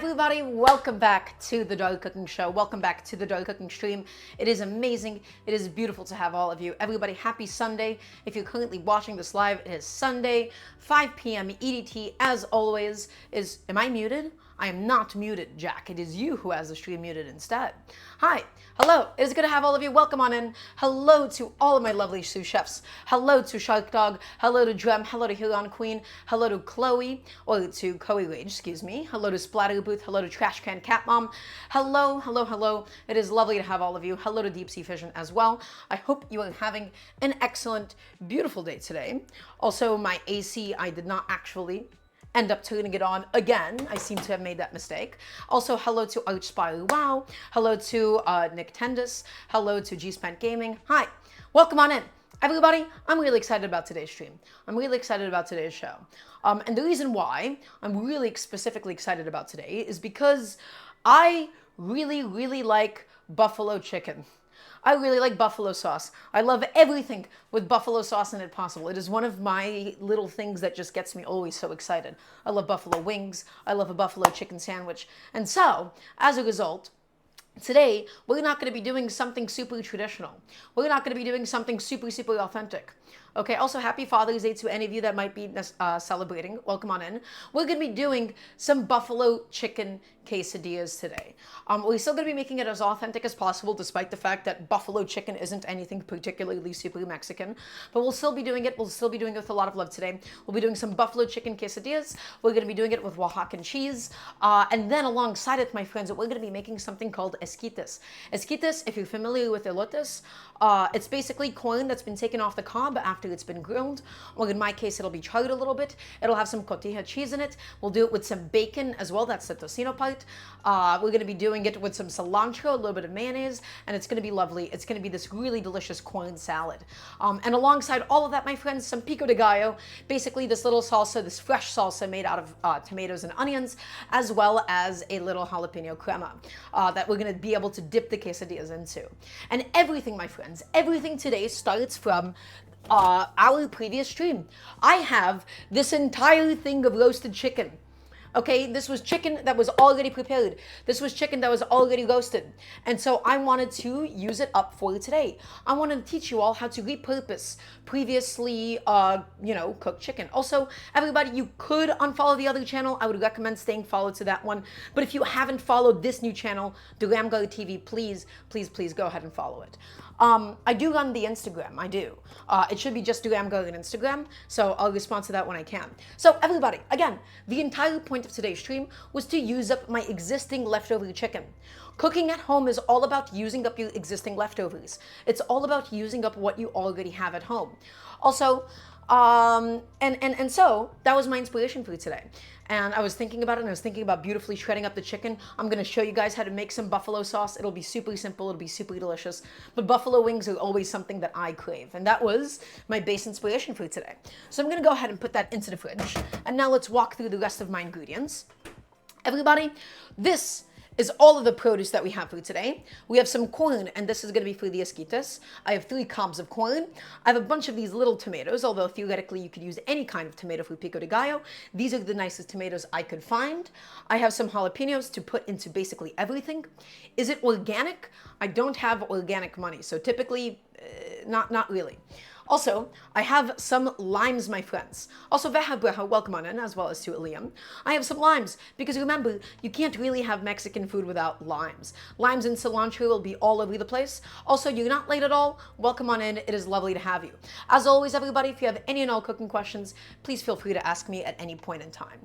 everybody, welcome back to the Dough Cooking Show. Welcome back to the Dough Cooking Stream. It is amazing. It is beautiful to have all of you. Everybody, happy Sunday. If you're currently watching this live, it is Sunday, 5 p.m. EDT. As always, am I muted? I am not muted, Jack. It is you who has the stream muted instead. Hi, hello. It is good to have all of you. Welcome on in. Hello to all of my lovely sous chefs. Hello to Shark Dog. Hello to Drem. Hello to Huron Queen. Hello to Chloe, or to Coey Rage, excuse me. Hello to Splatter Booth. Hello to Trash Can Cat Mom. Hello, hello, hello. It is lovely to have all of you. Hello to Deep Sea Fission as well. I hope you are having an excellent, beautiful day today. Also, my AC, I did not actually end up turning it on again. I seem to have made that mistake. Also, hello to Arch Spire Wow. Hello to Nick Tendis. Hello to G-Spent Gaming. Hi, welcome on in. Everybody, I'm really excited about today's stream. I'm really excited about today's show. And the reason why I'm really specifically excited about today is because I really, really like buffalo chicken. I really like buffalo sauce. I love everything with buffalo sauce in it possible. It is one of my little things that just gets me always so excited. I love buffalo wings. I love a buffalo chicken sandwich. And so, as a result, today, we're not going to be doing something super traditional. We're not going to be doing something super, super authentic. Okay, also happy Father's Day to any of you that might be celebrating. Welcome on in. We're going to be doing some buffalo chicken quesadillas today. We're still going to be making it as authentic as possible, despite the fact that buffalo chicken isn't anything particularly super Mexican. But we'll still be doing it. We'll still be doing it with a lot of love today. We'll be doing some buffalo chicken quesadillas. We're going to be doing it with Oaxacan cheese. And then alongside it, my friends, we're going to be making something called Esquites. Esquites, if you're familiar with elotes, it's basically corn that's been taken off the cob after it's been grilled. Well, in my case, it'll be charred a little bit. It'll have some cotija cheese in it. We'll do it with some bacon as well. That's the Tocino part. We're going to be doing it with some cilantro, a little bit of mayonnaise, and it's going to be lovely. It's going to be this really delicious corn salad. And alongside all of that, my friends, some pico de gallo, basically this little salsa, this fresh salsa made out of tomatoes and onions, as well as a little jalapeno crema that we're going to be able to dip the quesadillas into. And everything, my friends, everything today starts from our previous stream. I have this entire thing of roasted chicken. Okay, this was chicken that was already prepared. This was chicken that was already roasted. And so I wanted to use it up for today. I wanted to teach you all how to repurpose previously, cooked chicken. Also, everybody, you could unfollow the other channel. I would recommend staying followed to that one. But if you haven't followed this new channel, Daramgar TV, please, please, please go ahead and follow it. I do run the Instagram, I do. It should be just Daramgar on Instagram, so I'll respond to that when I can. So everybody, again, the entire point of today's stream was to use up my existing leftover chicken. Cooking at home is all about using up your existing leftovers. It's all about using up what you already have at home. Also, and so that was my inspiration for today. And I was thinking about it, and I was thinking about beautifully shredding up the chicken. I'm going to show you guys how to make some buffalo sauce. It'll be super simple. It'll be super delicious. But buffalo wings are always something that I crave. And that was my base inspiration for today. So I'm going to go ahead and put that into the fridge. And now let's walk through the rest of my ingredients. Everybody, this is all of the produce that we have for today. We have some corn, and this is going to be for the esquites. I have 3 cobs of corn. I have a bunch of these little tomatoes, although theoretically you could use any kind of tomato for pico de gallo. These are the nicest tomatoes I could find. I have some jalapenos to put into basically everything. Is it organic? I don't have organic money, so typically, not really. Also, I have some limes, my friends. Also, welcome on in, as well as to Liam. I have some limes, because remember, you can't really have Mexican food without limes. Limes and cilantro will be all over the place. Also, you're not late at all. Welcome on in. It is lovely to have you. As always, everybody, if you have any and all cooking questions, please feel free to ask me at any point in time.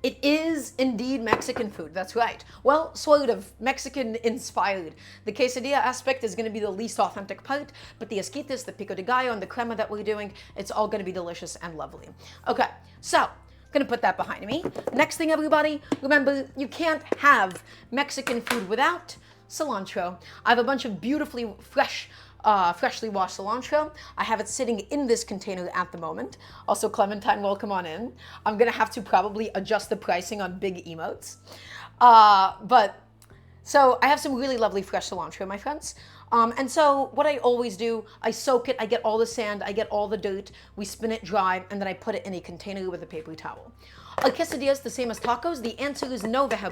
It is indeed Mexican food, that's right. Well, sort of Mexican inspired. The quesadilla aspect is going to be the least authentic part, but the esquites, the pico de gallo, and the crema that we're doing, it's all going to be delicious and lovely. Okay, so gonna put that behind me. Next thing, everybody, remember, you can't have Mexican food without cilantro. I have a bunch of beautifully freshly washed cilantro. I have it sitting in this container at the moment. Also, Clementine, welcome on in. I'm gonna have to probably adjust the pricing on big emotes. So I have some really lovely fresh cilantro, my friends. And so what I always do, I soak it, I get all the sand, I get all the dirt, we spin it dry, and then I put it in a container with a paper towel. Are quesadillas the same as tacos? The answer is no, veja.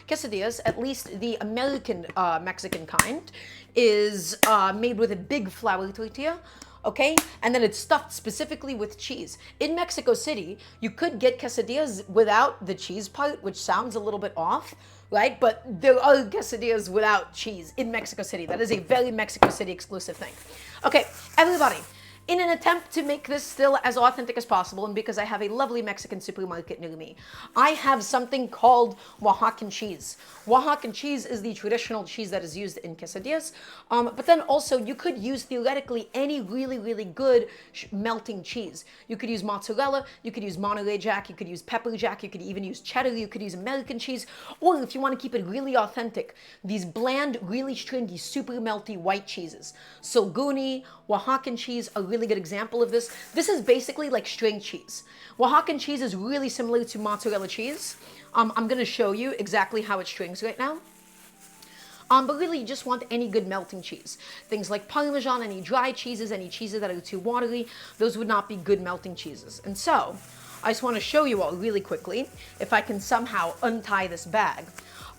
Quesadillas, at least the American Mexican kind, is made with a big flour tortilla. Okay, and then it's stuffed specifically with cheese. In Mexico City, you could get quesadillas without the cheese part, which sounds a little bit off, right? But there are quesadillas without cheese in Mexico City. That is a very Mexico City exclusive thing. Okay, everybody. In an attempt to make this still as authentic as possible, and because I have a lovely Mexican supermarket near me, I have something called Oaxacan cheese. Oaxacan cheese is the traditional cheese that is used in quesadillas, but then also you could use theoretically any really, really good melting cheese. You could use mozzarella, you could use Monterey Jack, you could use pepper jack, you could even use cheddar, you could use American cheese, or if you want to keep it really authentic, these bland, really stringy, super melty white cheeses. Sulguni, Oaxacan cheese, a really good example of this. This is basically like string cheese. Oaxacan cheese is really similar to mozzarella cheese. I'm going to show you exactly how it strings right now. But really, you just want any good melting cheese. Things like Parmesan, any dry cheeses, any cheeses that are too watery, those would not be good melting cheeses. And so, I just want to show you all really quickly, if I can somehow untie this bag.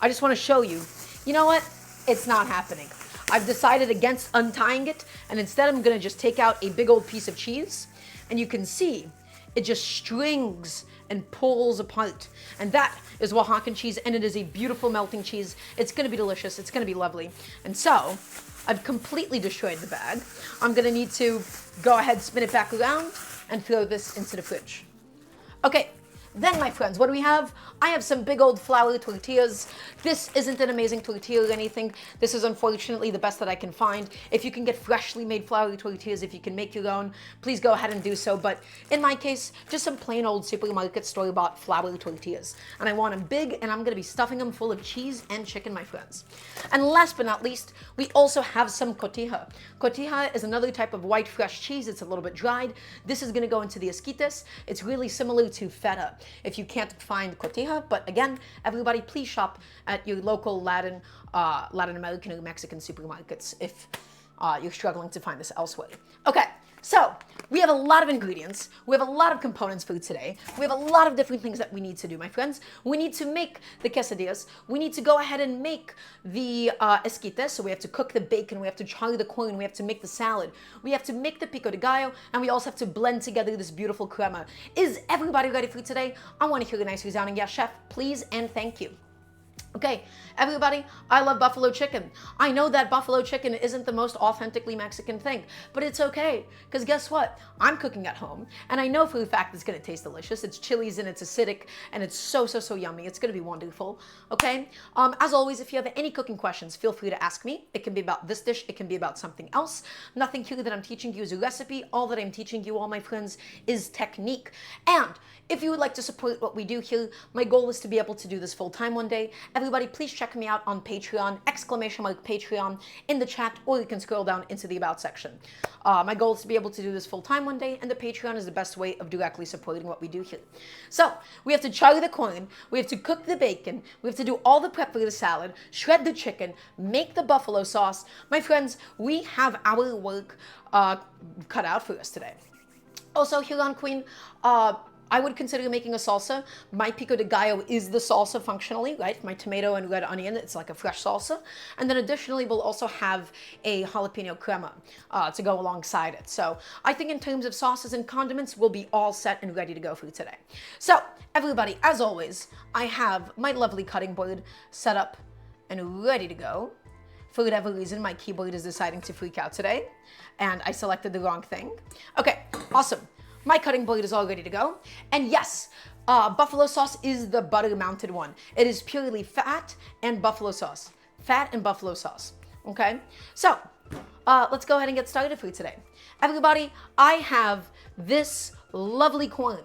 I just want to show you, you know what? It's not happening. I've decided against untying it, and instead I'm gonna just take out a big old piece of cheese, and you can see it just strings and pulls apart. And that is Oaxacan cheese, and it is a beautiful melting cheese. It's gonna be delicious, it's gonna be lovely. And so, I've completely destroyed the bag. I'm gonna need to go ahead, spin it back around, and throw this into the fridge. Okay. Then, my friends, what do we have? I have some big old flour tortillas. This isn't an amazing tortilla or anything. This is unfortunately the best that I can find. If you can get freshly made flour tortillas, if you can make your own, please go ahead and do so. But in my case, just some plain old supermarket store-bought flour tortillas. And I want them big, and I'm going to be stuffing them full of cheese and chicken, my friends. And last but not least, we also have some cotija. Cotija is another type of white fresh cheese. It's a little bit dried. This is going to go into the Esquites. It's really similar to feta if you can't find cotija. But again, everybody, please shop at your local Latin American or Mexican supermarkets if you're struggling to find this elsewhere. Okay, so we have a lot of ingredients. We have a lot of components for today. We have a lot of different things that we need to do, my friends. We need to make the quesadillas. We need to go ahead and make the esquites. So we have to cook the bacon. We have to char the corn. We have to make the salad. We have to make the pico de gallo. And we also have to blend together this beautiful crema. Is everybody ready for today? I want to hear a nice resounding yes, chef, please and thank you. Okay, everybody, I love buffalo chicken. I know that buffalo chicken isn't the most authentically Mexican thing, but it's okay, because guess what? I'm cooking at home, and I know for a fact it's going to taste delicious. It's chilies and it's acidic, and it's so yummy. It's going to be wonderful, okay? As always, if you have any cooking questions, feel free to ask me. It can be about this dish. It can be about something else. Nothing here that I'm teaching you is a recipe. All that I'm teaching you, all my friends, is technique. And if you would like to support what we do here, my goal is to be able to do this full-time one day. Everybody, please check me out on Patreon, !Patreon in the chat, or you can scroll down into the About section. My goal is to be able to do this full-time one day, and the Patreon is the best way of directly supporting what we do here. So, we have to char the corn, we have to cook the bacon, we have to do all the prep for the salad, shred the chicken, make the buffalo sauce. My friends, we have our work cut out for us today. Also, here on Queen, I would consider making a salsa. My pico de gallo is the salsa functionally, right? My tomato and red onion, it's like a fresh salsa. And then additionally, we'll also have a jalapeno crema to go alongside it. So I think in terms of sauces and condiments, we'll be all set and ready to go for today. So everybody, as always, I have my lovely cutting board set up and ready to go. For whatever reason, my keyboard is deciding to freak out today, and I selected the wrong thing. Okay, awesome. My cutting board is all ready to go. And yes, buffalo sauce is the butter-mounted one. It is purely fat and buffalo sauce. Fat and buffalo sauce, okay? So, let's go ahead and get started for today. Everybody, I have this lovely corn.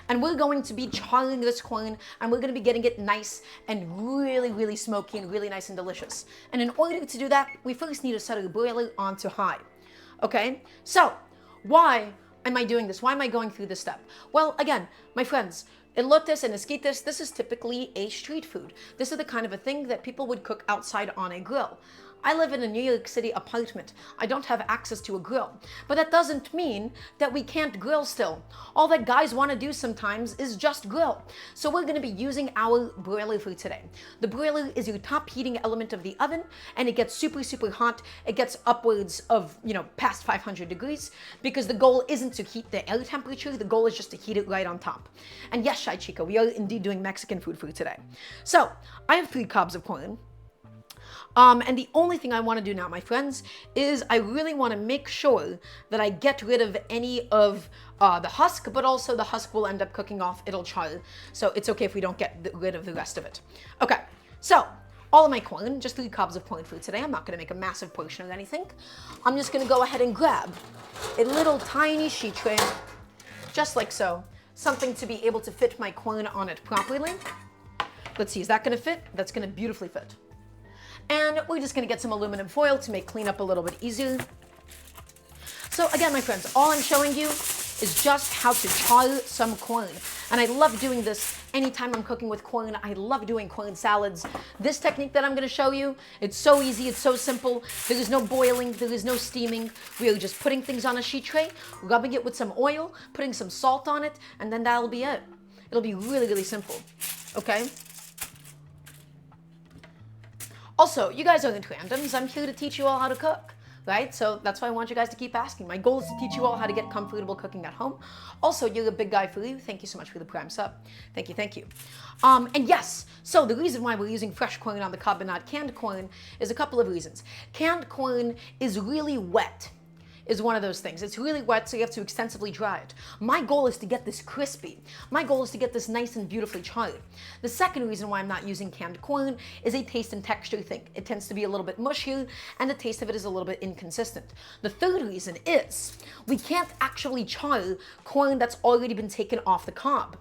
And we're going to be charring this corn, and we're going to be getting it nice and really smoky and really nice and delicious. And in order to do that, we first need to set our broiler onto high, okay? So, why am I doing this? Why am I going through this step? Well, again, my friends, elotes and esquites, this is typically a street food. This is the kind of a thing that people would cook outside on a grill. I live in a New York City apartment. I don't have access to a grill. But that doesn't mean that we can't grill still. All that guys want to do sometimes is just grill. So we're going to be using our broiler for today. The broiler is your top heating element of the oven, and it gets super, super hot. It gets upwards of, past 500 degrees, because the goal isn't to heat the air temperature. The goal is just to heat it right on top. And yes, Shy Chico, we are indeed doing Mexican food for today. So I have 3 cobs of corn. And the only thing I want to do now, my friends, is I really want to make sure that I get rid of any of the husk, but also the husk will end up cooking off. It'll char. So it's okay if we don't get rid of the rest of it. Okay, so all of my corn, just 3 cobs of corn for today. I'm not going to make a massive portion or anything. I'm just going to go ahead and grab a little tiny sheet tray, just like so. Something to be able to fit my corn on it properly. Let's see, is that going to fit? That's going to beautifully fit. And we're just going to get some aluminum foil to make cleanup a little bit easier. So again, my friends, all I'm showing you is just how to char some corn. And I love doing this anytime I'm cooking with corn. I love doing corn salads. This technique that I'm going to show you, it's so easy, it's so simple. There is no boiling, there is no steaming. We are just putting things on a sheet tray, rubbing it with some oil, putting some salt on it, and then that'll be it. It'll be really, really simple. Okay? Also, you guys aren't randoms. I'm here to teach you all how to cook, right? So that's why I want you guys to keep asking. My goal is to teach you all how to get comfortable cooking at home. Also, you're a big guy for you. Thank you so much for the prime sub. Thank you, thank you. And yes, so the reason why we're using fresh corn on the cob and not canned corn is a couple of reasons. Canned corn is really wet. Is one of those things. It's really wet, so you have to extensively dry it. My goal is to get this crispy. My goal is to get this nice and beautifully charred. The second reason why I'm not using canned corn is a taste and texture thing. It tends to be a little bit mushier, and the taste of it is a little bit inconsistent. The third reason is we can't actually char corn that's already been taken off the cob.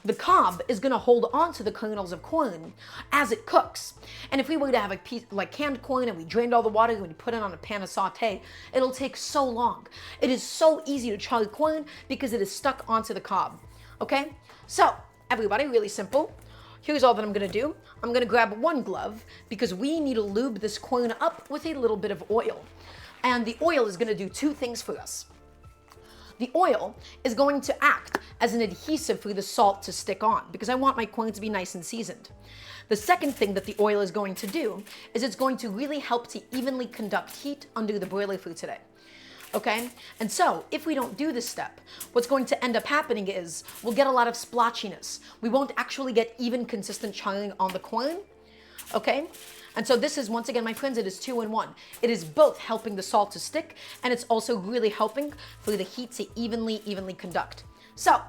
The cob is going to hold on to the kernels of corn as it cooks. And if we were to have a piece like canned corn and we drained all the water and we put it on a pan of saute, it'll take so long. It is so easy to char corn because it is stuck onto the cob. Okay? So, everybody, really simple. Here's all that I'm going to do. I'm going to grab 1 glove because we need to lube this corn up with a little bit of oil. And the oil is going to do 2 things for us. The oil is going to act as an adhesive for the salt to stick on because I want my corn to be nice and seasoned. The second thing that the oil is going to do is it's going to really help to evenly conduct heat under the broiler for today. Okay? And so, if we don't do this step, what's going to end up happening is we'll get a lot of splotchiness. We won't actually get even consistent charring on the corn. Okay? And so this is, once again, my friends, it is 2 in 1. It is both helping the salt to stick, and it's also really helping for the heat to evenly conduct. So,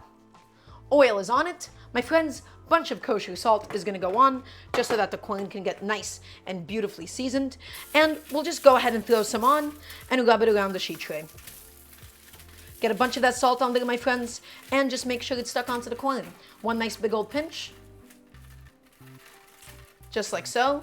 oil is on it. My friends, bunch of kosher salt is going to go on, just so that the corn can get nice and beautifully seasoned. And we'll just go ahead and throw some on and rub it around the sheet tray. Get a bunch of that salt on there, my friends, and just make sure it's stuck onto the corn. 1 nice big old pinch. Just like so.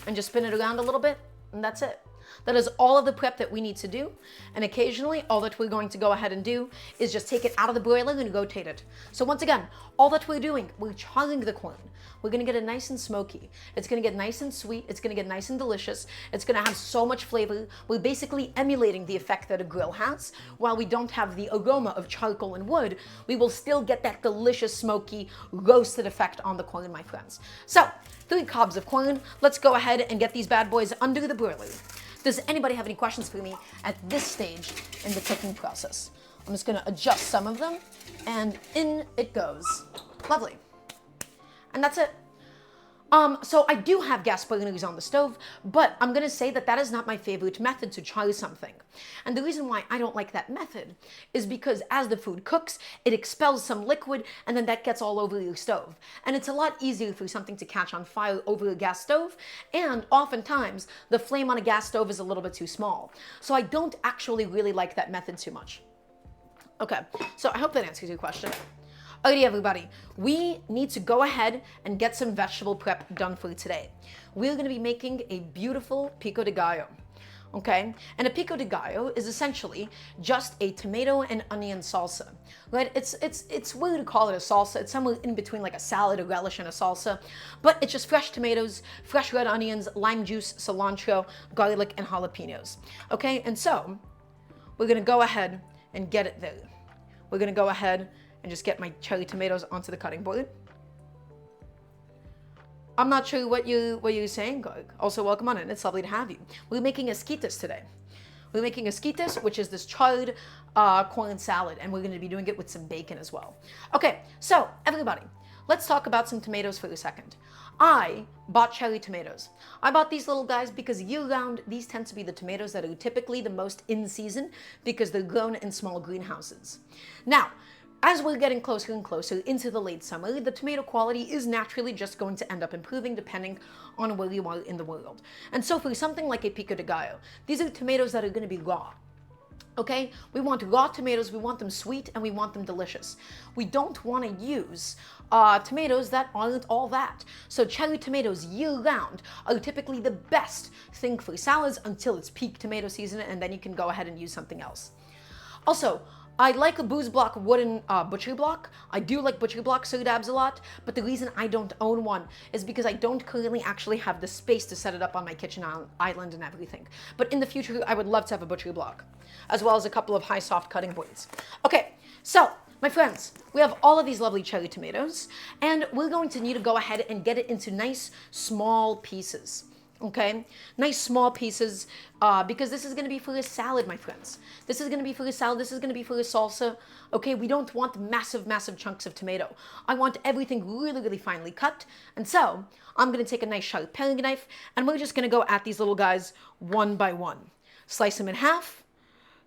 And just spin it around a little bit, and that's it. That is all of the prep that we need to do, and occasionally all that we're going to go ahead and do is just take it out of the broiler and rotate it. So once again, all that we're doing, we're charring the corn. We're gonna get it nice and smoky. It's gonna get nice and sweet. It's gonna get nice and delicious. It's gonna have so much flavor. We're basically emulating the effect that a grill has. While we don't have the aroma of charcoal and wood, we will still get that delicious, smoky, roasted effect on the corn, my friends. So, 3 cobs of corn. Let's go ahead and get these bad boys under the broiler. Does anybody have any questions for me at this stage in the cooking process? I'm just gonna adjust some of them, and in it goes. Lovely. And that's it. So I do have gas burners on the stove, but I'm gonna say that that is not my favorite method to char something. And the reason why I don't like that method is because as the food cooks, it expels some liquid and then that gets all over your stove. And it's a lot easier for something to catch on fire over a gas stove, and oftentimes the flame on a gas stove is a little bit too small. So I don't actually really like that method too much. Okay, so I hope that answers your question. Alrighty, everybody, we need to go ahead and get some vegetable prep done for today. We're going to be making a beautiful pico de gallo. okay? And a pico de gallo is essentially just a tomato and onion salsa, right? It's weird to call it a salsa. It's somewhere in between like a salad, a relish, and a salsa, but it's just fresh tomatoes, fresh red onions, lime juice, cilantro, garlic, and jalapenos, okay? And so we're gonna go ahead and get it there. We're gonna go ahead and just get my cherry tomatoes onto the cutting board. I'm not sure what you're saying, Greg. Also, welcome on in. It's lovely to have you. We're making esquites today. We're making esquites, which is this charred corn salad, and we're going to be doing it with some bacon as well. Okay, so everybody, let's talk about some tomatoes for a second. I bought cherry tomatoes. I bought these little guys because year-round, these tend to be the tomatoes that are typically the most in season because they're grown in small greenhouses. Now, as we're getting closer and closer into the late summer, the tomato quality is naturally just going to end up improving depending on where you are in the world. And so for something like a pico de gallo, these are tomatoes that are going to be raw. Okay, we want raw tomatoes, we want them sweet, and we want them delicious. We don't want to use tomatoes that aren't all that. So cherry tomatoes year-round are typically the best thing for salads until it's peak tomato season, and then you can go ahead and use something else. Also, I like a Booz Block wooden butcher block. I do like butcher block dabs a lot, but the reason I don't own one is because I don't currently actually have the space to set it up on my kitchen island and everything. But in the future, I would love to have a butcher block, as well as a couple of high soft cutting boards. Okay, so my friends, we have all of these lovely cherry tomatoes, and we're going to need to go ahead and get it into nice small pieces. Okay, nice small pieces, because this is going to be for a salad, my friends. This is going to be for a salad. This is going to be for a salsa. Okay, we don't want massive chunks of tomato. I want everything really finely cut. And so I'm going to take a nice sharp paring knife, and we're just going to go at these little guys one by one. Slice them in half,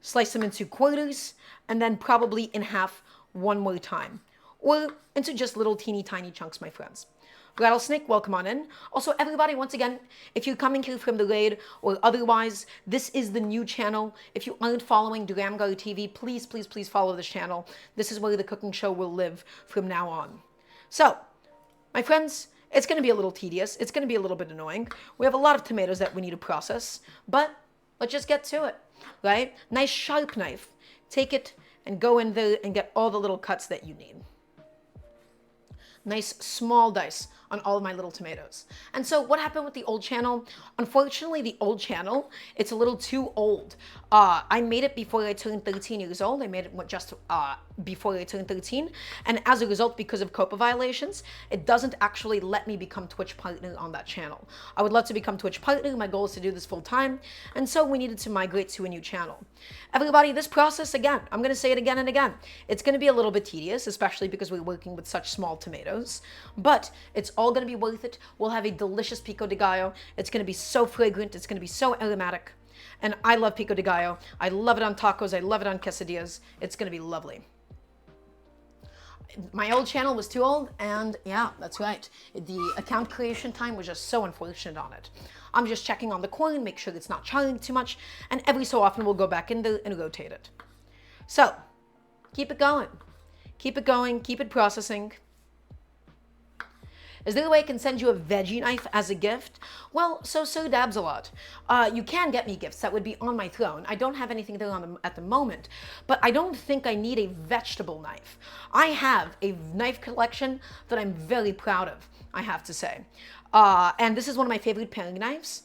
slice them into quarters, and then probably in half one more time, or into just little teeny tiny chunks, my friends. Rattlesnake, welcome on in. Also, everybody, once again, if you're coming here from the raid or otherwise, this is the new channel. If you aren't following Daramgar TV, please follow this channel. This is where the cooking show will live from now on. So, my friends, it's going to be a little tedious. It's going to be a little bit annoying. We have a lot of tomatoes that we need to process, but let's just get to it, right? Nice sharp knife. Take it and go in there and get all the little cuts that you need. Nice small dice on all of my little tomatoes. And so what happened with the old channel? Unfortunately, the old channel, it's a little too old. I made it before I turned 13 years old. I made it just before I turned 13. And as a result, because of COPPA violations, it doesn't actually let me become Twitch partner on that channel. I would love to become Twitch partner. My goal is to do this full time. And so we needed to migrate to a new channel. Everybody, this process, again, I'm going to say it again and again. It's going to be a little bit tedious, especially because we're working with such small tomatoes. But it's all going to be worth it. We'll have a delicious pico de gallo. It's going to be so fragrant. It's going to be so aromatic. And I love pico de gallo. I love it on tacos. I love it on quesadillas. It's going to be lovely. My old channel was too old, and yeah, that's right. The account creation time was just so unfortunate on it. I'm just checking on the corn, make sure it's not charring too much, and every so often we'll go back in there and rotate it. So, keep it going. Keep it going, keep it processing. Is there a way I can send you a veggie knife as a gift? Well, so dabs a lot. You can get me gifts. That would be on my throne. I don't have anything there at the moment, but I don't think I need a vegetable knife. I have a knife collection that I'm very proud of, I have to say. And this is one of my favorite paring knives,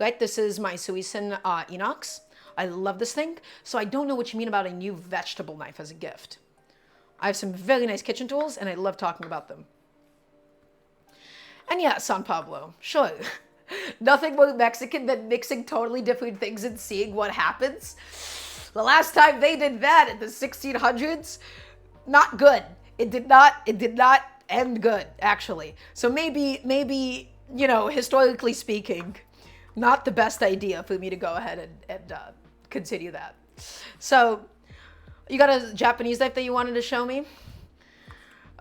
right? This is my Suisun Inox. I love this thing. So I don't know what you mean about a new vegetable knife as a gift. I have some very nice kitchen tools, and I love talking about them. And yeah, San Pablo, sure. Nothing more Mexican than mixing totally different things and seeing what happens. The last time they did that in the 1600s, not good. It did not end good, actually. So maybe, you know, historically speaking, not the best idea for me to go ahead and continue that. So, you got a Japanese knife that you wanted to show me?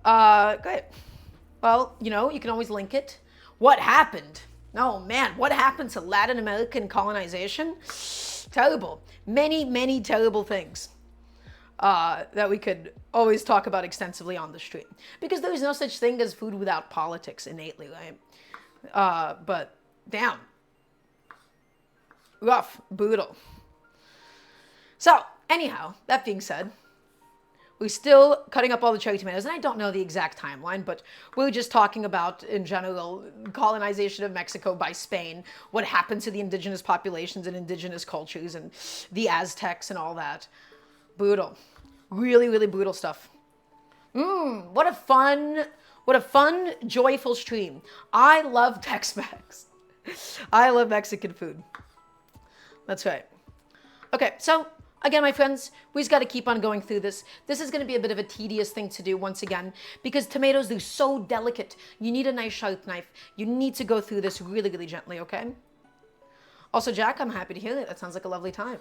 Great. Well, you know, you can always link it. What happened? Oh man, what happened to Latin American colonization? Terrible. Many terrible things that we could always talk about extensively on the stream. Because there is no such thing as food without politics innately, right? But damn. rough, brutal. So anyhow, that being said, we're still cutting up all the cherry tomatoes, and I don't know the exact timeline, but we're just talking about, in general, colonization of Mexico by Spain, what happened to the indigenous populations and indigenous cultures, and the Aztecs and all that. Brutal. Really, really brutal stuff. What a fun, joyful stream. I love Tex-Mex. I love Mexican food. That's right. Okay, so again, my friends, we just got to keep on going through this. This is going to be a bit of a tedious thing to do once again, because tomatoes, they're so delicate. You need a nice sharp knife. You need to go through this really, really gently, okay? Also, Jack, I'm happy to hear that. That sounds like a lovely time.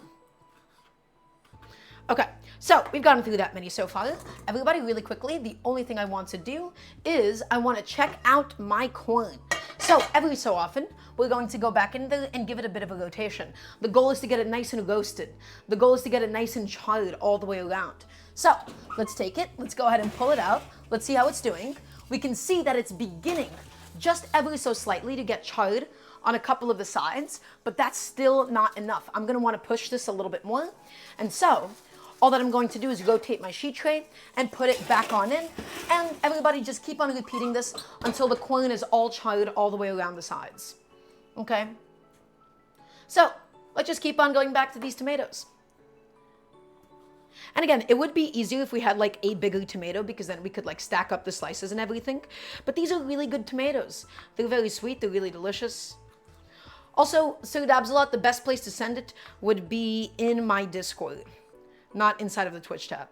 Okay, so we've gone through that many so far. Everybody, really quickly, the only thing I want to do is I want to check out my corn. So every so often, we're going to go back in there and give it a bit of a rotation. The goal is to get it nice and roasted. The goal is to get it nice and charred all the way around. So let's take it. Let's go ahead and pull it out. Let's see how it's doing. We can see that it's beginning just ever so slightly to get charred on a couple of the sides, but that's still not enough. I'm going to want to push this a little bit more. And so all that I'm going to do is rotate my sheet tray and put it back on in. And everybody just keep on repeating this until the corn is all charred all the way around the sides. Okay? So let's just keep on going back to these tomatoes. And again, it would be easier if we had like a bigger tomato, because then we could like stack up the slices and everything. But these are really good tomatoes. They're very sweet. They're really delicious. Also, Sir Dabsalot, the best place to send it would be in my Discord, not inside of the Twitch chat.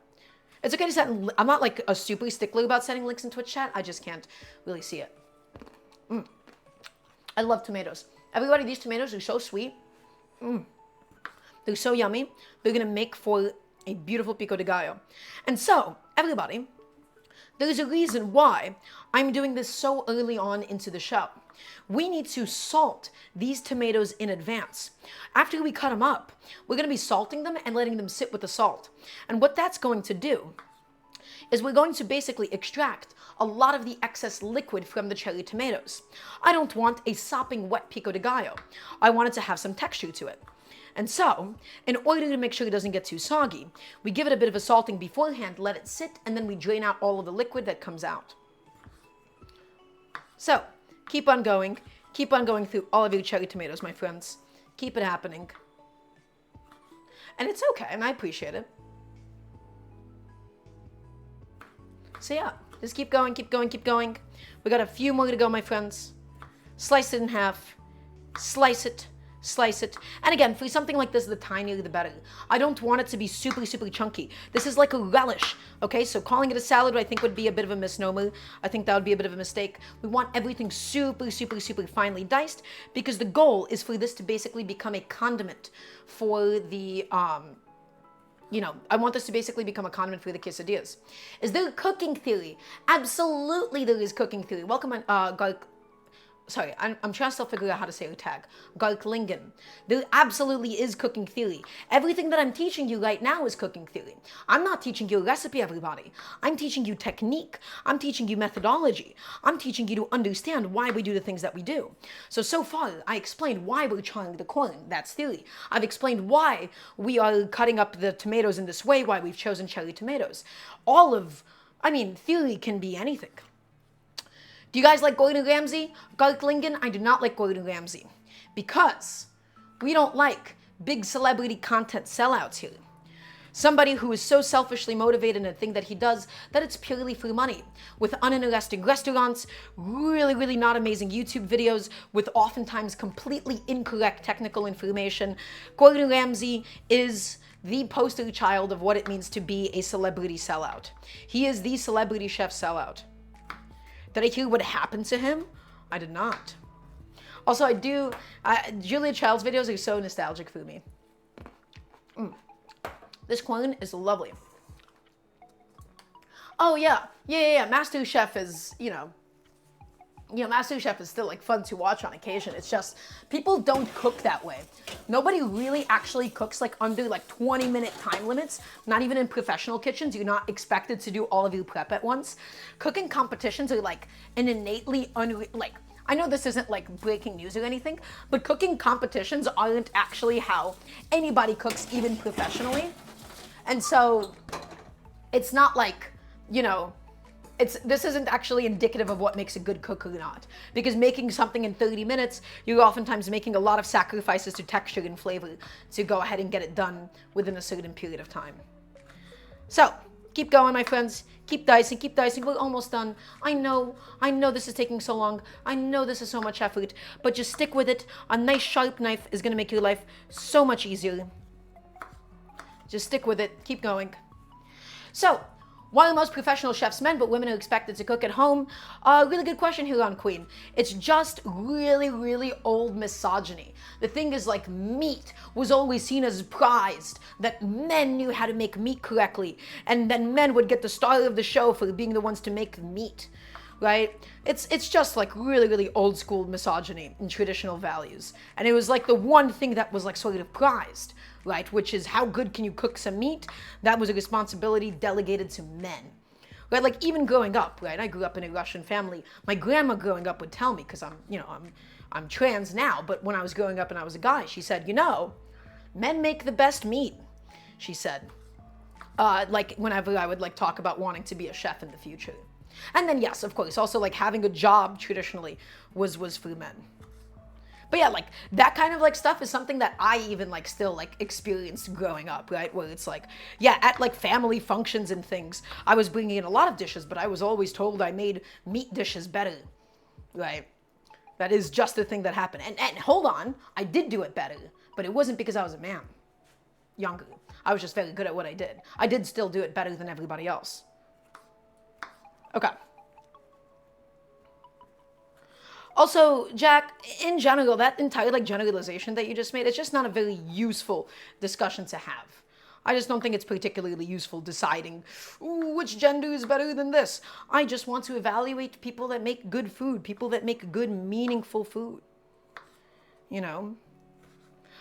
It's okay to send, I'm not like a super stickler about sending links in Twitch chat. I just can't really see it. I love tomatoes. Everybody, these tomatoes are so sweet. They're so yummy. They're gonna make for a beautiful pico de gallo. And so, everybody, there's a reason why I'm doing this so early on into the show. We need to salt these tomatoes in advance. After we cut them up, we're going to be salting them and letting them sit with the salt. And what that's going to do is we're going to basically extract a lot of the excess liquid from the cherry tomatoes. I don't want a sopping wet pico de gallo. I want it to have some texture to it. And so, in order to make sure it doesn't get too soggy, we give it a bit of a salting beforehand, let it sit, and then we drain out all of the liquid that comes out. So, keep on going through all of your cherry tomatoes, my friends. Keep it happening. And it's okay, and I appreciate it. So yeah, just keep going. We got a few more to go, my friends. Slice it in half. Slice it. And again, for something like this, the tinier the better. I don't want it to be super, super chunky. This is like a relish, okay? So calling it a salad, I think, would be a bit of a misnomer. I think that would be a bit of a mistake. We want everything super, super, super finely diced, because the goal is for this to basically become a condiment for the, I want this to basically become a condiment for the quesadillas. Is there a cooking theory? Absolutely there is cooking theory. Welcome on, Garlic. Sorry, I'm trying to still figure out how to say her tag. Garklingen. There absolutely is cooking theory. Everything that I'm teaching you right now is cooking theory. I'm not teaching you a recipe, everybody. I'm teaching you technique. I'm teaching you methodology. I'm teaching you to understand why we do the things that we do. So far, I explained why we're charring the corn. That's theory. I've explained why we are cutting up the tomatoes in this way, why we've chosen cherry tomatoes. Theory can be anything. Do you guys like Gordon Ramsay? Garklingen? I do not like Gordon Ramsay, because we don't like big celebrity content sellouts here. Somebody who is so selfishly motivated in a thing that he does that it's purely for money, with uninteresting restaurants, really, really not amazing YouTube videos with oftentimes completely incorrect technical information. Gordon Ramsay is the poster child of what it means to be a celebrity sellout. He is the celebrity chef sellout. Did I hear what happened to him? I did not. Also, Julia Child's videos are so nostalgic for me. This corn is lovely. Oh yeah. Master Chef is, Master Chef is still like fun to watch on occasion. It's just, people don't cook that way. Nobody really actually cooks like under like 20-minute time limits. Not even in professional kitchens. You're not expected to do all of your prep at once. Cooking competitions are like an innately I know this isn't like breaking news or anything, but cooking competitions aren't actually how anybody cooks, even professionally. And so it's not like, you know, this isn't actually indicative of what makes a good cook or not. Because making something in 30 minutes, you're oftentimes making a lot of sacrifices to texture and flavor to go ahead and get it done within a certain period of time. So, keep going, my friends. Keep dicing, keep dicing. We're almost done. I know this is taking so long. I know this is so much effort, but just stick with it. A nice sharp knife is gonna make your life so much easier. Just stick with it, keep going. So, while most professional chefs men, but women are expected to cook at home, really good question here on Queen. It's just really, really old misogyny. The thing is, like, meat was always seen as prized, that men knew how to make meat correctly, and then men would get the star of the show for being the ones to make meat, right? It's just like really, really old school misogyny and traditional values. And it was like the one thing that was like sort of prized, right? Which is how good can you cook some meat? That was a responsibility delegated to men. Right? Like even growing up, right? I grew up in a Russian family. My grandma growing up would tell me, because I'm trans now, but when I was growing up and I was a guy, she said, you know, men make the best meat, she said. Like whenever I would like talk about wanting to be a chef in the future. And then yes, of course, also like having a job traditionally was for men. But yeah, like that kind of like stuff is something that I even like still like experienced growing up, right? Where it's like, yeah, at like family functions and things, I was bringing in a lot of dishes, but I was always told I made meat dishes better, right? That is just the thing that happened. And hold on, I did do it better, but it wasn't because I was a man, younger. I was just very good at what I did. I did still do it better than everybody else. Okay. Also, Jack, in general, that entire like generalization that you just made, it's just not a very useful discussion to have. I just don't think it's particularly useful deciding which gender is better than this. I just want to evaluate people that make good food, people that make good, meaningful food. You know?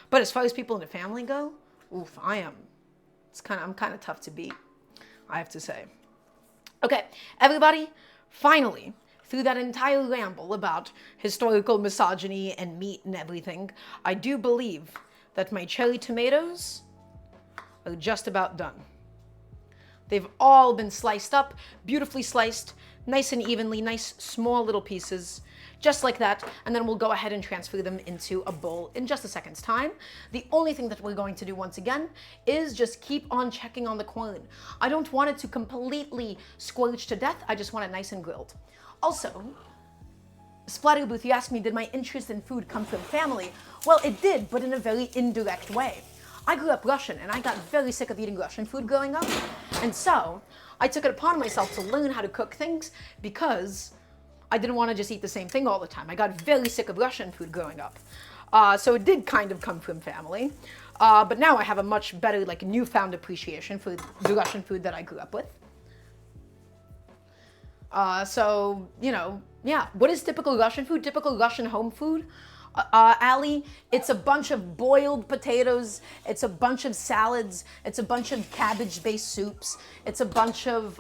But as far as people in the family go, oof, I'm kind of tough to beat, I have to say. Okay, everybody, finally, through that entire ramble about historical misogyny and meat and everything, I do believe that my cherry tomatoes are just about done. They've all been sliced up, beautifully sliced, nice and evenly, nice small little pieces, just like that, and then we'll go ahead and transfer them into a bowl in just a second's time. The only thing that we're going to do once again is just keep on checking on the corn. I don't want it to completely scorch to death, I just want it nice and grilled. Also, Splatterbooth, you asked me, did my interest in food come from family? Well, it did, but in a very indirect way. I grew up Russian, and I got very sick of eating Russian food growing up, and so I took it upon myself to learn how to cook things because I didn't want to just eat the same thing all the time. I got very sick of Russian food growing up. So it did kind of come from family. But now I have a much better, like, newfound appreciation for the Russian food that I grew up with. So, you know, yeah. What is typical Russian food? Typical Russian home food? Allie, it's a bunch of boiled potatoes, it's a bunch of salads, it's a bunch of cabbage-based soups, it's a bunch of,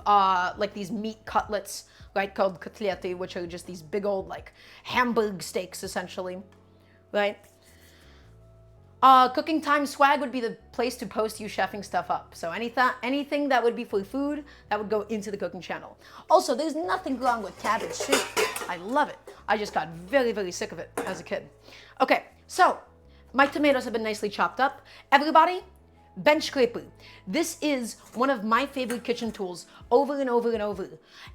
like, these meat cutlets, right, called kotlety, which are just these big old, like, Hamburg steaks, essentially, right? Cooking Time Swag would be the place to post you chefing stuff up. So anything that would be for food, that would go into the cooking channel. Also, there's nothing wrong with cabbage soup. I love it. I just got very, very sick of it as a kid. Okay, so my tomatoes have been nicely chopped up. Everybody, bench scraper. This is one of my favorite kitchen tools over and over and over.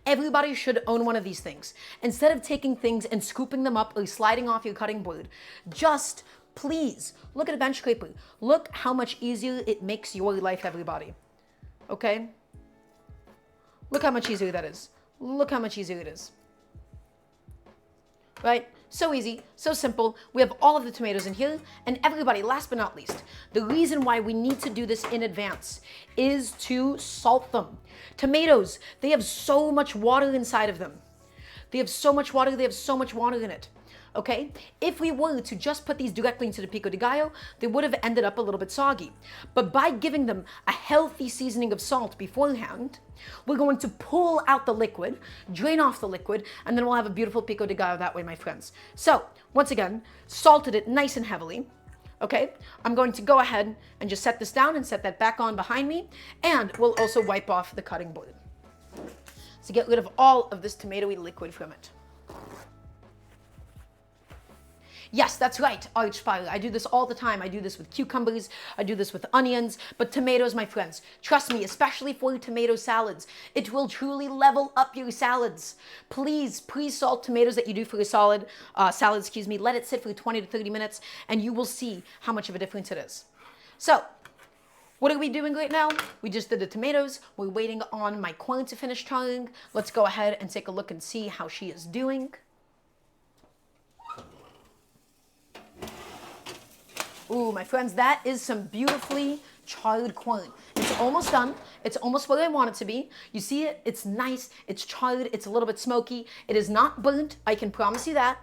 Everybody should own one of these things. Instead of taking things and scooping them up or sliding off your cutting board, just please look at a bench scraper. Look how much easier it makes your life, everybody. Okay? Look how much easier that is. Look how much easier it is. Right? So easy, so simple. We have all of the tomatoes in here. And everybody, last but not least, the reason why we need to do this in advance is to salt them. Tomatoes, they have so much water inside of them. They have so much water in it. okay? If we were to just put these directly into the pico de gallo, they would have ended up a little bit soggy. But by giving them a healthy seasoning of salt beforehand, we're going to pull out the liquid, drain off the liquid, and then we'll have a beautiful pico de gallo that way, my friends. So, once again, salted it nice and heavily. Okay, I'm going to go ahead and just set this down and set that back on behind me, and we'll also wipe off the cutting board to get rid of all of this tomatoey liquid from it. Yes, that's right, Archfire. I do this all the time. I do this with cucumbers, I do this with onions, but tomatoes, my friends, trust me, especially for tomato salads, it will truly level up your salads. Please pre-salt tomatoes that you do for your salad, let it sit for 20 to 30 minutes, and you will see how much of a difference it is. So, what are we doing right now? We just did the tomatoes. We're waiting on my corn to finish charring. Let's go ahead and take a look and see how she is doing. Ooh, my friends, that is some beautifully charred corn. It's almost done. It's almost where I want it to be. You see it? It's nice. It's charred. It's a little bit smoky. It is not burnt. I can promise you that.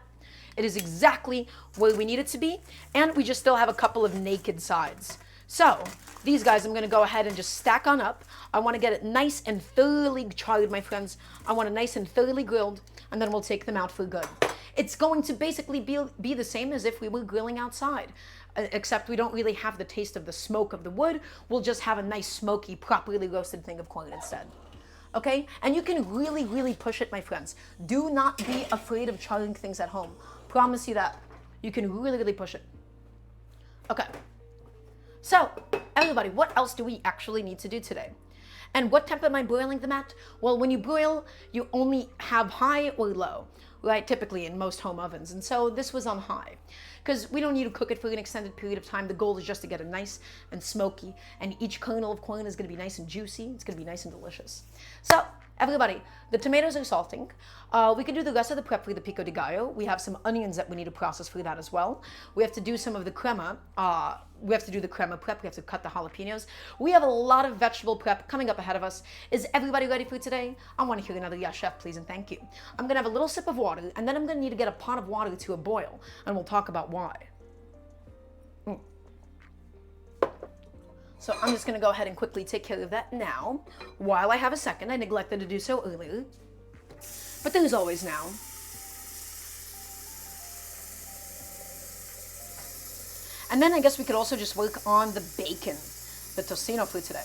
It is exactly where we need it to be. And we just still have a couple of naked sides. So these guys, I'm going to go ahead and just stack on up. I want to get it nice and thoroughly charred, my friends. I want it nice and thoroughly grilled, and then we'll take them out for good. It's going to basically be the same as if we were grilling outside, except we don't really have the taste of the smoke of the wood. We'll just have a nice smoky, properly roasted thing of corn instead. Okay? And you can really, really push it, my friends. Do not be afraid of charring things at home. Promise you that. You can really, really push it. Okay. So, everybody, what else do we actually need to do today? And what temp am I broiling them at? Well, when you broil, you only have high or low, right? Typically in most home ovens. And so this was on high because we don't need to cook it for an extended period of time. The goal is just to get it nice and smoky, and each kernel of corn is going to be nice and juicy. It's going to be nice and delicious. So, everybody, the tomatoes are salting. We can do the rest of the prep for the pico de gallo. We have some onions that we need to process for that as well. We have to do some of the crema. We have to do the crema prep. We have to cut the jalapenos. We have a lot of vegetable prep coming up ahead of us. Is everybody ready for today? I want to hear another yes, chef, please, and thank you. I'm going to have a little sip of water, and then I'm going to need to get a pot of water to a boil, and we'll talk about why. So I'm just going to go ahead and quickly take care of that now. While I have a second, I neglected to do so earlier. But there's always now. And then I guess we could also just work on the bacon, the Tocino for today.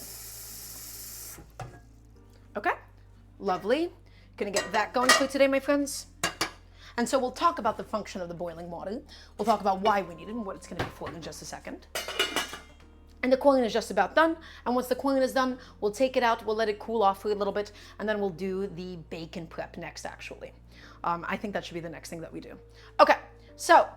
Okay, lovely. Gonna get that going for today, my friends. And so we'll talk about the function of the boiling water. We'll talk about why we need it and what it's gonna be for in just a second. And the corn is just about done. And once the corn is done, we'll take it out, we'll let it cool off for a little bit, and then we'll do the bacon prep next, actually. I think that should be the next thing that we do. Okay, so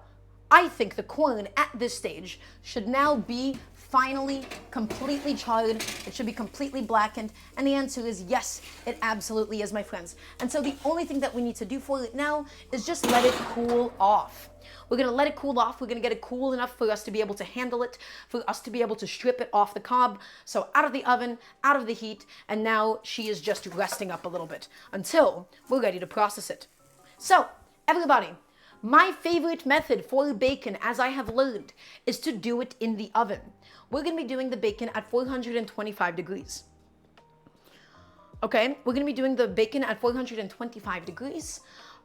I think the corn at this stage should now be finally completely charred. It should be completely blackened. And the answer is yes, it absolutely is, my friends. And so the only thing that we need to do for it now is just let it cool off. We're gonna let it cool off. We're gonna get it cool enough for us to be able to handle it, for us to be able to strip it off the cob. So out of the oven, out of the heat, and now she is just resting up a little bit until we're ready to process it. So, everybody, my favorite method for bacon, as I have learned, is to do it in the oven. We're gonna be doing the bacon at 425 degrees. Okay, we're gonna be doing the bacon at 425 degrees.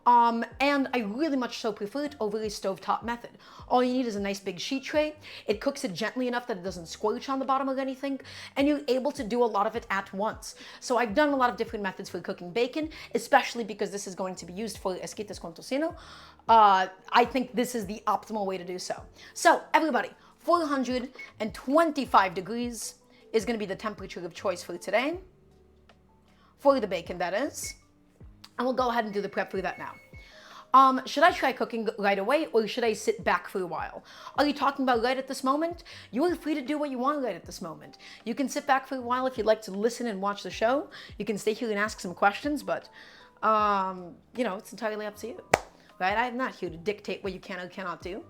And I really much so prefer it over a stovetop method. All you need is a nice big sheet tray. It cooks it gently enough that it doesn't squelch on the bottom of anything, and you're able to do a lot of it at once. So I've done a lot of different methods for cooking bacon, especially because this is going to be used for Esquites con Tocino. I think this is the optimal way to do so. So everybody, 425 degrees is going to be the temperature of choice for today. For the bacon, that is. And we'll go ahead and do the prep for that now. Should I try cooking right away, or should I sit back for a while? Are you talking about right at this moment? You are free to do what you want right at this moment. You can sit back for a while if you'd like to listen and watch the show. You can stay here and ask some questions, but, you know, it's entirely up to you. Right? I'm not here to dictate what you can or cannot do.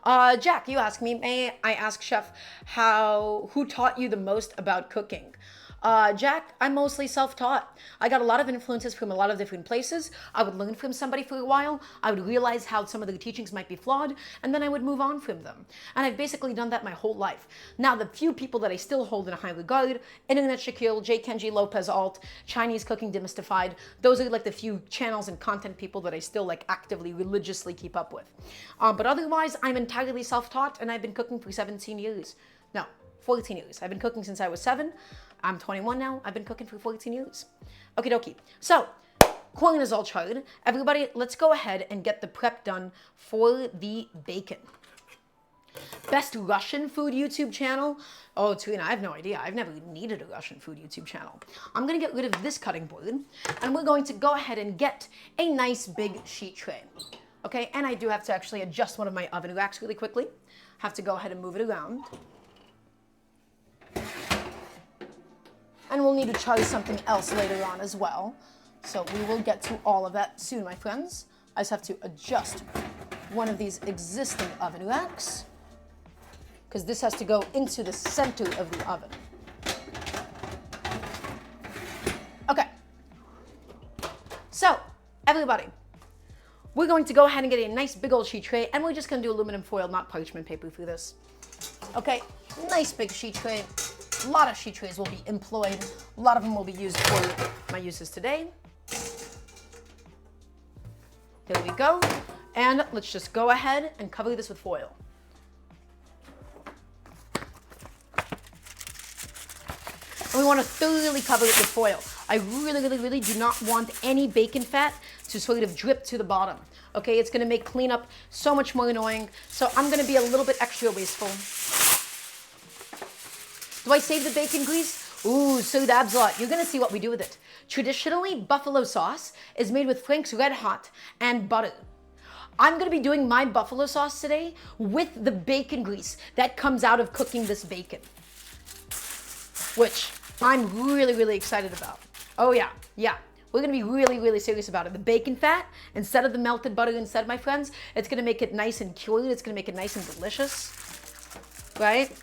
Jack, you ask me, may I ask Chef, who taught you the most about cooking? Jack, I'm mostly self-taught. I got a lot of influences from a lot of different places. I would learn from somebody for a while. I would realize how some of the teachings might be flawed, and then I would move on from them. And I've basically done that my whole life. Now, the few people that I still hold in high regard, Internet Shaquille, J. Kenji Lopez Alt, Chinese Cooking Demystified, those are like the few channels and content people that I still like actively, religiously keep up with. But otherwise, I'm entirely self-taught, and I've been cooking for 17 years. No, 14 years. I've been cooking since I was 7. I'm 21 now. I've been cooking for 14 years. Okie dokie. So, corn is all charred. Everybody, let's go ahead and get the prep done for the bacon. Best Russian food YouTube channel? Oh, Tocino, I have no idea. I've never needed a Russian food YouTube channel. I'm going to get rid of this cutting board, and we're going to go ahead and get a nice big sheet tray. Okay, and I do have to actually adjust one of my oven racks really quickly. Have to go ahead and move it around. And we'll need to char something else later on as well. So we will get to all of that soon, my friends. I just have to adjust one of these existing oven racks, because this has to go into the center of the oven. Okay. So, everybody, we're going to go ahead and get a nice big old sheet tray, and we're just going to do aluminum foil, not parchment paper for this. Okay, nice big sheet tray. A lot of sheet trays will be employed. A lot of them will be used for my uses today. There we go. And let's just go ahead and cover this with foil. And we want to thoroughly cover it with foil. I really do not want any bacon fat to sort of drip to the bottom. Okay, it's going to make cleanup so much more annoying. So I'm going to be a little bit extra wasteful. Do I save the bacon grease? Ooh, so dabs a lot. You're going to see what we do with it. Traditionally, buffalo sauce is made with Frank's Red Hot and butter. I'm going to be doing my buffalo sauce today with the bacon grease that comes out of cooking this bacon, which I'm really excited about. Oh yeah. We're going to be really serious about it. The bacon fat, instead of the melted butter, instead, my friends, it's going to make it nice and cured. It's going to make it nice and delicious, right?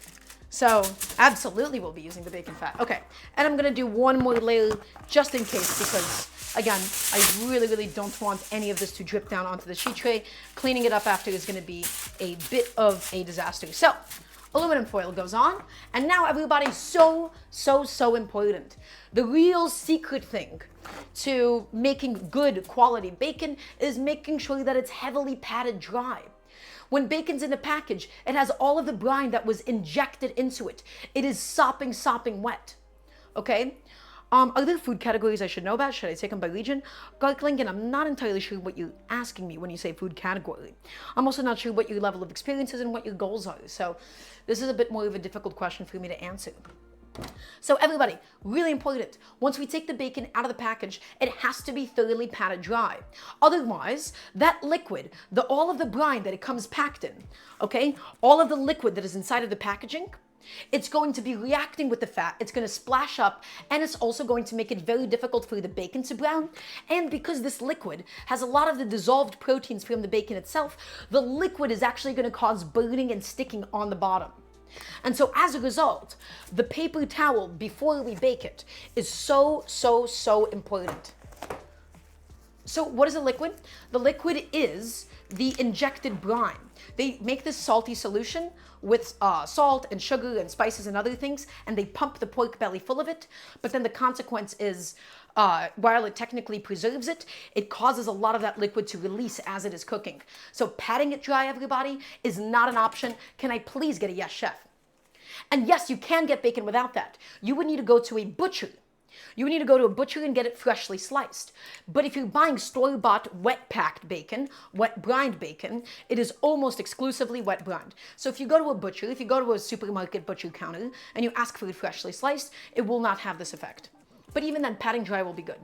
So absolutely we'll be using the bacon fat. Okay, and I'm gonna do one more layer just in case, because again, I really don't want any of this to drip down onto the sheet tray. Cleaning it up after is gonna be a bit of a disaster. So aluminum foil goes on, and now everybody, so important. The real secret thing to making good quality bacon is making sure that it's heavily patted dry. When bacon's in a package, it has all of the brine that was injected into it. It is sopping wet, okay? Are there food categories I should know about? Should I take them by region? Garlic Lincoln, I'm not entirely sure what you're asking me when you say food category. I'm also not sure what your level of experience is and what your goals are. So this is a bit more of a difficult question for me to answer. So everybody, really important, once we take the bacon out of the package, it has to be thoroughly patted dry. Otherwise, that liquid, all of the brine that it comes packed in, okay, all of the liquid that is inside of the packaging, it's going to be reacting with the fat, it's going to splash up, and it's also going to make it very difficult for the bacon to brown. And because this liquid has a lot of the dissolved proteins from the bacon itself, the liquid is actually going to cause burning and sticking on the bottom. And so as a result, the paper towel before we bake it is so important. So what is a liquid? The liquid is the injected brine. They make this salty solution with salt and sugar and spices and other things, and they pump the pork belly full of it. But then the consequence is, while it technically preserves it, it causes a lot of that liquid to release as it is cooking. So patting it dry, everybody, is not an option. Can I please get a yes, chef? And yes, you can get bacon without that. You would need to go to a butcher. You would need to go to a butcher and get it freshly sliced. But if you're buying store-bought wet-packed bacon, wet-brined bacon, it is almost exclusively wet-brined. So if you go to a butcher, if you go to a supermarket butcher counter and you ask for it freshly sliced, it will not have this effect. But even then, patting dry will be good.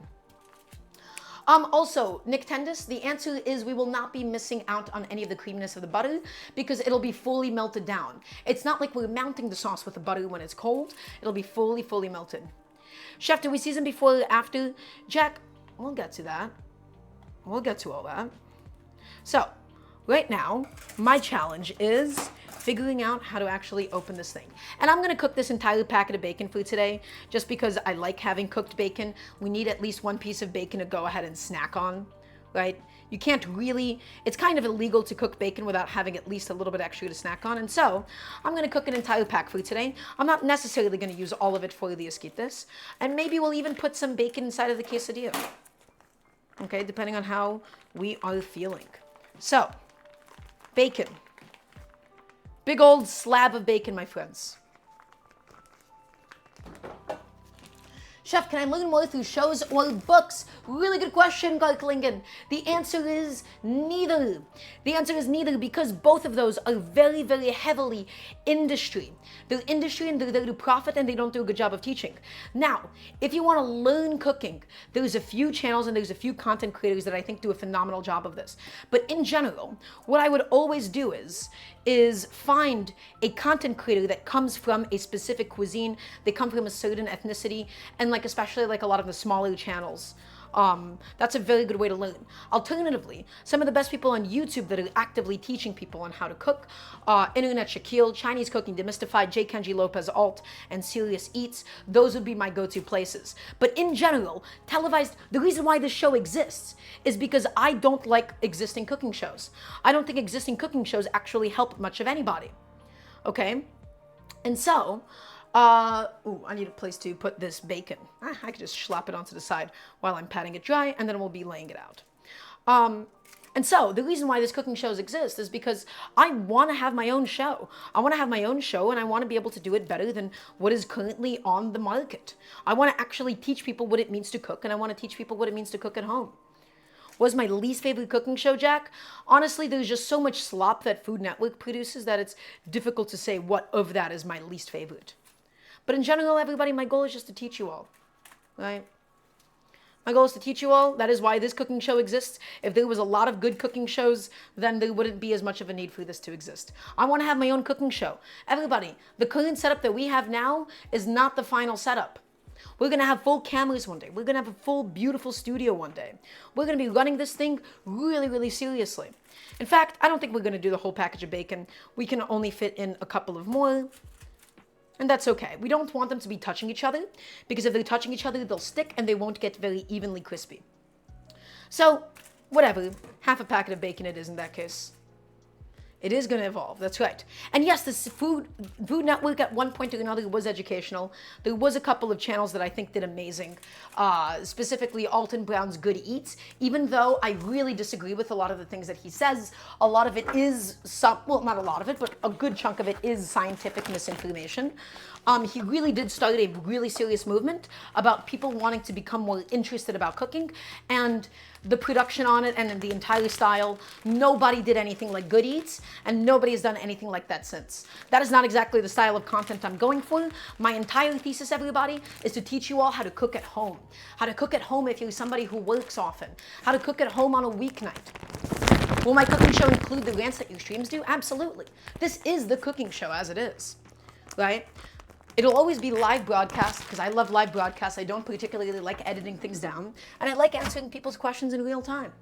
Also, Nick Tendis, the answer is we will not be missing out on any of the creaminess of the butter because it'll be fully melted down. It's not like we're mounting the sauce with the butter when it's cold. It'll be fully melted. Chef, do we season before or after? Jack, we'll get to that. We'll get to all that. So, right now, my challenge is figuring out how to actually open this thing. And I'm gonna cook this entire packet of bacon for today, just because I like having cooked bacon. We need at least one piece of bacon to go ahead and snack on, right? You can't really, it's kind of illegal to cook bacon without having at least a little bit extra to snack on. And so I'm gonna cook an entire pack for today. I'm not necessarily gonna use all of it for the esquites. And maybe we'll even put some bacon inside of the quesadilla. Okay, depending on how we are feeling. So, bacon. Big old slab of bacon, my friends. Chef, can I learn more through shows or books? Really good question, Garklingen. The answer is neither. The answer is neither, because both of those are very, very heavily industry. They're industry and they're there to profit, and they don't do a good job of teaching. Now, if you want to learn cooking, there's a few channels and there's a few content creators that I think do a phenomenal job of this. But in general, what I would always do is find a content creator that comes from a specific cuisine, they come from a certain ethnicity, and like especially like a lot of the smaller channels. That's a very good way to learn. Alternatively, some of the best people on YouTube that are actively teaching people on how to cook, Internet Shaquille, Chinese Cooking Demystified, J. Kenji Lopez Alt, and Serious Eats, those would be my go-to places. But in general, televised, the reason why this show exists is because I don't like existing cooking shows. I don't think existing cooking shows actually help much of anybody. Okay? And so, I need a place to put this bacon. I could just slap it onto the side while I'm patting it dry, and then we'll be laying it out. And so the reason why these cooking shows exist is because I want to have my own show. I want to have my own show, and I want to be able to do it better than what is currently on the market. I want to actually teach people what it means to cook, and I want to teach people what it means to cook at home. Was my least favorite cooking show, Jack? Honestly, there's just so much slop that Food Network produces that it's difficult to say what of that is my least favorite. But in general, everybody, my goal is just to teach you all, right? My goal is to teach you all. That is why this cooking show exists. If there was a lot of good cooking shows, then there wouldn't be as much of a need for this to exist. I want to have my own cooking show. Everybody, the current setup that we have now is not the final setup. We're going to have full cameras one day. We're going to have a full, beautiful studio one day. We're going to be running this thing really, really seriously. In fact, I don't think we're going to do the whole package of bacon. We can only fit in a couple of more. And that's okay. We don't want them to be touching each other, because if they're touching each other, they'll stick and they won't get very evenly crispy. So, whatever. Half a packet of bacon it is in that case. It is going to evolve, that's right. And yes, this Food Network at one point or another was educational. There was a couple of channels that I think did amazing, specifically Alton Brown's Good Eats. Even though I really disagree with a lot of the things that he says, a lot of it is, well, not a lot of it, but a good chunk of it is scientific misinformation. He really did start a really serious movement about people wanting to become more interested about cooking, and the production on it and the entire style. Nobody did anything like Good Eats, and nobody has done anything like that since. That is not exactly the style of content I'm going for. My entire thesis, everybody, is to teach you all how to cook at home. How to cook at home if you're somebody who works often. How to cook at home on a weeknight. Will my cooking show include the rants that your streams do? Absolutely. This is the cooking show as it is, right? It'll always be live broadcast, because I love live broadcasts. I don't particularly like editing things down, and I like answering people's questions in real time.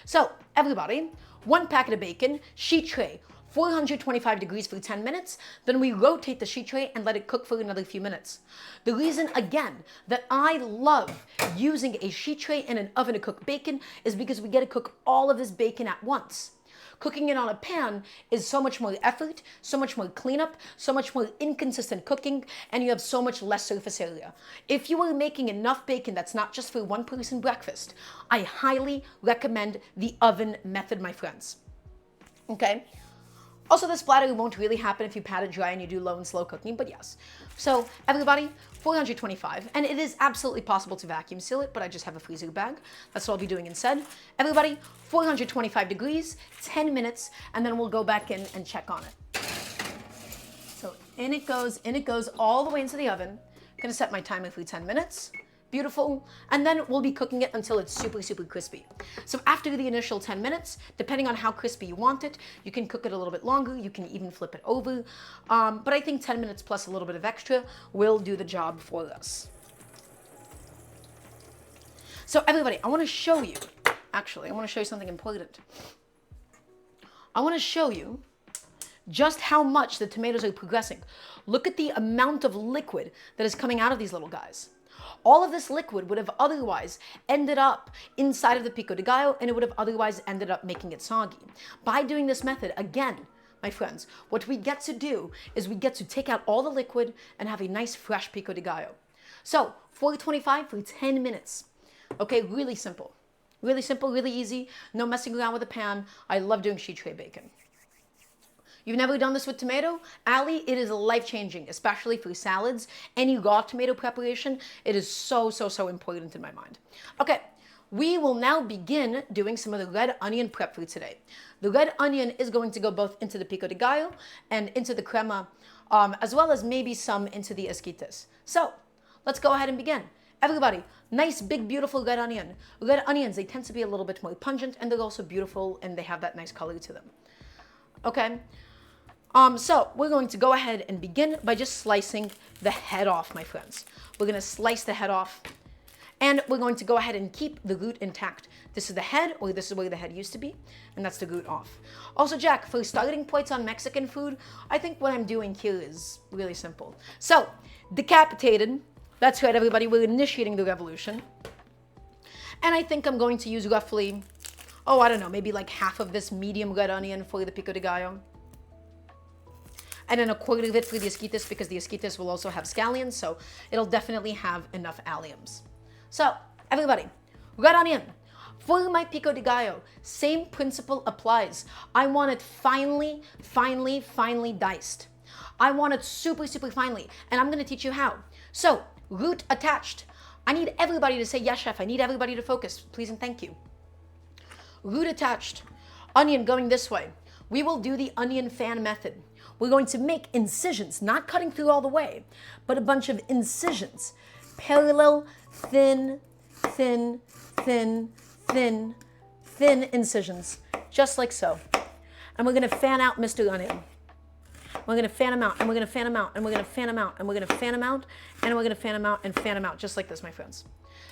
So, everybody, one packet of bacon, sheet tray, 425 degrees for 10 minutes, then we rotate the sheet tray and let it cook for another few minutes. The reason, again, that I love using a sheet tray in an oven to cook bacon is because we get to cook all of this bacon at once. Cooking it on a pan is so much more effort, so much more cleanup, so much more inconsistent cooking, and you have so much less surface area. If you are making enough bacon that's not just for one person breakfast, I highly recommend the oven method, my friends. Okay? Also, the splatter won't really happen if you pat it dry and you do low and slow cooking, but yes. So, everybody, 425, and it is absolutely possible to vacuum seal it, but I just have a freezer bag. That's what I'll be doing instead. Everybody, 425 degrees, 10 minutes, and then we'll go back in and check on it. So, in it goes all the way into the oven. I'm gonna set my timer for 10 minutes. Beautiful. And then we'll be cooking it until it's super, super crispy. So after the initial 10 minutes, depending on how crispy you want it, you can cook it a little bit longer. You can even flip it over. But I think 10 minutes plus a little bit of extra will do the job for us. So everybody, I want to show you, actually, I want to show you something important. I want to show you just how much the tomatoes are progressing. Look at the amount of liquid that is coming out of these little guys. All of this liquid would have otherwise ended up inside of the pico de gallo, and it would have otherwise ended up making it soggy. By doing this method, again, my friends, what we get to do is we get to take out all the liquid and have a nice fresh pico de gallo. So 425 for 10 minutes. Okay, really simple. Really simple, really easy. No messing around with a pan. I love doing sheet tray bacon. You've never done this with tomato? Ali, it is life-changing, especially for salads. Any raw tomato preparation, it is so, so, so important in my mind. Okay, we will now begin doing some of the red onion prep for today. The red onion is going to go both into the pico de gallo and into the crema, as well as maybe some into the esquites. So, let's go ahead and begin. Everybody, nice, big, beautiful red onion. Red onions, they tend to be a little bit more pungent, and they're also beautiful, and they have that nice color to them. Okay? So we're going to go ahead and begin by just slicing the head off, my friends. We're going to slice the head off, and we're going to go ahead and keep the root intact. This is the head, or this is where the head used to be, and that's the root off. Also, Jack, for starting points on Mexican food, I think what I'm doing here is really simple. So, decapitated. That's right, everybody. We're initiating the revolution. And I think I'm going to use roughly, I don't know, maybe like half of this medium red onion for the pico de gallo. And then a quarter of it for the esquites, because the esquites will also have scallions, so it'll definitely have enough alliums. So, everybody, red onion. For my pico de gallo, same principle applies. I want it finely, finely, finely diced. I want it super, super finely, and I'm going to teach you how. So, root attached. I need everybody to say, yes, chef. I need everybody to focus, please and thank you. Root attached. Onion going this way. We will do the onion fan method. We're going to make incisions, not cutting through all the way, but a bunch of incisions. Parallel, thin, thin, thin, thin, thin incisions, just like so. And we're going to fan out Mr. Onion. We're going to fan him out, and we're going to fan him out, and we're going to fan him out, and we're going to fan him out, and we're going to fan him out, and fan him out, just like this, my friends.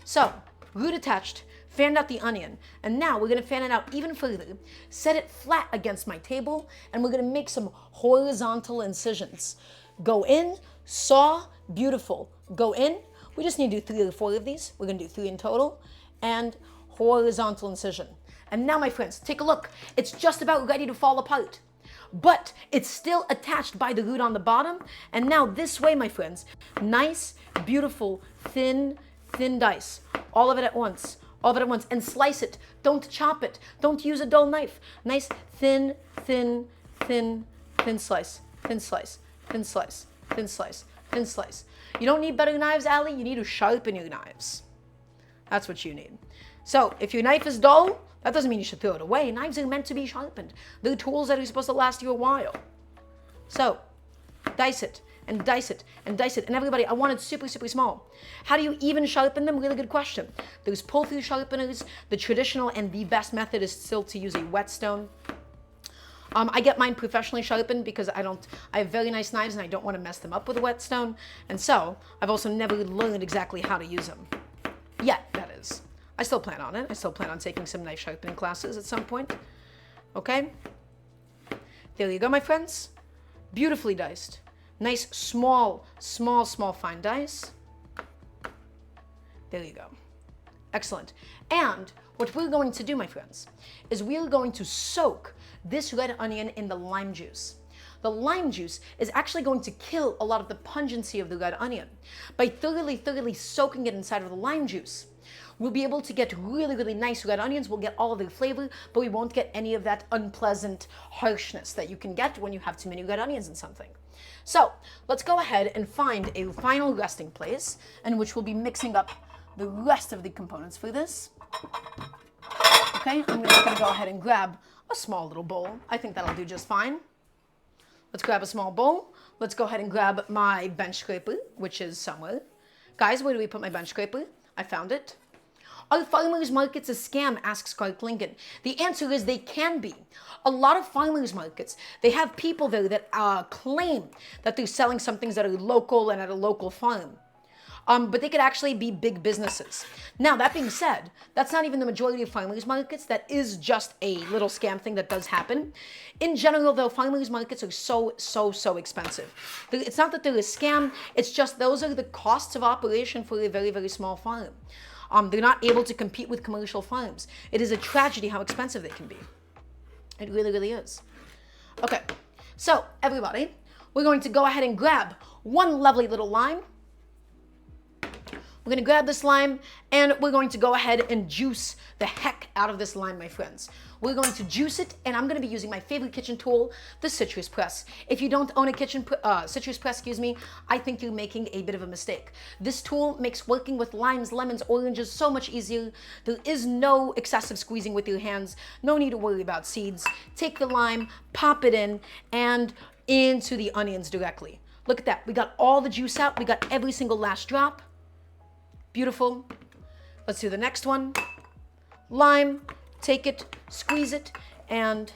So, root attached, fanned out the onion, and now we're going to fan it out even further, set it flat against my table, and we're going to make some horizontal incisions. Go in, saw, beautiful. Go in, we just need to do 3 or 4 of these. We're going to do 3 in total, and horizontal incision. And now, my friends, take a look. It's just about ready to fall apart. But it's still attached by the root on the bottom. And now this way, my friends, nice, beautiful, thin, thin dice. All of it at once. All of it at once. And slice it. Don't chop it. Don't use a dull knife. Nice, thin, thin, thin, thin slice. Thin slice. Thin slice. Thin slice. Thin slice. You don't need better knives, Ali. You need to sharpen your knives. That's what you need. So if your knife is dull, that doesn't mean you should throw it away. Knives are meant to be sharpened. They're tools that are supposed to last you a while. So, dice it, and dice it, and dice it. And everybody, I want it super, super small. How do you even sharpen them? Really good question. There's pull-through sharpeners. The traditional and the best method is still to use a whetstone. I get mine professionally sharpened because I have very nice knives and I don't want to mess them up with a whetstone. And so, I've also never learned exactly how to use them. Yet, that is. I still plan on it. I still plan on taking some knife sharpening classes at some point. Okay? There you go, my friends. Beautifully diced. Nice, small, small, small, fine dice. There you go. Excellent. And what we're going to do, my friends, is we're going to soak this red onion in the lime juice. The lime juice is actually going to kill a lot of the pungency of the red onion. By thoroughly, thoroughly soaking it inside of the lime juice, we'll be able to get really, really nice red onions. We'll get all of their flavor, but we won't get any of that unpleasant harshness that you can get when you have too many red onions in something. So let's go ahead and find a final resting place in which we'll be mixing up the rest of the components for this. Okay, I'm just going to go ahead and grab a small little bowl. I think that'll do just fine. Let's grab a small bowl. Let's go ahead and grab my bench scraper, which is somewhere. Guys, where do we put my bench scraper? I found it. Are farmers markets a scam, asks Clark Lincoln. The answer is they can be. A lot of farmers markets, they have people there that claim that they're selling some things that are local and at a local farm. but they could actually be big businesses. Now, that being said, that's not even the majority of farmers markets. That is just a little scam thing that does happen. In general, though, farmers markets are so expensive. It's not that they're a scam, it's just those are the costs of operation for a very, very small farm. They're not able to compete with commercial farms. It is a tragedy how expensive they can be. It really, really is. Okay, so everybody, we're going to go ahead and grab one lovely little lime. We're going to grab this lime and we're going to go ahead and juice the heck out of this lime, my friends. We're going to juice it, and I'm going to be using my favorite kitchen tool, the citrus press. If you don't own a citrus press, I think you're making a bit of a mistake. This tool makes working with limes, lemons, oranges so much easier. There is no excessive squeezing with your hands. No need to worry about seeds. Take the lime, pop it in, and into the onions directly. Look at that. We got all the juice out. We got every single last drop. Beautiful. Let's do the next one. Lime, take it, squeeze it, and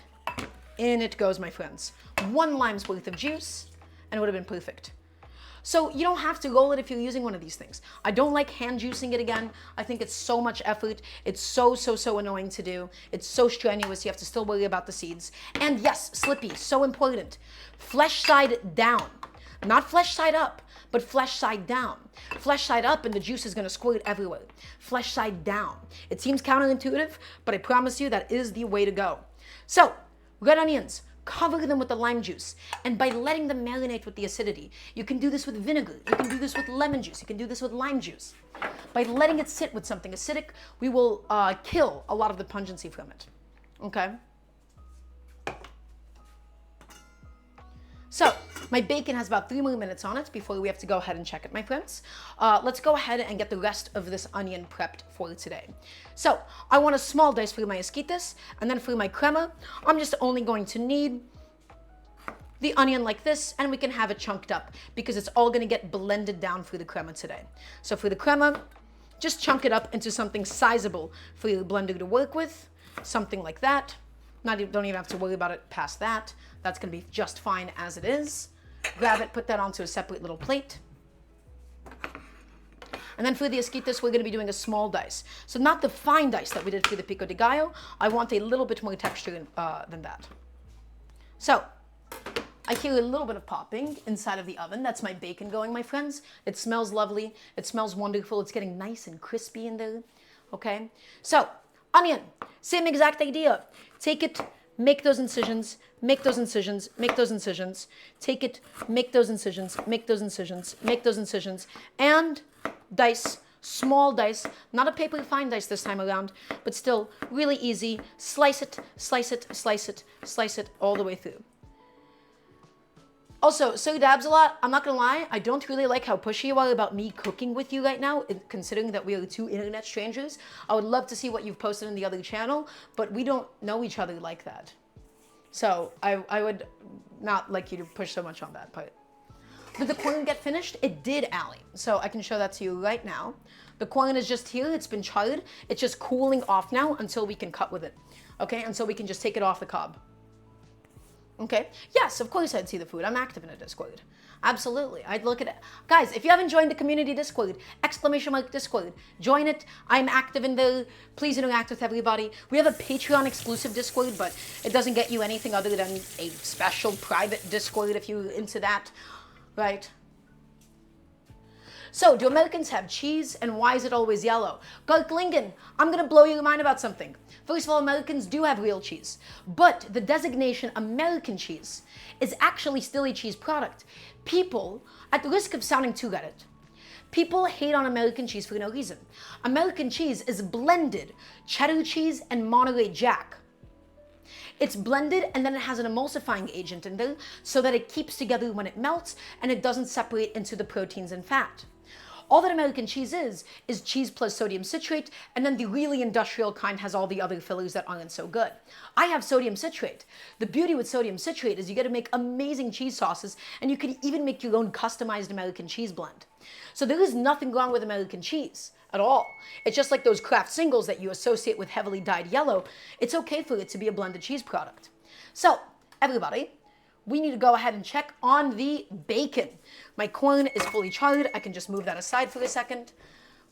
in it goes, my friends. One lime's worth of juice, and it would have been perfect. So you don't have to roll it if you're using one of these things. I don't like hand juicing it again. I think it's so much effort. It's so annoying to do. It's so strenuous. You have to still worry about the seeds. And yes, slippy, so important. Flesh side down. Not flesh side up, but flesh side down. Flesh side up and the juice is going to squirt everywhere. Flesh side down. It seems counterintuitive, but I promise you that is the way to go. So, red onions, cover them with the lime juice. And by letting them marinate with the acidity, you can do this with vinegar, you can do this with lemon juice, you can do this with lime juice. By letting it sit with something acidic, we will kill a lot of the pungency from it. Okay? So, my bacon has about 3 more minutes on it before we have to go ahead and check it, my friends. Let's go ahead and get the rest of this onion prepped for today. So, I want a small dice for my esquites, and then for my crema, I'm just only going to need the onion like this, and we can have it chunked up because it's all going to get blended down for the crema today. So for the crema, just chunk it up into something sizable for your blender to work with, something like that. Don't even have to worry about it past that. That's going to be just fine as it is. Grab it, put that onto a separate little plate. And then for the esquites, we're going to be doing a small dice. So not the fine dice that we did for the pico de gallo. I want a little bit more texture than that. So I hear a little bit of popping inside of the oven. That's my bacon going, my friends. It smells lovely. It smells wonderful. It's getting nice and crispy in there. Okay? So onion, same exact idea. Take it, make those incisions, make those incisions, make those incisions. Take it, make those incisions, make those incisions, make those incisions, and dice, small dice, not a paper fine dice this time around, but still really easy. Slice it, slice it, slice it, slice it all the way through. Also, so dabs a lot. I'm not gonna lie, I don't really like how pushy you are about me cooking with you right now, considering that we are 2 internet strangers. I would love to see what you've posted in the other channel, but we don't know each other like that. So I would not like you to push so much on that part. Did the corn get finished? It did, Allie. So I can show that to you right now. The corn is just here, it's been charred. It's just cooling off now until we can cut with it. Okay, until we can just take it off the cob. Okay, yes, of course I'd see the food. I'm active in a Discord. Absolutely, I'd look at it. Guys, if you haven't joined the community Discord, !Discord, join it. I'm active in there. Please interact with everybody. We have a Patreon exclusive Discord, but it doesn't get you anything other than a special private Discord if you're into that, right? So, do Americans have cheese, and why is it always yellow? Garklingen, I'm gonna blow your mind about something. First of all, Americans do have real cheese, but the designation American cheese is actually still a cheese product. People, at the risk of sounding too Reddit, people hate on American cheese for no reason. American cheese is blended cheddar cheese and Monterey Jack. It's blended and then it has an emulsifying agent in there so that it keeps together when it melts and it doesn't separate into the proteins and fat. All that American cheese is cheese plus sodium citrate, and then the really industrial kind has all the other fillers that aren't so good. I have sodium citrate. The beauty with sodium citrate is you get to make amazing cheese sauces, and you can even make your own customized American cheese blend. So there is nothing wrong with American cheese at all. It's just like those Kraft singles that you associate with heavily dyed yellow. It's okay for it to be a blended cheese product. So, everybody, we need to go ahead and check on the bacon. My corn is fully charred. I can just move that aside for a second.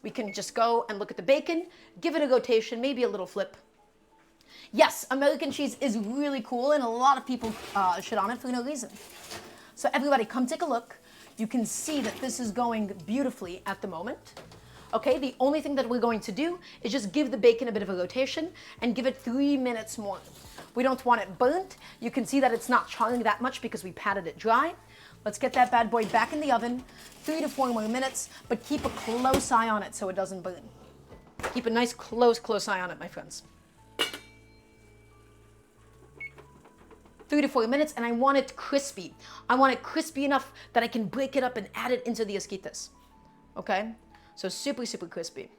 We can just go and look at the bacon, give it a rotation, maybe a little flip. Yes, American cheese is really cool, and a lot of people shit on it for no reason. So everybody, come take a look. You can see that this is going beautifully at the moment. Okay, the only thing that we're going to do is just give the bacon a bit of a rotation and give it 3 minutes more. We don't want it burnt. You can see that it's not charring that much because we patted it dry. Let's get that bad boy back in the oven, 3 to 4 more minutes, but keep a close eye on it so it doesn't burn. Keep a nice close eye on it, my friends. 3 to 4 minutes, and I want it crispy. I want it crispy enough that I can break it up and add it into the esquites. Okay? So super, super crispy.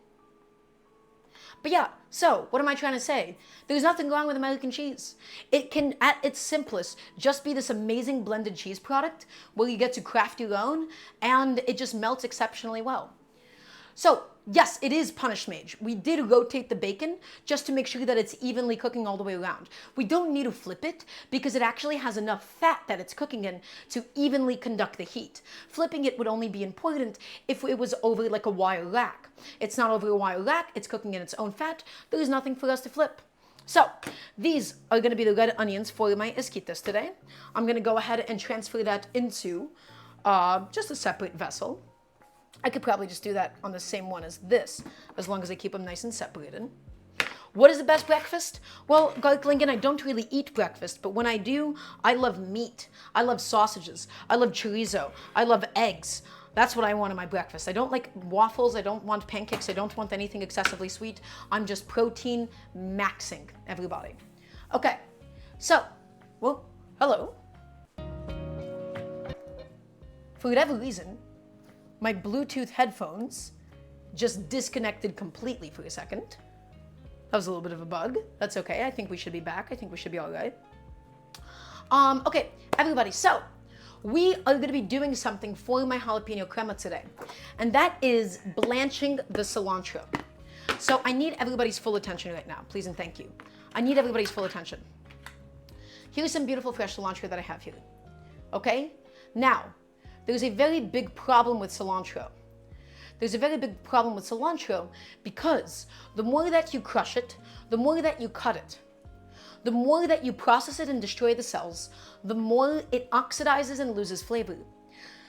But yeah, so what am I trying to say? There's nothing wrong with American cheese. It can, at its simplest, just be this amazing blended cheese product where you get to craft your own and it just melts exceptionally well. So yes, it is punished mage. We did rotate the bacon just to make sure that it's evenly cooking all the way around. We don't need to flip it because it actually has enough fat that it's cooking in to evenly conduct the heat. Flipping it would only be important if it was over like a wire rack. It's not over a wire rack, it's cooking in its own fat. There is nothing for us to flip. So these are going to be the red onions for my esquites today. I'm going to go ahead and transfer that into just a separate vessel. I could probably just do that on the same one as this, as long as I keep them nice and separated. What is the best breakfast? Well, garlic lingon, I don't really eat breakfast, but when I do, I love meat. I love sausages. I love chorizo. I love eggs. That's what I want in my breakfast. I don't like waffles. I don't want pancakes. I don't want anything excessively sweet. I'm just protein maxing, everybody. Okay, so, well, hello. For whatever reason, my Bluetooth headphones just disconnected completely for a second. That was a little bit of a bug. That's okay. I think we should be back. I think we should be all right. Okay, everybody. So we are going to be doing something for my jalapeno crema today, and that is blanching the cilantro. So I need everybody's full attention right now, please and thank you. I need everybody's full attention. Here's some beautiful fresh cilantro that I have here. Okay? Now, there's a very big problem with cilantro. There's a very big problem with cilantro because the more that you crush it, the more that you cut it, the more that you process it and destroy the cells, the more it oxidizes and loses flavor.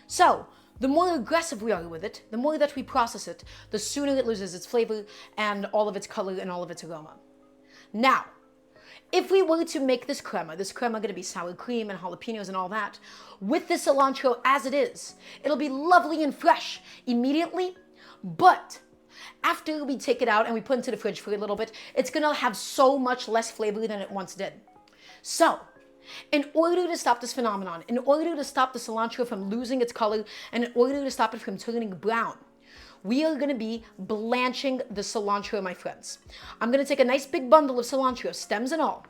So, the more aggressive we are with it, the more that we process it, the sooner it loses its flavor and all of its color and all of its aroma. Now, if we were to make this crema going to be sour cream and jalapenos and all that, with the cilantro as it is, it'll be lovely and fresh immediately, but after we take it out and we put it into the fridge for a little bit, it's gonna have so much less flavor than it once did. So, in order to stop this phenomenon, in order to stop the cilantro from losing its color, and in order to stop it from turning brown, we are gonna be blanching the cilantro, my friends. I'm gonna take a nice big bundle of cilantro, stems and all,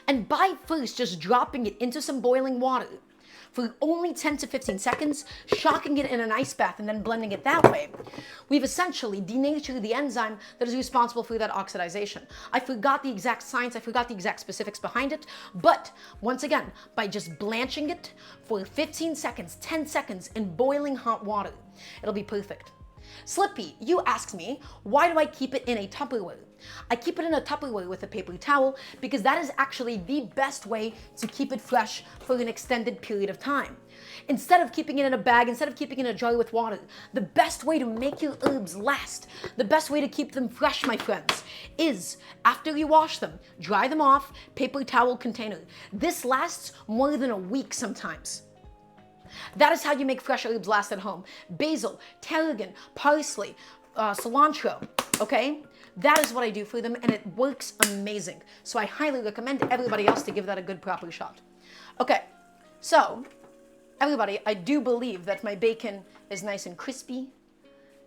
and by first just dropping it into some boiling water for only 10 to 15 seconds, shocking it in an ice bath and then blending it that way, we've essentially denatured the enzyme that is responsible for that oxidization. I forgot the exact science, I forgot the exact specifics behind it, but once again, by just blanching it for 15 seconds, 10 seconds in boiling hot water, it'll be perfect. Slippy, you asked me, why do I keep it in a Tupperware? I keep it in a Tupperware with a paper towel because that is actually the best way to keep it fresh for an extended period of time. Instead of keeping it in a bag, instead of keeping it in a jar with water, the best way to make your herbs last, the best way to keep them fresh, my friends, is after you wash them, dry them off, paper towel container. This lasts more than a week sometimes. That is how you make fresh herbs last at home. Basil, tarragon, parsley, cilantro, okay? That is what I do for them, and it works amazing. So I highly recommend everybody else to give that a good proper shot. Okay, so everybody, I do believe that my bacon is nice and crispy.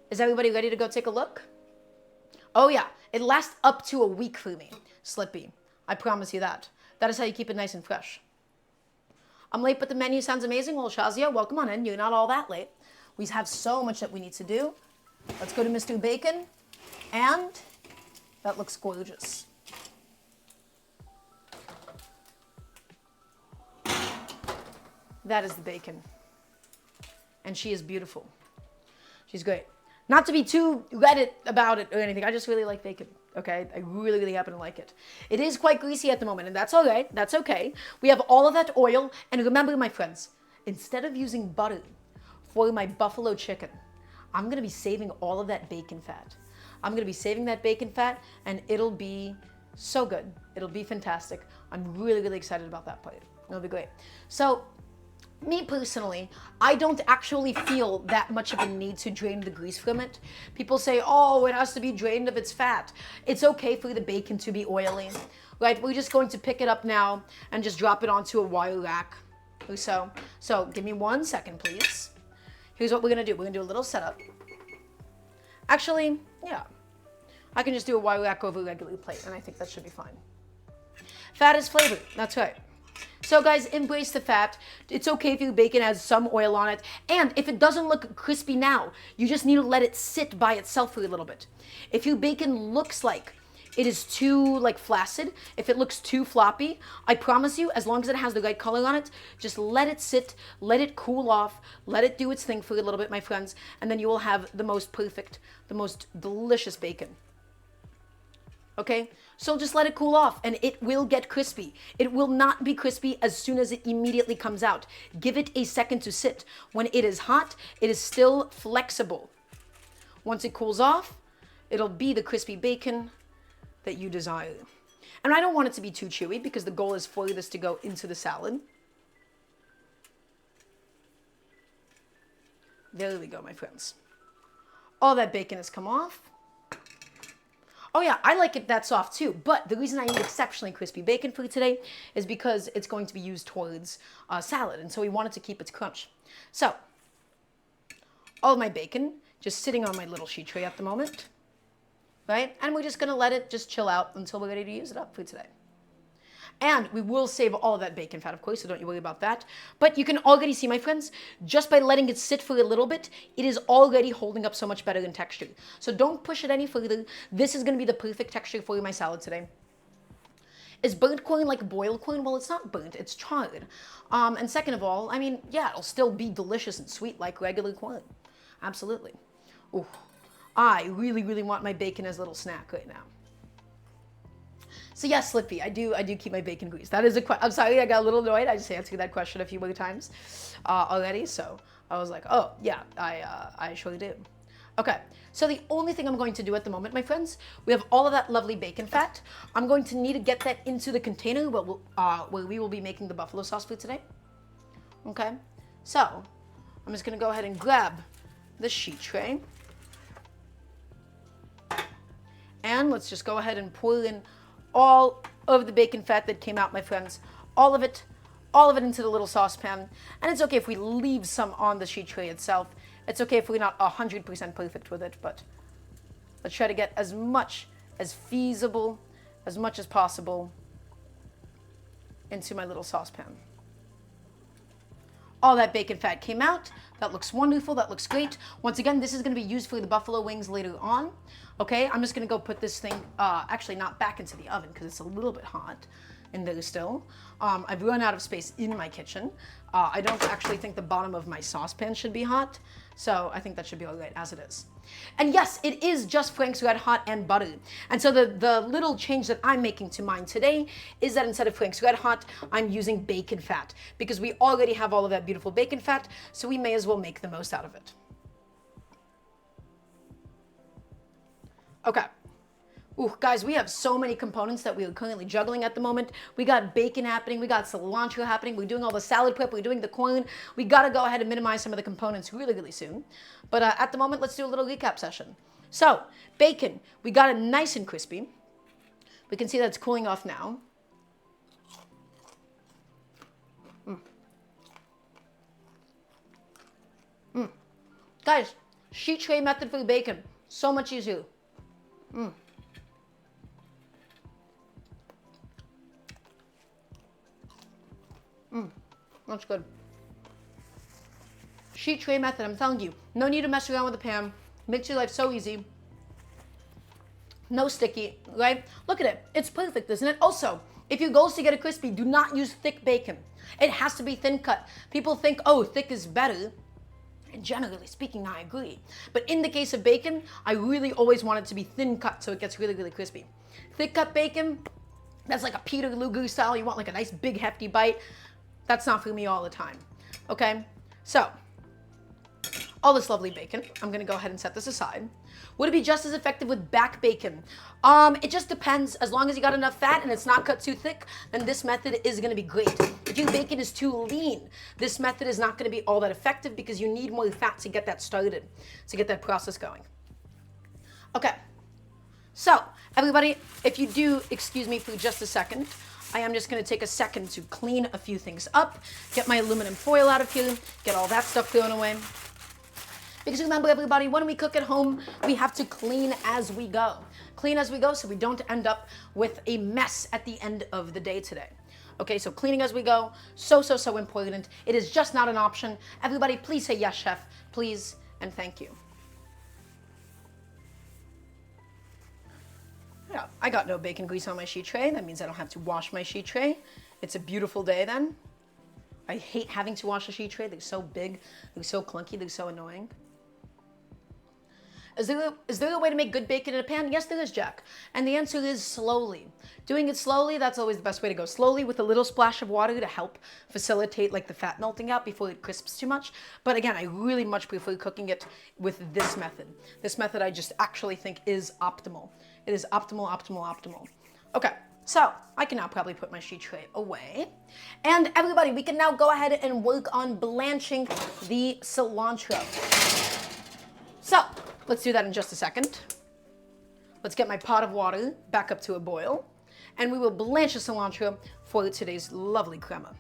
Is everybody ready to go take a look? Oh yeah, it lasts up to a week for me, Slippy. I promise you that. That is how you keep it nice and fresh. I'm late, but the menu sounds amazing. Well, Shazia, welcome on in. You're not all that late. We have so much that we need to do. Let's go to Mr. Bacon. And that looks gorgeous. That is the bacon. And she is beautiful. She's great. Not to be too Reddit about it or anything. I just really like bacon. Okay? I really, really happen to like it. It is quite greasy at the moment, and that's all right. That's okay. We have all of that oil. And remember, my friends, instead of using butter for my buffalo chicken, I'm going to be saving all of that bacon fat. I'm going to be saving that bacon fat, and it'll be so good. It'll be fantastic. I'm really, really excited about that part. It'll be great. So, me personally, I don't actually feel that much of a need to drain the grease from it. People say, oh, it has to be drained of its fat. It's okay for the bacon to be oily, right? We're just going to pick it up now and just drop it onto a wire rack or so. So give me 1 second, please. Here's what we're gonna do. We're gonna do a little setup. Actually, yeah, I can just do a wire rack over a regular plate, and I think that should be fine. Fat is flavor, that's right. So guys, embrace the fat. It's okay if your bacon has some oil on it. And if it doesn't look crispy now, you just need to let it sit by itself for a little bit. If your bacon looks like it is too flaccid, if it looks too floppy, I promise you, as long as it has the right color on it, just let it sit, let it cool off, let it do its thing for a little bit, my friends, and then you will have the most perfect, the most delicious bacon. Okay? So just let it cool off and it will get crispy. It will not be crispy as soon as it immediately comes out. Give it a second to sit. When it is hot, it is still flexible. Once it cools off, it'll be the crispy bacon that you desire. And I don't want it to be too chewy because the goal is for this to go into the salad. There we go, my friends. All that bacon has come off. Oh yeah, I like it that soft too, but the reason I need exceptionally crispy bacon for today is because it's going to be used towards salad, and so we wanted to keep its crunch. So, all of my bacon just sitting on my little sheet tray at the moment, right? And we're just gonna let it just chill out until we're ready to use it up for today. And we will save all of that bacon fat, of course, so don't you worry about that. But you can already see, my friends, just by letting it sit for a little bit, it is already holding up so much better in texture. So don't push it any further. This is going to be the perfect texture for my salad today. Is burnt corn like boiled corn? Well, it's not burnt, it's charred. And second of all, I mean, yeah, it'll still be delicious and sweet like regular corn. Absolutely. Ooh, I really, really want my bacon as a little snack right now. So yes, Slippy, I do keep my bacon grease. That is a question. I'm sorry, I got a little annoyed. I just answered that question a few more times already. So I was like, oh yeah, I surely do. Okay, so the only thing I'm going to do at the moment, my friends, we have all of that lovely bacon fat. I'm going to need to get that into the container where we will be making the buffalo sauce for today. Okay, so I'm just gonna go ahead and grab the sheet tray. And let's just go ahead and pour in all of the bacon fat that came out, my friends. All of it into the little saucepan. And it's okay if we leave some on the sheet tray itself. It's okay if we're not 100% perfect with it, but let's try to get as much as feasible, as much as possible into my little saucepan. All that bacon fat came out. That looks wonderful. That looks great. Once again, this is going to be used for the buffalo wings later on. Okay, I'm just going to go put this thing, actually not back into the oven because it's a little bit hot in there still. I've run out of space in my kitchen. I don't actually think the bottom of my saucepan should be hot, so I think that should be all right as it is. And yes, it is just Frank's Red Hot and butter. And so the little change that I'm making to mine today is that instead of Frank's Red Hot, I'm using bacon fat because we already have all of that beautiful bacon fat, so we may as well make the most out of it. Okay. Ooh, guys, we have so many components that we are currently juggling at the moment. We got bacon happening, we got cilantro happening, we're doing all the salad prep, we're doing the corn. We gotta go ahead and minimize some of the components really, really soon. But at the moment, let's do a little recap session. So, bacon, we got it nice and crispy. We can see that it's cooling off now. Guys, sheet tray method for the bacon, so much easier. That's good. Sheet tray method, I'm telling you. No need to mess around with the pan. Makes your life so easy. No sticky, right? Look at it. It's perfect, isn't it? Also, if your goal is to get it crispy, do not use thick bacon. It has to be thin cut. People think, oh, thick is better. And generally speaking, I agree. But in the case of bacon, I really always want it to be thin cut so it gets really, really crispy. Thick cut bacon, that's like a Peter Luger style. You want like a nice big hefty bite. That's not for me all the time. Okay, so all this lovely bacon, I'm gonna go ahead and set this aside. Would it be just as effective with back bacon? It just depends. As long as you got enough fat and it's not cut too thick, then this method is gonna be great. If your bacon is too lean, this method is not gonna be all that effective because you need more fat to get that started, to get that process going. Okay, so everybody, if you do excuse me for just a second, I am just gonna take a second to clean a few things up, get my aluminum foil out of here, get all that stuff thrown away. Because remember everybody, when we cook at home, we have to clean as we go. Clean as we go so we don't end up with a mess at the end of the day today. Okay, so cleaning as we go, so important. It is just not an option. Everybody, please say yes, chef, please, and thank you. Yeah, I got no bacon grease on my sheet tray. That means I don't have to wash my sheet tray. It's a beautiful day then. I hate having to wash a sheet tray. They're so big, they're so clunky, they're so annoying. Is there a way to make good bacon in a pan? Yes, there is, Jack. And the answer is slowly. Doing it slowly, that's always the best way to go. Slowly with a little splash of water to help facilitate like the fat melting out before it crisps too much. But again, I really much prefer cooking it with this method. This method I just actually think is optimal. It is optimal. Okay, so I can now probably put my sheet tray away. And everybody, we can now go ahead and work on blanching the cilantro. So, let's do that in just a second. Let's get my pot of water back up to a boil, and we will blanch the cilantro for today's lovely crema.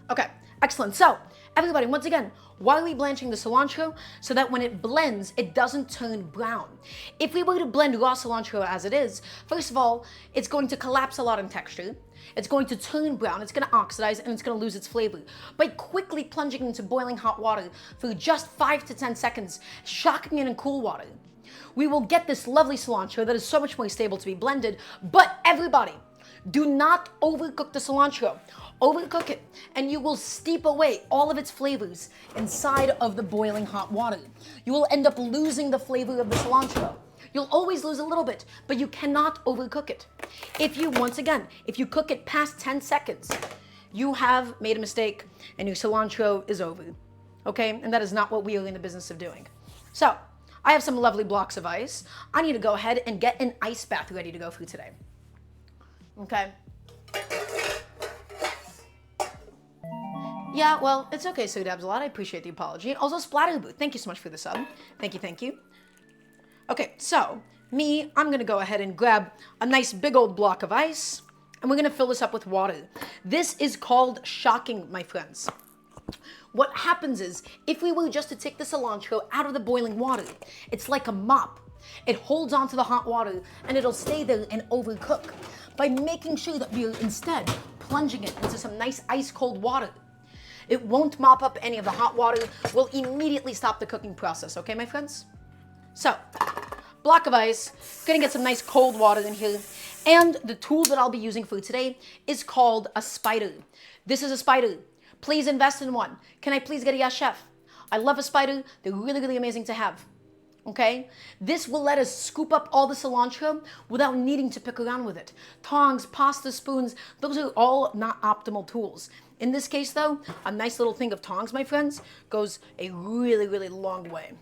Okay, excellent. So, everybody, once again, why are we blanching the cilantro? So that when it blends, it doesn't turn brown. If we were to blend raw cilantro as it is, first of all, it's going to collapse a lot in texture. It's going to turn brown, it's gonna oxidize, and it's gonna lose its flavor. By quickly plunging into boiling hot water for just 5 to 10 seconds, shocking it in cool water, we will get this lovely cilantro that is so much more stable to be blended. But everybody, do not overcook the cilantro. Overcook it, and you will steep away all of its flavors inside of the boiling hot water. You will end up losing the flavor of the cilantro. You'll always lose a little bit, but you cannot overcook it. If you cook it past 10 seconds, you have made a mistake and your cilantro is over, okay? And that is not what we are in the business of doing. So, I have some lovely blocks of ice. I need to go ahead and get an ice bath ready to go for today, okay? Yeah, well, it's okay, Sue Dabs a lot. I appreciate the apology. Also, Splatter Booth, thank you so much for the sub. Thank you. Okay, so I'm gonna go ahead and grab a nice big old block of ice, and we're gonna fill this up with water. This is called shocking, my friends. What happens is, if we were just to take the cilantro out of the boiling water, it's like a mop. It holds onto the hot water, and it'll stay there and overcook. By making sure that we're instead plunging it into some nice ice cold water, it won't mop up any of the hot water, will immediately stop the cooking process, okay, my friends? So, block of ice, gonna get some nice cold water in here, and the tool that I'll be using for today is called a spider. This is a spider. Please invest in one. Can I please get a yes, chef? I love a spider. They're really, really amazing to have. Okay? This will let us scoop up all the cilantro without needing to pick around with it. Tongs, pasta spoons, those are all not optimal tools. In this case though, a nice little thing of tongs, my friends, goes a really, really long way.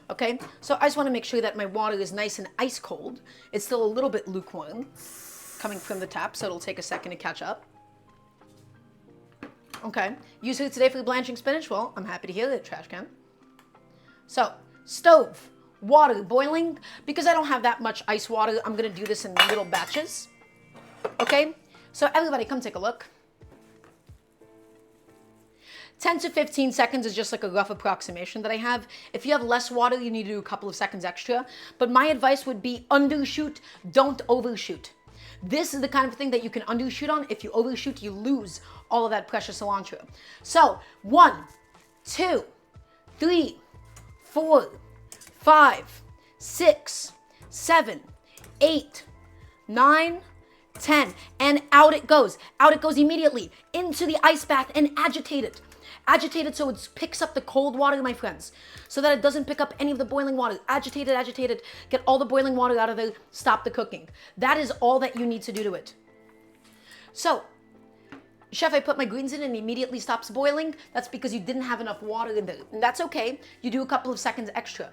Okay, so I just want to make sure that my water is nice and ice cold. It's still a little bit lukewarm coming from the tap, so it'll take a second to catch up. Okay, use it today for blanching spinach? Well, I'm happy to hear that, trash can. So, stove, water boiling. Because I don't have that much ice water, I'm gonna do this in little batches. Okay, so everybody come take a look. 10 to 15 seconds is just like a rough approximation that I have. If you have less water, you need to do a couple of seconds extra. But my advice would be undershoot, don't overshoot. This is the kind of thing that you can undershoot on. If you overshoot, you lose all of that precious cilantro. So 1, 2, 3, 4, 5, 6, 7, 8, 9, 10, and out it goes. Out it goes immediately into the ice bath and agitate it. Agitate it so it picks up the cold water, my friends, so that it doesn't pick up any of the boiling water. Agitate it, get all the boiling water out of there, stop the cooking. That is all that you need to do to it. So, chef, I put my greens in and it immediately stops boiling. That's because you didn't have enough water in there. And that's okay. You do a couple of seconds extra.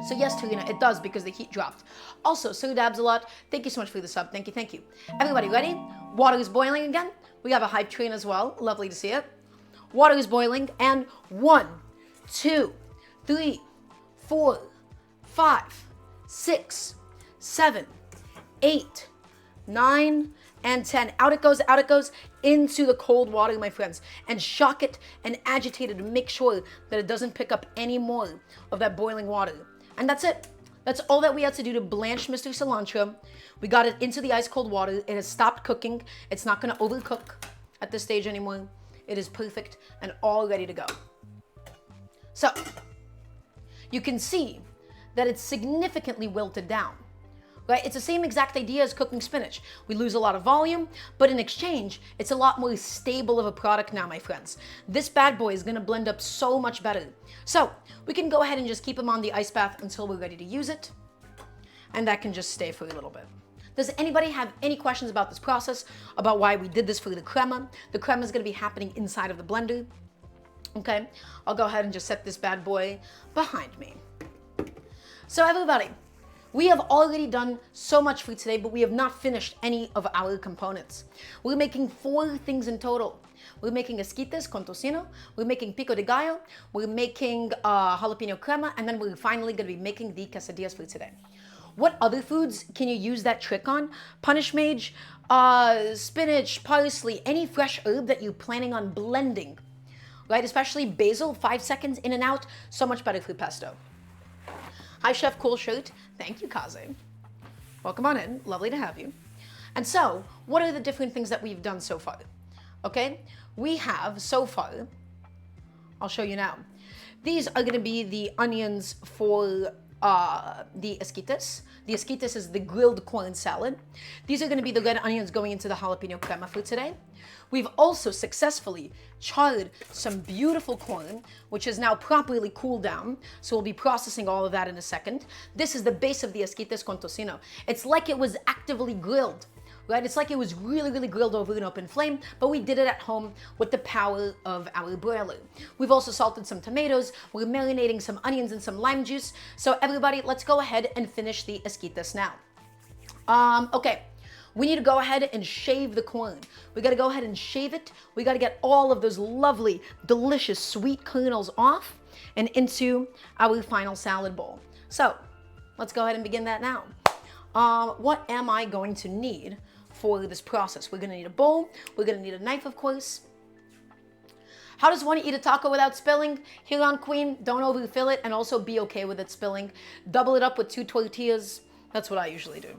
So yes, Tarina, it does because the heat dropped. Also, Sir Dabs a lot. Thank you so much for the sub. Thank you, thank you. Everybody ready? Water is boiling again. We have a hype train as well. Lovely to see it. Water is boiling, and 1, 2, 3, 4, 5, 6, 7, 8, 9, and 10. Out it goes into the cold water, my friends. And shock it and agitate it to make sure that it doesn't pick up any more of that boiling water. And that's it. That's all that we had to do to blanch Mr. Cilantro. We got it into the ice cold water. It has stopped cooking. It's not gonna overcook at this stage anymore. It is perfect and all ready to go. So, you can see that it's significantly wilted down. Right? It's the same exact idea as cooking spinach. We lose a lot of volume, but in exchange, it's a lot more stable of a product now, my friends. This bad boy is gonna blend up so much better. So, we can go ahead and just keep them on the ice bath until we're ready to use it. And that can just stay for a little bit. Does anybody have any questions about this process, about why we did this for the crema? The crema is gonna be happening inside of the blender. Okay, I'll go ahead and just set this bad boy behind me. So everybody, we have already done so much for today, but we have not finished any of our components. We're making 4 things in total. We're making esquites con tocino, we're making pico de gallo, we're making jalapeno crema, and then we're finally gonna be making the quesadillas for today. What other foods can you use that trick on? Punish mage, spinach, parsley, any fresh herb that you're planning on blending, right? Especially basil, 5 seconds in and out, so much better for pesto. Hi, Chef Cool Shirt. Thank you, Kaze. Welcome on in. Lovely to have you. And so, what are the different things that we've done so far? Okay, we have so far, I'll show you now. These are going to be the onions for the esquites. The esquites is the grilled corn salad. These are going to be the red onions going into the jalapeno crema for today. We've also successfully charred some beautiful corn, which is now properly cooled down. So we'll be processing all of that in a second. This is the base of the esquites con tocino. It's like it was actively grilled. Right? It's like it was really, really grilled over an open flame, but we did it at home with the power of our broiler. We've also salted some tomatoes. We're marinating some onions and some lime juice. So everybody, let's go ahead and finish the esquites now. Okay, we need to go ahead and shave the corn. We gotta go ahead and shave it. We gotta get all of those lovely, delicious, sweet kernels off and into our final salad bowl. So let's go ahead and begin that now. What am I going to need for this process? We're gonna need a bowl. We're gonna need a knife, of course. How does one eat a taco without spilling? Here on Queen, don't overfill it and also be okay with it spilling. Double it up with 2 tortillas. That's what I usually do.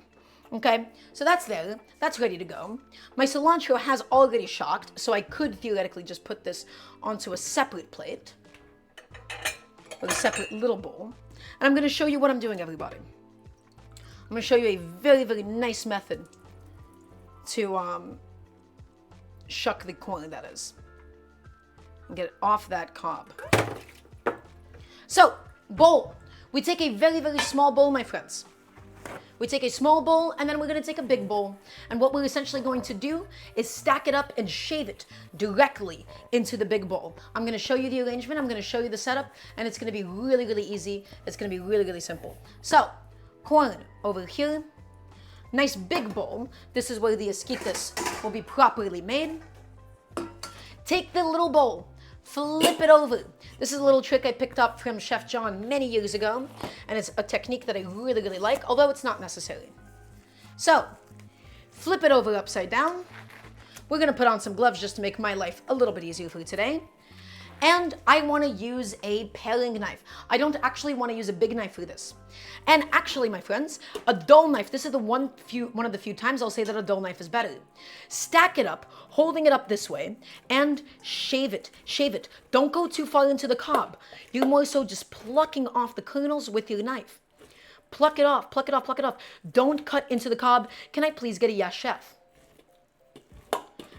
Okay, so that's there. That's ready to go. My cilantro has already shocked, so I could theoretically just put this onto a separate plate with a separate little bowl. And I'm gonna show you what I'm doing, everybody. I'm gonna show you a very, very nice method to shuck the corn, that is. And get it off that cob. So, bowl. We take a very, very small bowl, my friends. We take a small bowl and then we're gonna take a big bowl. And what we're essentially going to do is stack it up and shave it directly into the big bowl. I'm gonna show you the arrangement, I'm gonna show you the setup, and it's gonna be really, really easy. It's gonna be really, really simple. So, corn over here. Nice big bowl. This is where the esquites will be properly made. Take the little bowl, flip it over. This is a little trick I picked up from Chef John many years ago, and it's a technique that I really, really like, although it's not necessary. So, flip it over upside down. We're gonna put on some gloves just to make my life a little bit easier for today. And I wanna use a paring knife. I don't actually wanna use a big knife for this. And actually, my friends, a dull knife, this is the one of the few times I'll say that a dull knife is better. Stack it up, holding it up this way, and shave it, shave it. Don't go too far into the cob. You're more so just plucking off the kernels with your knife. Pluck it off, pluck it off, pluck it off. Don't cut into the cob. Can I please get a yes, chef?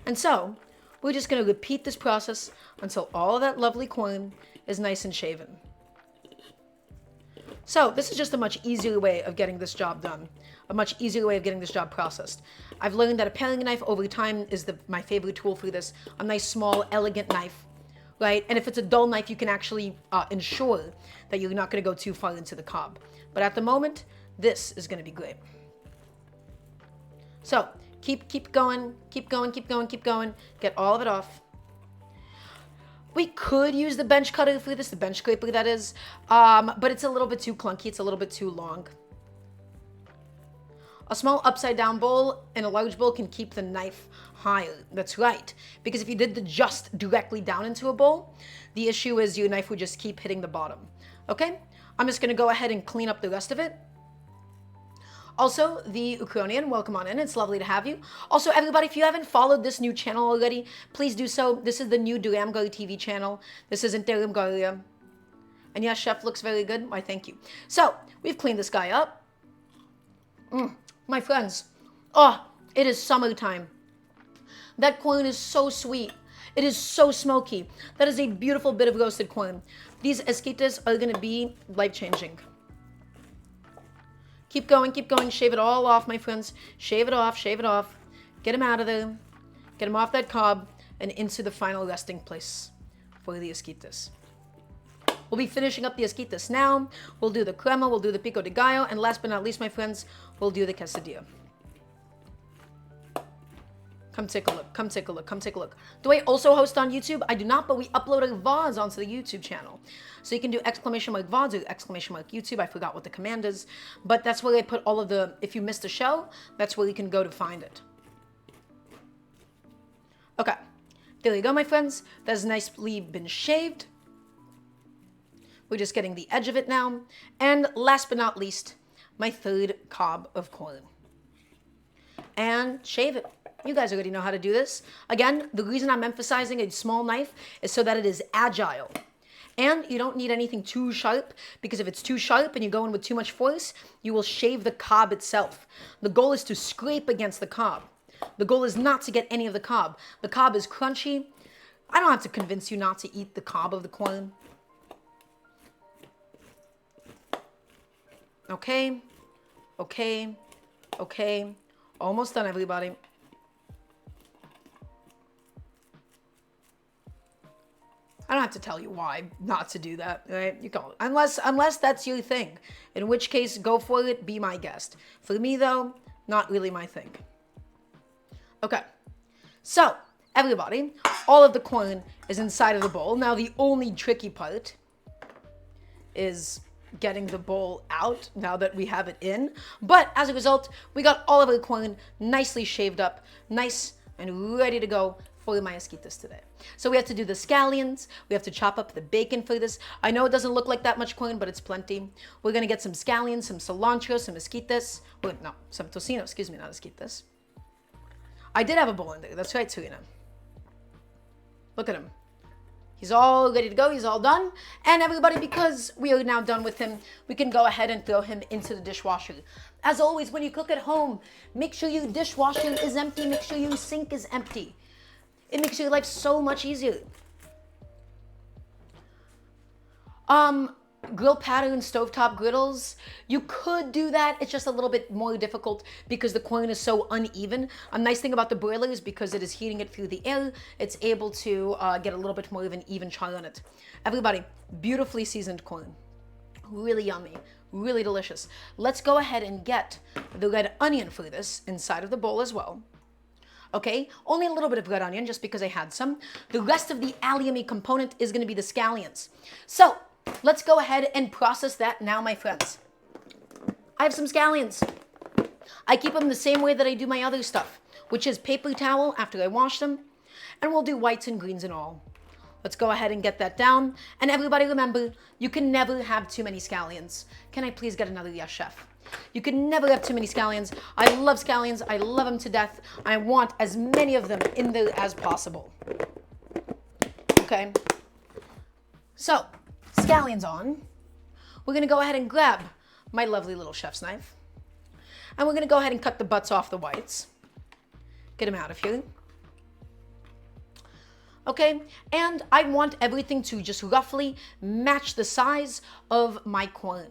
And so, we're just gonna repeat this process until all of that lovely corn is nice and shaven. So, this is just a much easier way of getting this job done. A much easier way of getting this job processed. I've learned that a paring knife over time is my favorite tool for this. A nice, small, elegant knife, right? And if it's a dull knife, you can actually ensure that you're not gonna go too far into the cob. But at the moment, this is gonna be great. So, keep going, keep going, keep going, keep going. Get all of it off. We could use the bench cutter for this, the bench scraper that is, but it's a little bit too clunky, it's a little bit too long. A small upside down bowl and a large bowl can keep the knife higher. That's right. Because if you did the just directly down into a bowl, the issue is your knife would just keep hitting the bottom. Okay? I'm just going to go ahead and clean up the rest of it. Also, the Ukrainian, welcome on in. It's lovely to have you. Also, everybody, if you haven't followed this new channel already, please do so. This is the new Daramgar TV channel. This isn't Daramgar. And yes, chef looks very good. Why, thank you. So, we've cleaned this guy up. My friends, oh, it is summertime. That corn is so sweet. It is so smoky. That is a beautiful bit of roasted corn. These esquites are going to be life-changing. Keep going, shave it all off, my friends. Shave it off, shave it off. Get them out of there. Get them off that cob and into the final resting place for the esquites. We'll be finishing up the esquites now. We'll do the crema, we'll do the pico de gallo, and last but not least, my friends, we'll do the quesadilla. Come take a look, come take a look, come take a look. Do I also host on YouTube? I do not, but we upload our VODs onto the YouTube channel. So you can do exclamation mark VODs or exclamation mark YouTube. I forgot what the command is, but that's where I put all of the, if you missed a show, that's where you can go to find it. Okay, there you go, my friends. That's nicely been shaved. We're just getting the edge of it now. And last but not least, my third cob of corn. And shave it. You guys already know how to do this. Again, the reason I'm emphasizing a small knife is so that it is agile. And you don't need anything too sharp, because if it's too sharp and you go in with too much force, you will shave the cob itself. The goal is to scrape against the cob. The goal is not to get any of the cob. The cob is crunchy. I don't have to convince you not to eat the cob of the corn. Okay, okay, okay. Almost done, everybody. I don't have to tell you why not to do that, right? You don't, unless that's your thing. In which case, go for it, be my guest. For me, though, not really my thing. Okay, so, everybody, all of the corn is inside of the bowl. Now, the only tricky part is getting the bowl out now that we have it in. But as a result, we got all of our corn nicely shaved up, nice and ready to go for my esquites today. So we have to do the scallions. We have to chop up the bacon for this. I know it doesn't look like that much corn, but it's plenty. We're gonna get some scallions, some cilantro, some esquites. Wait, no, some tocino, excuse me, not esquites. I did have a bowl in there. That's right, Serena. Look at him. He's all ready to go. He's all done. And everybody, because we are now done with him, we can go ahead and throw him into the dishwasher. As always, when you cook at home, make sure your dishwasher is empty. Make sure your sink is empty. It makes your life so much easier. Grill pattern stovetop griddles, you could do that. It's just a little bit more difficult because the corn is so uneven. A nice thing about the broiler is because it is heating it through the air, it's able to get a little bit more of an even char on it. Everybody, beautifully seasoned corn. Really yummy, really delicious. Let's go ahead and get the red onion for this inside of the bowl as well. Okay, only a little bit of red onion just because I had some. The rest of the allium component is going to be the scallions. So, let's go ahead and process that now, my friends. I have some scallions. I keep them the same way that I do my other stuff, which is paper towel after I wash them, and we'll do whites and greens and all. Let's go ahead and get that down. And everybody remember, you can never have too many scallions. Can I please get another yes, chef? You can never have too many scallions. I love scallions. I love them to death. I want as many of them in there as possible. Okay. So, scallions on. We're going to go ahead and grab my lovely little chef's knife. And we're gonna go ahead and cut the butts off the whites. Get them out of here. Okay, and I want everything to just roughly match the size of my corn.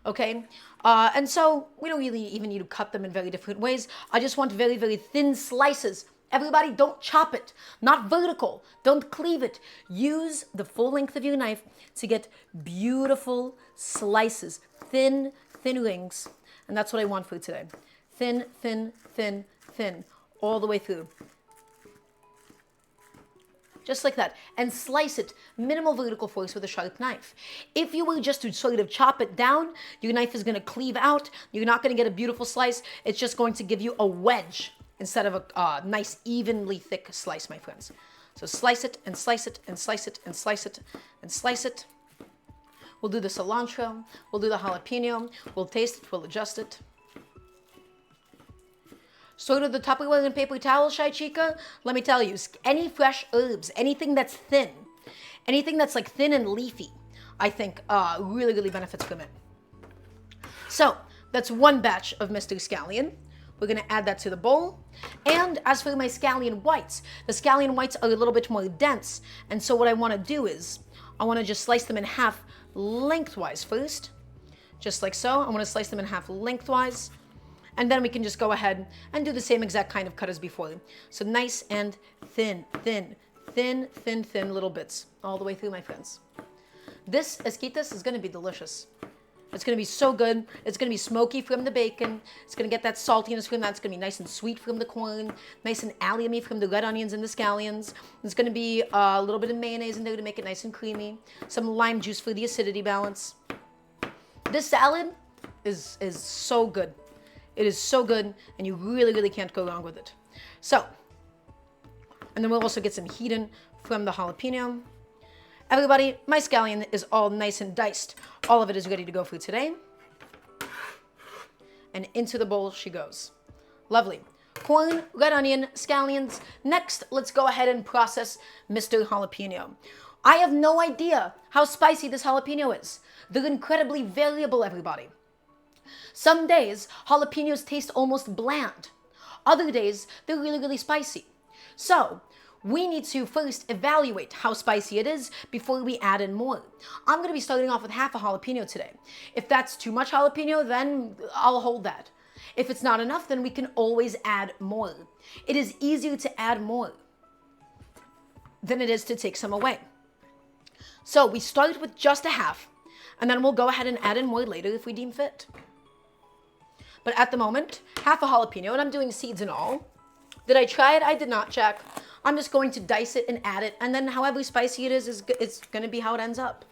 Okay, and so we don't really even need to cut them in very different ways. I just want very, very thin slices. Everybody, don't chop it, not vertical, don't cleave it. Use the full length of your knife to get beautiful slices, thin, thin rings. And that's what I want for today. Thin, thin, thin, thin, all the way through. Just like that, and slice it, minimal vertical force with a sharp knife. If you were just to sort of chop it down, your knife is gonna cleave out, you're not gonna get a beautiful slice, it's just going to give you a wedge instead of a nice evenly thick slice, my friends. So slice it, and slice it, and slice it, and slice it, and slice it. We'll do the cilantro, we'll do the jalapeno, we'll taste it, we'll adjust it. Sort of the Tupperware and paper towel, Shy Chica, let me tell you, any fresh herbs, anything that's thin, anything that's like thin and leafy, I think really, really benefits from it. So that's one batch of Mr. Scallion. We're gonna add that to the bowl. And as for my scallion whites, the scallion whites are a little bit more dense. And so what I wanna do is, I wanna just slice them in half lengthwise first. Just like so, I wanna slice them in half lengthwise. And then we can just go ahead and do the same exact kind of cut as before. So nice and thin, thin, thin, thin, thin little bits all the way through, my friends. This Esquites is gonna be delicious. It's gonna be so good. It's gonna be smoky from the bacon. It's gonna get that saltiness from that. It's gonna be nice and sweet from the corn, nice and alliumy from the red onions and the scallions. There's gonna be a little bit of mayonnaise in there to make it nice and creamy. Some lime juice for the acidity balance. This salad is so good. It is so good, and you really, really can't go wrong with it. So, and then we'll also get some heat in from the jalapeno. Everybody, my scallion is all nice and diced. All of it is ready to go for today. And into the bowl she goes. Lovely. Corn, red onion, scallions. Next, let's go ahead and process Mr. Jalapeno. I have no idea how spicy this jalapeno is. They're incredibly variable, everybody. Some days, jalapenos taste almost bland. Other days, they're really, really spicy. So, we need to first evaluate how spicy it is before we add in more. I'm going to be starting off with half a jalapeno today. If that's too much jalapeno, then I'll hold that. If it's not enough, then we can always add more. It is easier to add more than it is to take some away. So we start with just a half, and then we'll go ahead and add in more later if we deem fit. But at the moment, half a jalapeno, and I'm doing seeds and all. Did I try it? I did not check. I'm just going to dice it and add it, and then however spicy it is it's going to be how it ends up.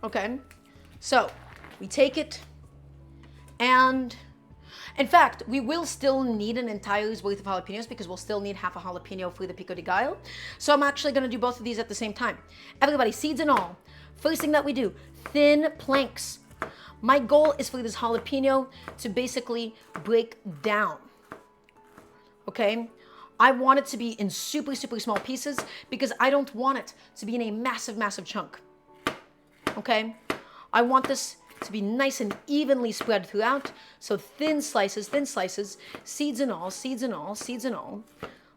Okay, so we take it, and in fact, we will still need an entire's worth of jalapenos because we'll still need half a jalapeno for the pico de gallo. So I'm actually going to do both of these at the same time. Everybody, seeds and all. First thing that we do, thin planks. My goal is for this jalapeno to basically break down. Okay? I want it to be in super, super small pieces because I don't want it to be in a massive, massive chunk. Okay? I want this to be nice and evenly spread throughout. So thin slices, seeds and all, seeds and all, seeds and all.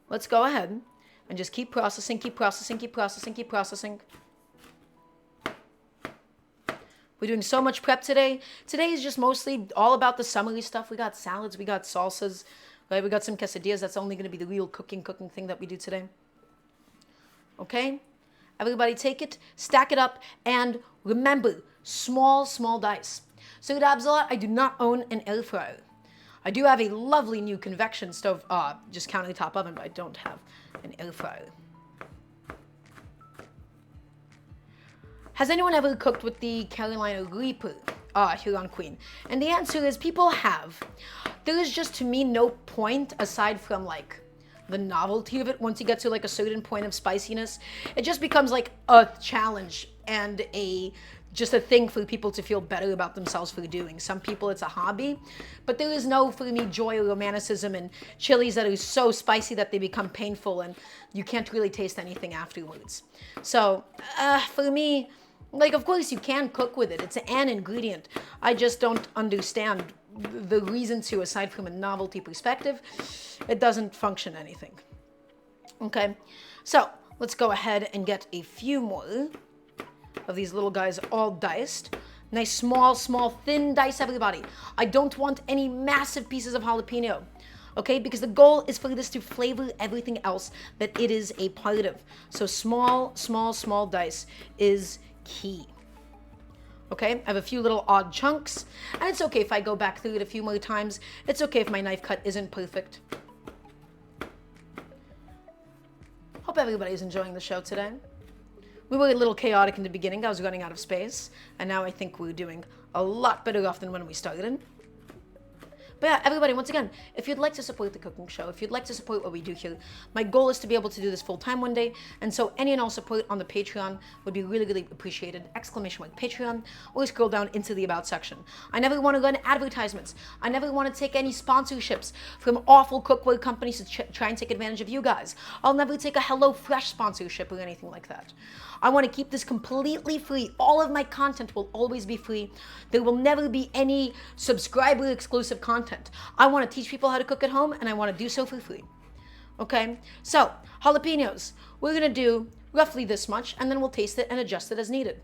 Let's go ahead and just keep processing, keep processing, keep processing, keep processing. We're doing so much prep today. Today is just mostly all about the summery stuff. We got salads, we got salsas, right? We got some quesadillas. That's only going to be the real cooking thing that we do today. Okay? Everybody take it, stack it up, and remember, small dice. So Dabsalot, I do not own an air fryer. I do have a lovely new convection stove, just countertop oven, but I don't have an air fryer. Has anyone ever cooked with the Carolina Reaper here on Queen? And the answer is people have. There is just, to me, no point aside from like the novelty of it. Once you get to like a certain point of spiciness, it just becomes like a challenge and just a thing for people to feel better about themselves for doing. Some people it's a hobby, but there is no, for me, joy or romanticism in chilies that are so spicy that they become painful and you can't really taste anything afterwards. So for me, Like, of course you can cook with it. It's an ingredient. I just don't understand the reason to, aside from a novelty perspective. It doesn't function anything. Okay, so let's go ahead and get a few more of these little guys all diced. Nice small, thin dice, everybody. I don't want any massive pieces of jalapeno. Okay, because the goal is for this to flavor everything else that it is a part of. So small dice is key. Okay, I have a few little odd chunks, and it's okay if I go back through it a few more times. It's okay if my knife cut isn't perfect. Hope everybody's enjoying the show today. We were a little chaotic in the beginning. I was running out of space, and now I think we're doing a lot better off than when we started. But yeah, everybody, once again, if you'd like to support the cooking show, if you'd like to support what we do here, my goal is to be able to do this full time one day. And so any and all support on the Patreon would be really, really appreciated. Exclamation mark Patreon, or scroll down into the About section. I never want to run advertisements. I never want to take any sponsorships from awful cookware companies to try and take advantage of you guys. I'll never take a HelloFresh sponsorship or anything like that. I want to keep this completely free. All of my content will always be free. There will never be any subscriber exclusive content. I want to teach people how to cook at home, and I want to do so for free. Okay, so jalapenos, we're going to do roughly this much, and then we'll taste it and adjust it as needed.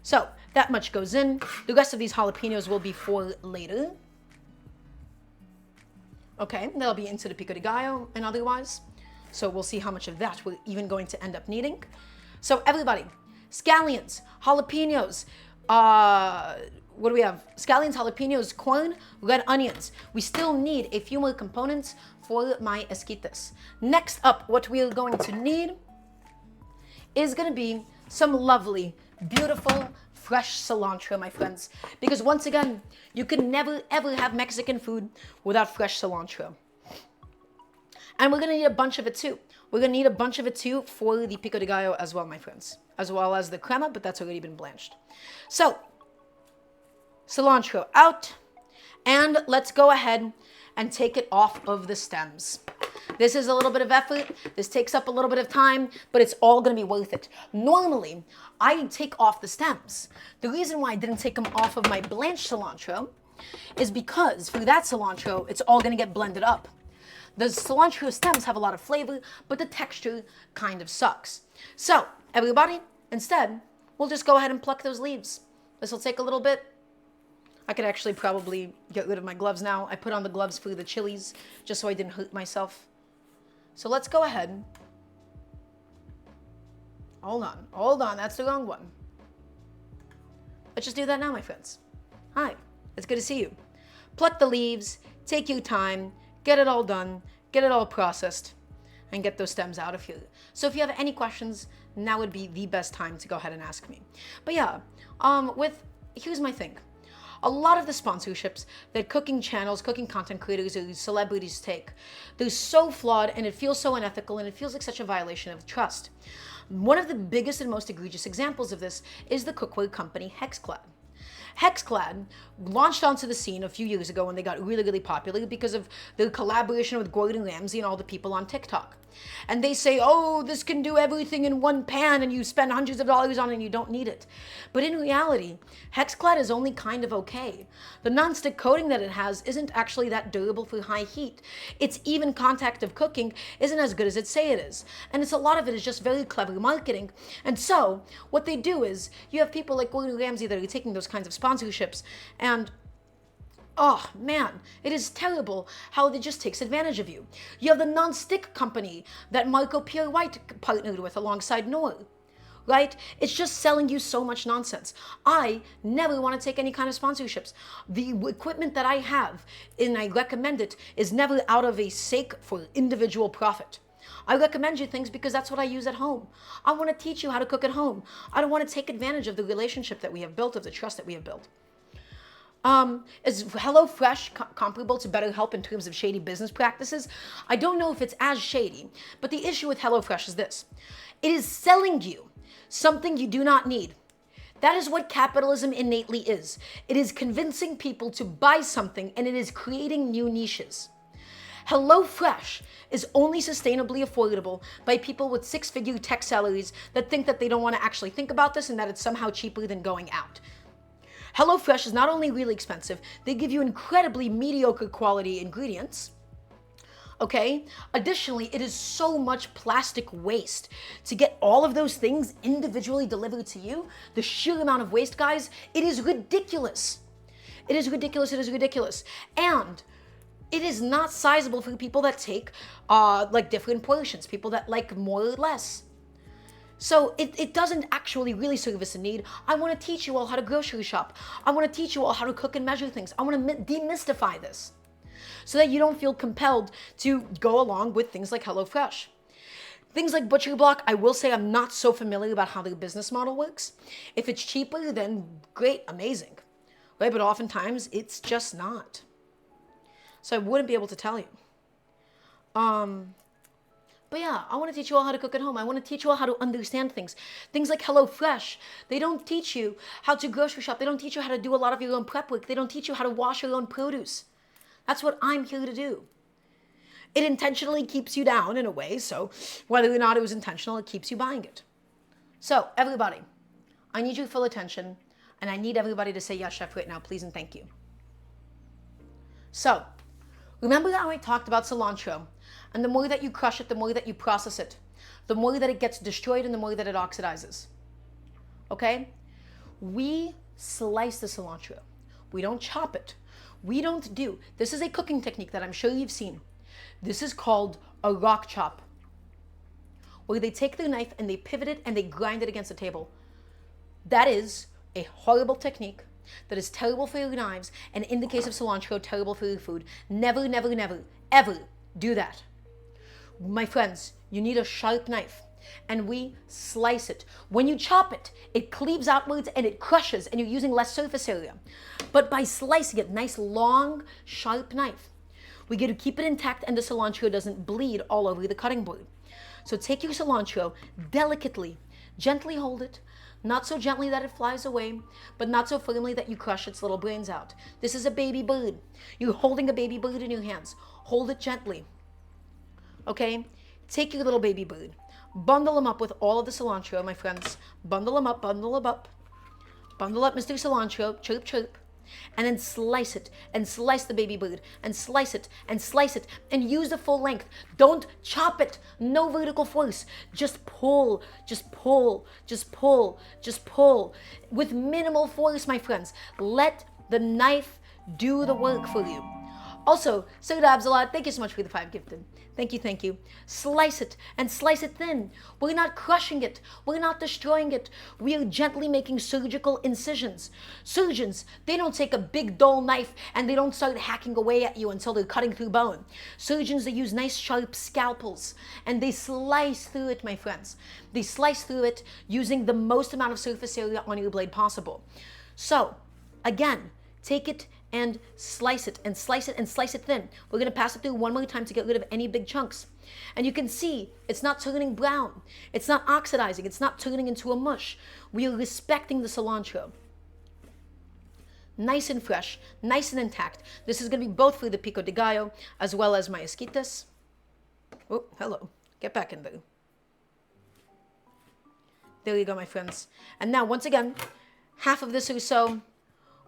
So that much goes in. The rest of these jalapenos will be for later. Okay, that'll be into the pico de gallo and otherwise. So we'll see how much of that we're even going to end up needing. So everybody, scallions, jalapenos, what do we have? Scallions, jalapenos, corn, red onions. We still need a few more components for my esquites. Next up, what we are going to need is going to be some lovely, beautiful, fresh cilantro, my friends. Because once again, you can never, ever have Mexican food without fresh cilantro. And we're going to need a bunch of it too. We're going to need a bunch of it too for the pico de gallo as well, my friends. As well as the crema, but that's already been blanched. So, cilantro out. And let's go ahead and take it off of the stems. This is a little bit of effort. This takes up a little bit of time, but it's all going to be worth it. Normally, I take off the stems. The reason why I didn't take them off of my blanched cilantro is because for that cilantro, it's all going to get blended up. The cilantro stems have a lot of flavor, but the texture kind of sucks. So, everybody, instead, we'll just go ahead and pluck those leaves. This will take a little bit. I could actually probably get rid of my gloves now. I put on the gloves for the chilies, just so I didn't hurt myself. So let's go ahead. Hold on, that's the wrong one. Let's just do that now, my friends. Hi, it's good to see you. Pluck the leaves, take your time, get it all done, get it all processed, and get those stems out of here. So if you have any questions, now would be the best time to go ahead and ask me. But yeah, here's my thing. A lot of the sponsorships that cooking channels, cooking content creators, or celebrities take, they're so flawed, and it feels so unethical, and it feels like such a violation of trust. One of the biggest and most egregious examples of this is the cookware company Hexclad. Hexclad launched onto the scene a few years ago when they got really, really popular because of their collaboration with Gordon Ramsay and all the people on TikTok. And they say, oh, this can do everything in one pan and you spend hundreds of dollars on it and you don't need it. But in reality, Hexclad is only kind of okay. The nonstick coating that it has isn't actually that durable for high heat. Its even contact of cooking isn't as good as it say it is. And a lot of it is just very clever marketing. And so what they do is you have people like Gordon Ramsay that are taking those kinds of sponsorships and oh man, it is terrible how it just takes advantage of you. You have the non-stick company that Marco Pierre White partnered with alongside Knorr, right? It's just selling you so much nonsense. I never want to take any kind of sponsorships. The equipment that I have, and I recommend it, is never out of a sake for individual profit. I recommend you things because that's what I use at home. I want to teach you how to cook at home. I don't want to take advantage of the relationship that we have built, of the trust that we have built. Is HelloFresh comparable to BetterHelp in terms of shady business practices? I don't know if it's as shady, but the issue with HelloFresh is this. It is selling you something you do not need. That is what capitalism innately is. It is convincing people to buy something, and it is creating new niches. HelloFresh is only sustainably affordable by people with six-figure tech salaries that think that they don't want to actually think about this and that it's somehow cheaper than going out. HelloFresh is not only really expensive, they give you incredibly mediocre quality ingredients. Okay? Additionally, it is so much plastic waste to get all of those things individually delivered to you. The sheer amount of waste, guys, it is ridiculous. It is ridiculous, it is ridiculous. And it is not sizable for people that take like different portions, people that like more or less. So it doesn't actually really service a need. I want to teach you all how to grocery shop. I want to teach you all how to cook and measure things. I want to demystify this so that you don't feel compelled to go along with things like HelloFresh. Things like Butcher Block, I will say I'm not so familiar about how their business model works. If it's cheaper, then great, amazing, right? But oftentimes it's just not. So I wouldn't be able to tell you. But yeah, I want to teach you all how to cook at home. I want to teach you all how to understand things. Things like HelloFresh. They don't teach you how to grocery shop. They don't teach you how to do a lot of your own prep work. They don't teach you how to wash your own produce. That's what I'm here to do. It intentionally keeps you down in a way, so whether or not it was intentional, it keeps you buying it. So, everybody, I need your full attention, and I need everybody to say yes, chef, right now, please and thank you. So, remember how I talked about cilantro, and the more that you crush it, the more that you process it, the more that it gets destroyed and the more that it oxidizes. Okay? We slice the cilantro. We don't chop it. We don't do. This is a cooking technique that I'm sure you've seen. This is called a rock chop, where they take their knife and they pivot it and they grind it against the table. That is a horrible technique. That is terrible for your knives, and in the case of cilantro, terrible for your food. Never, never, never, ever do that. My friends, you need a sharp knife, and we slice it. When you chop it, it cleaves outwards and it crushes, and you're using less surface area. But by slicing it, nice long, sharp knife, we get to keep it intact and the cilantro doesn't bleed all over the cutting board. So take your cilantro, delicately, gently hold it, not so gently that it flies away, but not so firmly that you crush its little brains out. This is a baby bird. You're holding a baby bird in your hands. Hold it gently. Okay? Take your little baby bird. Bundle him up with all of the cilantro, my friends. Bundle him up, bundle him up. Bundle up Mr. Cilantro, chirp, chirp. And then slice it, and slice the baby bird, and slice it, and use the full length. Don't chop it. No vertical force. Just pull, just pull, just pull, just pull. With minimal force, my friends. Let the knife do the work for you. Also, Sir Dabsalot, thank you so much for the 5 gifted. Thank you, thank you. Slice it and slice it thin. We're not crushing it. We're not destroying it. We are gently making surgical incisions. Surgeons, they don't take a big dull knife and they don't start hacking away at you until they're cutting through bone. Surgeons, they use nice sharp scalpels and they slice through it, my friends. They slice through it using the most amount of surface area on your blade possible. So, again, take it and slice it and slice it and slice it thin. We're going to pass it through one more time to get rid of any big chunks. And you can see it's not turning brown. It's not oxidizing. It's not turning into a mush. We are respecting the cilantro. Nice and fresh, nice and intact. This is going to be both for the Pico de Gallo as well as my Esquites. Oh, hello. Get back in there. There you go, my friends. And now, once again, half of this or so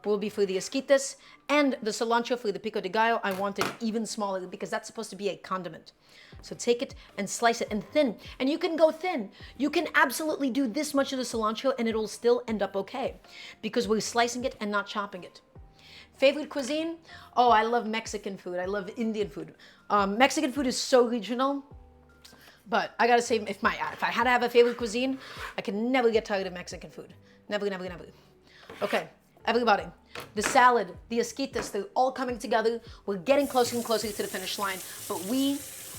will be for the Esquites, and the cilantro for the Pico de Gallo, I want it even smaller because that's supposed to be a condiment. So take it and slice it and thin. And you can go thin. You can absolutely do this much of the cilantro and it'll still end up okay because we're slicing it and not chopping it. Favorite cuisine? Oh, I love Mexican food. I love Indian food. Mexican food is so regional. But I gotta say, if I had to have a favorite cuisine, I can never get tired of Mexican food. Never, never, never. Okay. Everybody, the salad, the Esquites, they're all coming together. We're getting closer and closer to the finish line, but we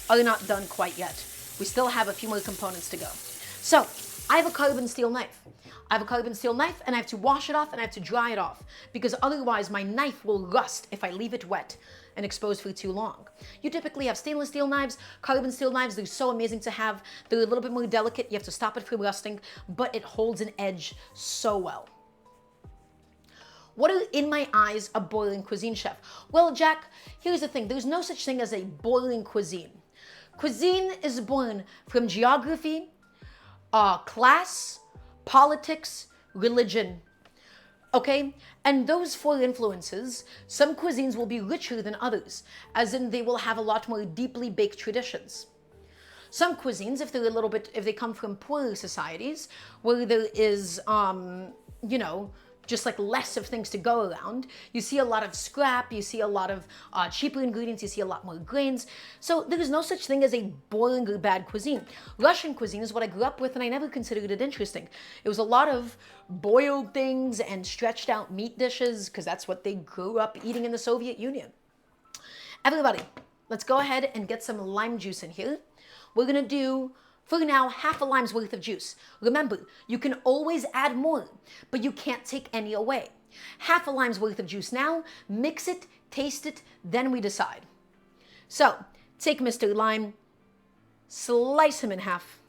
are not done quite yet. We still have a few more components to go. So, I have a carbon steel knife. I have a carbon steel knife and I have to wash it off and I have to dry it off because otherwise my knife will rust if I leave it wet and exposed for too long. You typically have stainless steel knives, carbon steel knives. They're so amazing to have. They're a little bit more delicate. You have to stop it from rusting, but it holds an edge so well. What are, in my eyes, a boiling cuisine, chef? Well, Jack, here's the thing. There's no such thing as a boiling cuisine. Cuisine is born from geography, class, politics, religion, okay? And those four influences, some cuisines will be richer than others, as in they will have a lot more deeply baked traditions. Some cuisines, if they come from poorer societies, where there is, just like less of things to go around, you see a lot of scrap, you see a lot of cheaper ingredients, you see a lot more grains. So there is no such thing as a boiling or bad cuisine. Russian cuisine is what I grew up with, and I never considered it interesting. It was a lot of boiled things and stretched out meat dishes, because that's what they grew up eating in the Soviet Union. Everybody, let's go ahead and get some lime juice in here. We're gonna do, for now, half a lime's worth of juice. Remember, you can always add more, but you can't take any away. Half a lime's worth of juice now, mix it, taste it, then we decide. So, take Mr. Lime, slice him in half.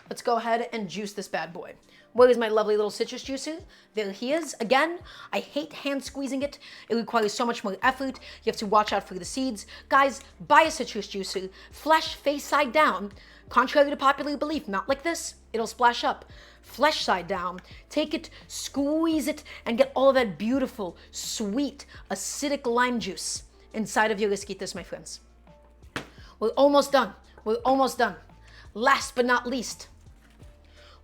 Let's go ahead and juice this bad boy. Where is my lovely little citrus juicer? There he is. Again, I hate hand squeezing it. It requires so much more effort. You have to watch out for the seeds. Guys, buy a citrus juicer. Flesh face side down. Contrary to popular belief, not like this. It'll splash up. Flesh side down. Take it, squeeze it, and get all that beautiful, sweet, acidic lime juice inside of your Esquites, my friends. We're almost done. We're almost done. Last but not least,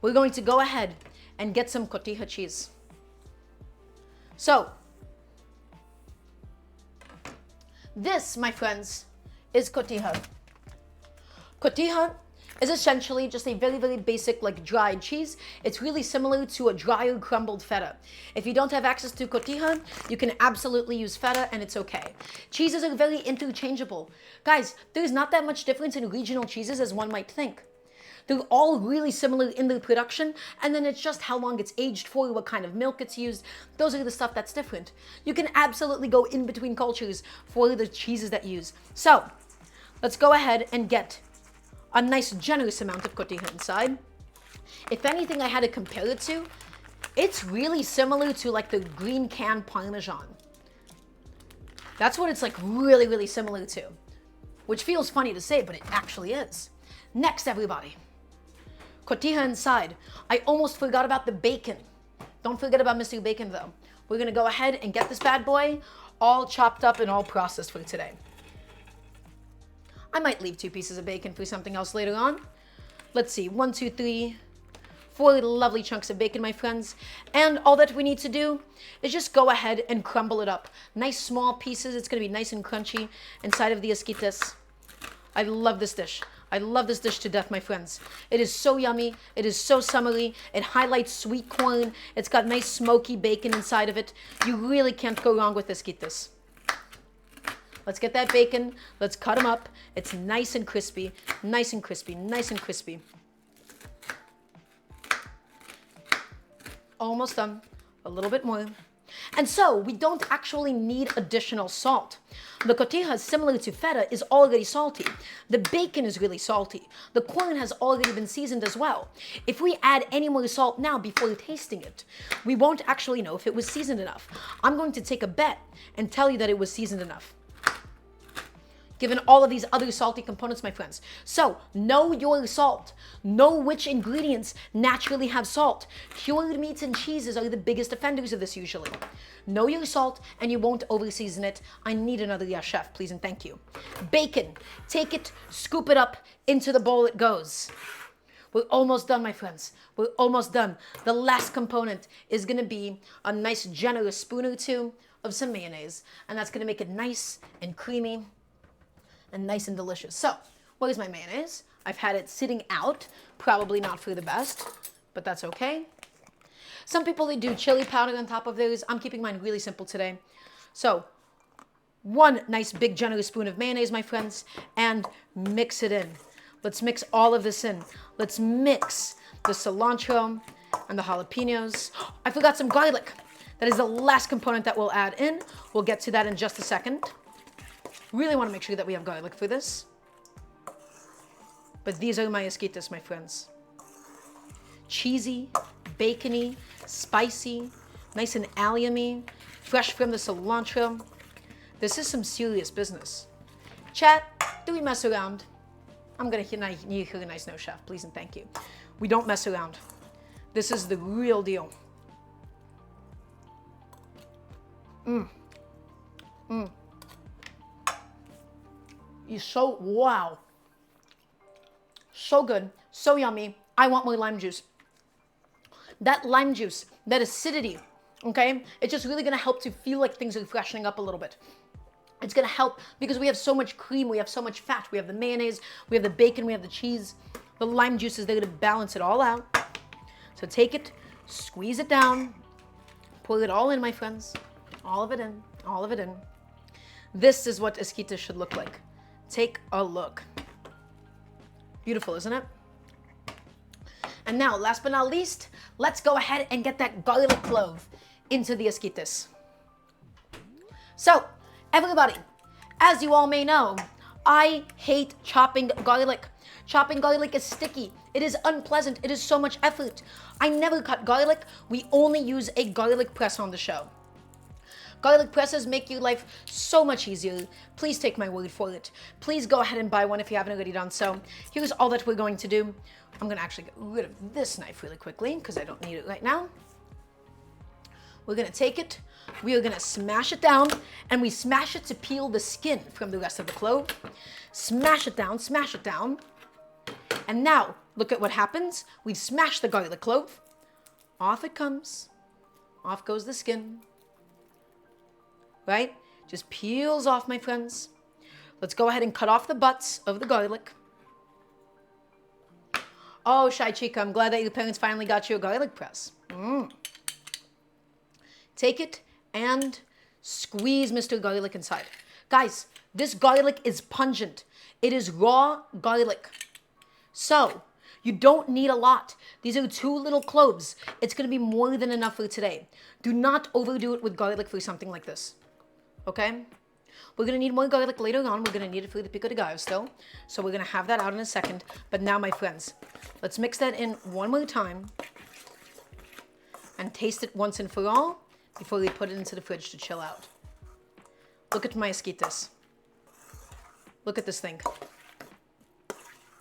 we're going to go ahead and get some cotija cheese. So, this, my friends, is cotija. Cotija is essentially just a very, very basic, like, dried cheese. It's really similar to a drier crumbled feta. If you don't have access to cotija, you can absolutely use feta, and it's okay. Cheeses are very interchangeable. Guys, there's not that much difference in regional cheeses as one might think. They're all really similar in their production, and then it's just how long it's aged for, what kind of milk it's used. Those are the stuff that's different. You can absolutely go in between cultures for the cheeses that you use. So, let's go ahead and get a nice generous amount of cotija inside. If anything I had to compare it to, it's really similar to like the green can Parmesan. That's what it's like really, really similar to. Which feels funny to say, but it actually is. Next, everybody. Cotija inside. I almost forgot about the bacon. Don't forget about Mr. Bacon though. We're gonna go ahead and get this bad boy all chopped up and all processed for today. I might leave 2 pieces of bacon for something else later on. Let's see, 1, 2, 3, 4 lovely chunks of bacon, my friends. And all that we need to do is just go ahead and crumble it up. Nice small pieces. It's gonna be nice and crunchy inside of the Esquites. I love this dish. I love this dish to death, my friends. It is so yummy. It is so summery. It highlights sweet corn. It's got nice smoky bacon inside of it. You really can't go wrong with Esquites. Let's get that bacon. Let's cut them up. It's nice and crispy. Nice and crispy. Nice and crispy. Almost done. A little bit more. And so, we don't actually need additional salt. The cotija, similar to feta, is already salty. The bacon is really salty. The corn has already been seasoned as well. If we add any more salt now before tasting it, we won't actually know if it was seasoned enough. I'm going to take a bet and tell you that it was seasoned enough, given all of these other salty components, my friends. So, know your salt. Know which ingredients naturally have salt. Cured meats and cheeses are the biggest offenders of this usually. Know your salt, and you won't over-season it. I need another yes, chef, please and thank you. Bacon. Take it, scoop it up, into the bowl it goes. We're almost done, my friends. We're almost done. The last component is gonna be a nice generous spoon or 2 of some mayonnaise, and that's gonna make it nice and creamy and nice and delicious. So, where's my mayonnaise? I've had it sitting out, probably not for the best, but that's okay. Some people, they do chili powder on top of theirs. I'm keeping mine really simple today. So, 1 nice big generous spoon of mayonnaise, my friends, and mix it in. Let's mix all of this in. Let's mix the cilantro and the jalapenos. I forgot some garlic. That is the last component that we'll add in. We'll get to that in just a second. Really want to make sure that we have garlic for this. But these are my Esquites, my friends. Cheesy, bacony, spicy, nice and allium-y, fresh from the cilantro. This is some serious business. Chat, do we mess around? I'm gonna need to hear a nice no, chef, please and thank you. We don't mess around. This is the real deal. You're so, wow. So good, so yummy. I want more lime juice. That lime juice, that acidity, okay? It's just really gonna help to feel like things are freshening up a little bit. It's gonna help because we have so much cream, we have so much fat, we have the mayonnaise, we have the bacon, we have the cheese. The lime juice is there to balance it all out. So take it, squeeze it down, pour it all in, my friends. All of it in, all of it in. This is what esquites should look like. Take a look. Beautiful, isn't it? And now, last but not least, let's go ahead and get that garlic clove into the esquites. So, everybody, as you all may know, I hate chopping garlic. Chopping garlic is sticky. It is unpleasant. It is so much effort. I never cut garlic. We only use a garlic press on the show. Garlic presses make your life so much easier. Please take my word for it. Please go ahead and buy one if you haven't already done so. Here's all that we're going to do. I'm gonna actually get rid of this knife really quickly because I don't need it right now. We're gonna take it, we are gonna smash it down, and we smash it to peel the skin from the rest of the clove. Smash it down, smash it down. And now, look at what happens. We've smashed the garlic clove. Off it comes. Off goes the skin. Right? Just peels off, my friends. Let's go ahead and cut off the butts of the garlic. Oh, Shy Chica, I'm glad that your parents finally got you a garlic press. Take it and squeeze Mr. Garlic inside. Guys, this garlic is pungent. It is raw garlic. So, you don't need a lot. These are 2 little cloves. It's going to be more than enough for today. Do not overdo it with garlic for something like this. Okay? We're going to need more garlic later on. We're going to need it for the pico de gallo still. So we're going to have that out in a second. But now, my friends, let's mix that in one more time and taste it once and for all before we put it into the fridge to chill out. Look at my esquites. Look at this thing.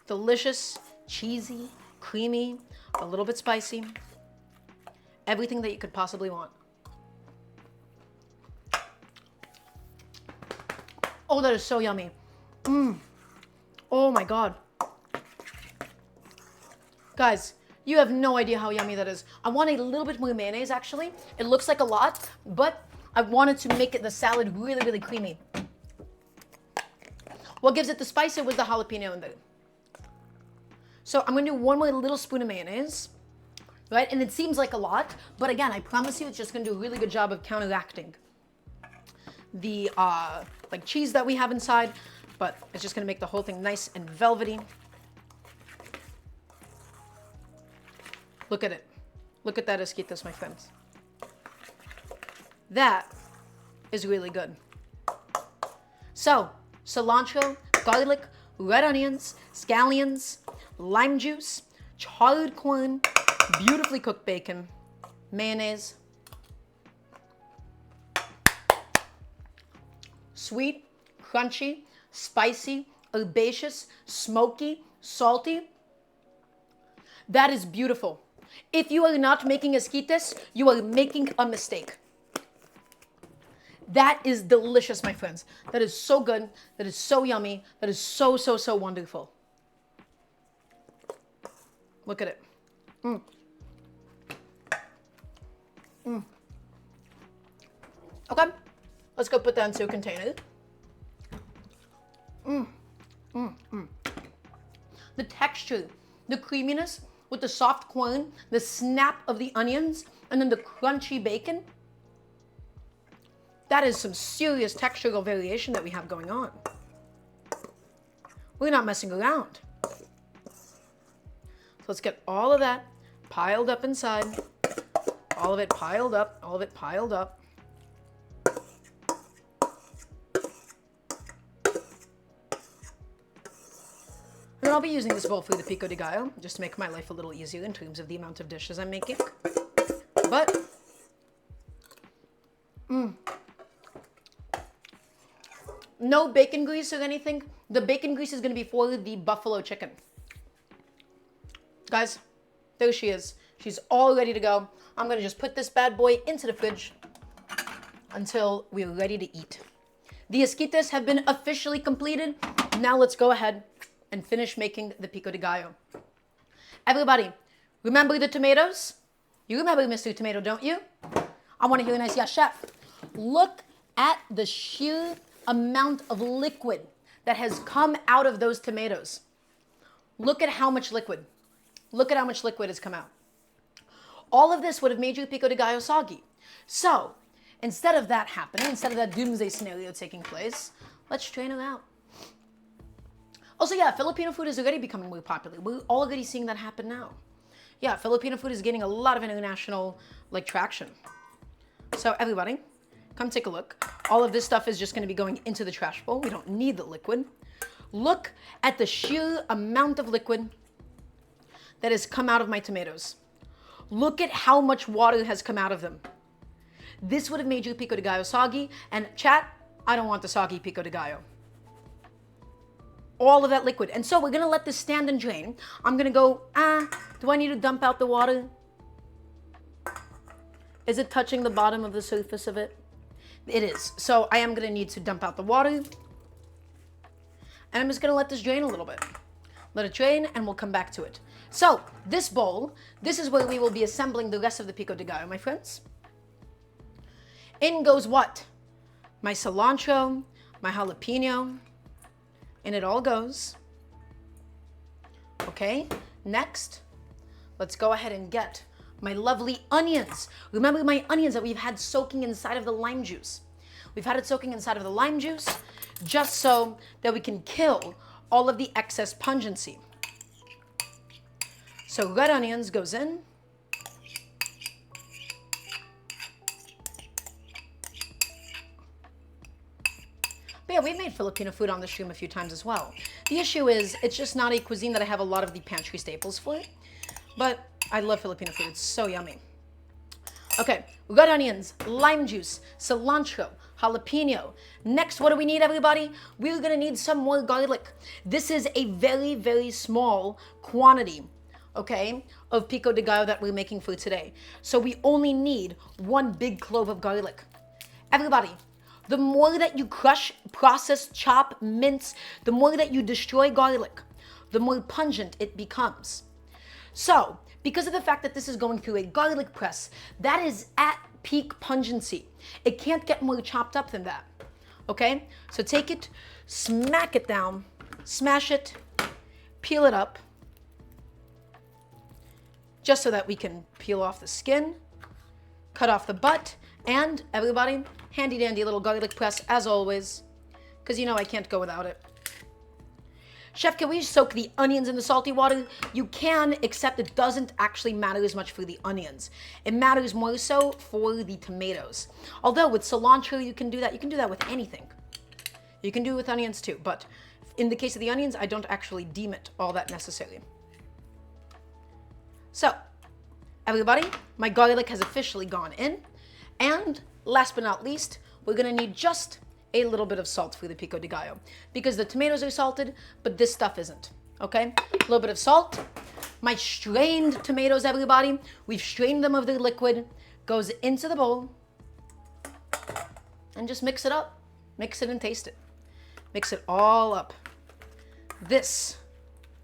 Delicious, cheesy, creamy, a little bit spicy. Everything that you could possibly want. Oh, that is so yummy. Oh my God. Guys, you have no idea how yummy that is. I want a little bit more mayonnaise, actually. It looks like a lot, but I wanted to make the salad really, really creamy. What gives it the spice was the jalapeno in there. So I'm gonna do one more little spoon of mayonnaise, right? And it seems like a lot, but again, I promise you it's just gonna do a really good job of counteracting the like cheese that we have inside, but it's just gonna make the whole thing nice and velvety. Look at it. Look at that esquites, my friends. That is really good. So, cilantro, garlic, red onions, scallions, lime juice, charred corn, beautifully cooked bacon, mayonnaise, sweet, crunchy, spicy, herbaceous, smoky, salty. That is beautiful. If you are not making esquites, you are making a mistake. That is delicious, my friends. That is so good. That is so yummy. That is so, so, so wonderful. Look at it. Okay, let's go put that into a container. The texture, the creaminess with the soft corn, the snap of the onions, and then the crunchy bacon. That is some serious textural variation that we have going on. We're not messing around. So let's get all of that piled up inside. All of it piled up, all of it piled up. And I'll be using this bowl for the pico de gallo, just to make my life a little easier in terms of the amount of dishes I'm making. But, no bacon grease or anything. The bacon grease is going to be for the buffalo chicken. Guys, there she is. She's all ready to go. I'm going to just put this bad boy into the fridge until we're ready to eat. The esquites have been officially completed. Now let's go ahead and finish making the pico de gallo. Everybody, remember the tomatoes? You remember Mr. Tomato, don't you? I want to hear a nice yes, chef. Look at the sheer amount of liquid that has come out of those tomatoes. Look at how much liquid. Look at how much liquid has come out. All of this would have made your pico de gallo soggy. So, instead of that happening, instead of that doomsday scenario taking place, let's strain it out. Also, yeah, Filipino food is already becoming more popular. We're already seeing that happen now. Yeah, Filipino food is gaining a lot of international, traction. So, everybody, come take a look. All of this stuff is just going to be going into the trash bowl. We don't need the liquid. Look at the sheer amount of liquid that has come out of my tomatoes. Look at how much water has come out of them. This would have made your pico de gallo soggy. And chat, I don't want the soggy pico de gallo. All of that liquid. And so we're going to let this stand and drain. I'm going to go, do I need to dump out the water? Is it touching the bottom of the surface of it? It is. So I am going to need to dump out the water. And I'm just going to let this drain a little bit. Let it drain and we'll come back to it. So this bowl, this is where we will be assembling the rest of the pico de gallo, my friends. In goes what? My cilantro, my jalapeno, and it all goes. Okay, next, let's go ahead and get my lovely onions. Remember my onions that we've had soaking inside of the lime juice. We've had it soaking inside of the lime juice just so that we can kill all of the excess pungency. So red onions goes in. But yeah, we've made Filipino food on the stream a few times as well. The issue is, it's just not a cuisine that I have a lot of the pantry staples for. But I love Filipino food. It's so yummy. Okay, red onions, lime juice, cilantro, jalapeno. Next, what do we need, everybody? We're gonna need some more garlic. This is a very, very small quantity, okay, of pico de gallo that we're making for today. So we only need one big clove of garlic. Everybody, the more that you crush, process, chop, mince, the more that you destroy garlic, the more pungent it becomes. So, because of the fact that this is going through a garlic press, that is at peak pungency. It can't get more chopped up than that, okay? So take it, smack it down, smash it, peel it up, just so that we can peel off the skin, cut off the butt, and everybody, handy dandy little garlic press as always, because you know I can't go without it. Chef, can we soak the onions in the salty water? You can, except it doesn't actually matter as much for the onions. It matters more so for the tomatoes. Although with cilantro, you can do that. You can do that with anything. You can do it with onions too, but in the case of the onions, I don't actually deem it all that necessary. So, everybody, my garlic has officially gone in. And last but not least, we're gonna need just a little bit of salt for the pico de gallo because the tomatoes are salted, but this stuff isn't, okay? A little bit of salt. My strained tomatoes, everybody, we've strained them of their liquid, goes into the bowl and just mix it up. Mix it and taste it. Mix it all up. This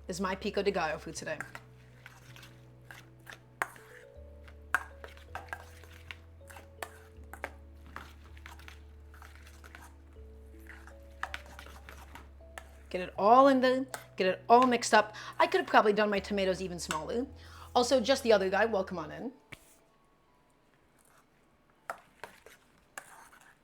is my pico de gallo for today. Get it all in there, get it all mixed up. I could have probably done my tomatoes even smaller. Also, just the other guy, welcome on in.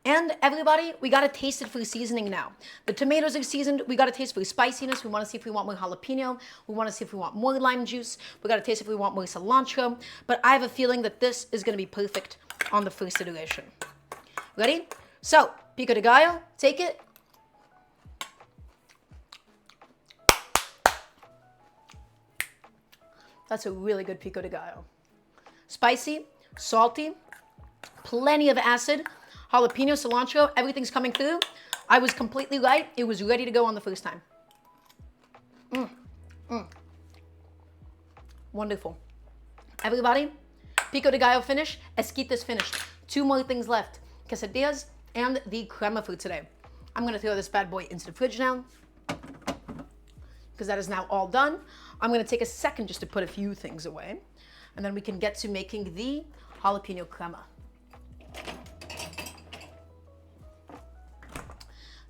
And everybody, we gotta taste it for seasoning now. The tomatoes are seasoned, we gotta taste for spiciness. We wanna see if we want more jalapeno. We wanna see if we want more lime juice. We gotta taste if we want more cilantro. But I have a feeling that this is gonna be perfect on the first iteration. Ready? So, pico de gallo, take it. That's a really good pico de gallo. Spicy, salty, plenty of acid, jalapeno, cilantro, everything's coming through. I was completely right. It was ready to go on the first time. Wonderful. Everybody, pico de gallo finished, esquites finished. 2 more things left, quesadillas and the crema for today. I'm gonna throw this bad boy into the fridge now because that is now all done. I'm gonna take a second just to put a few things away, and then we can get to making the jalapeno crema.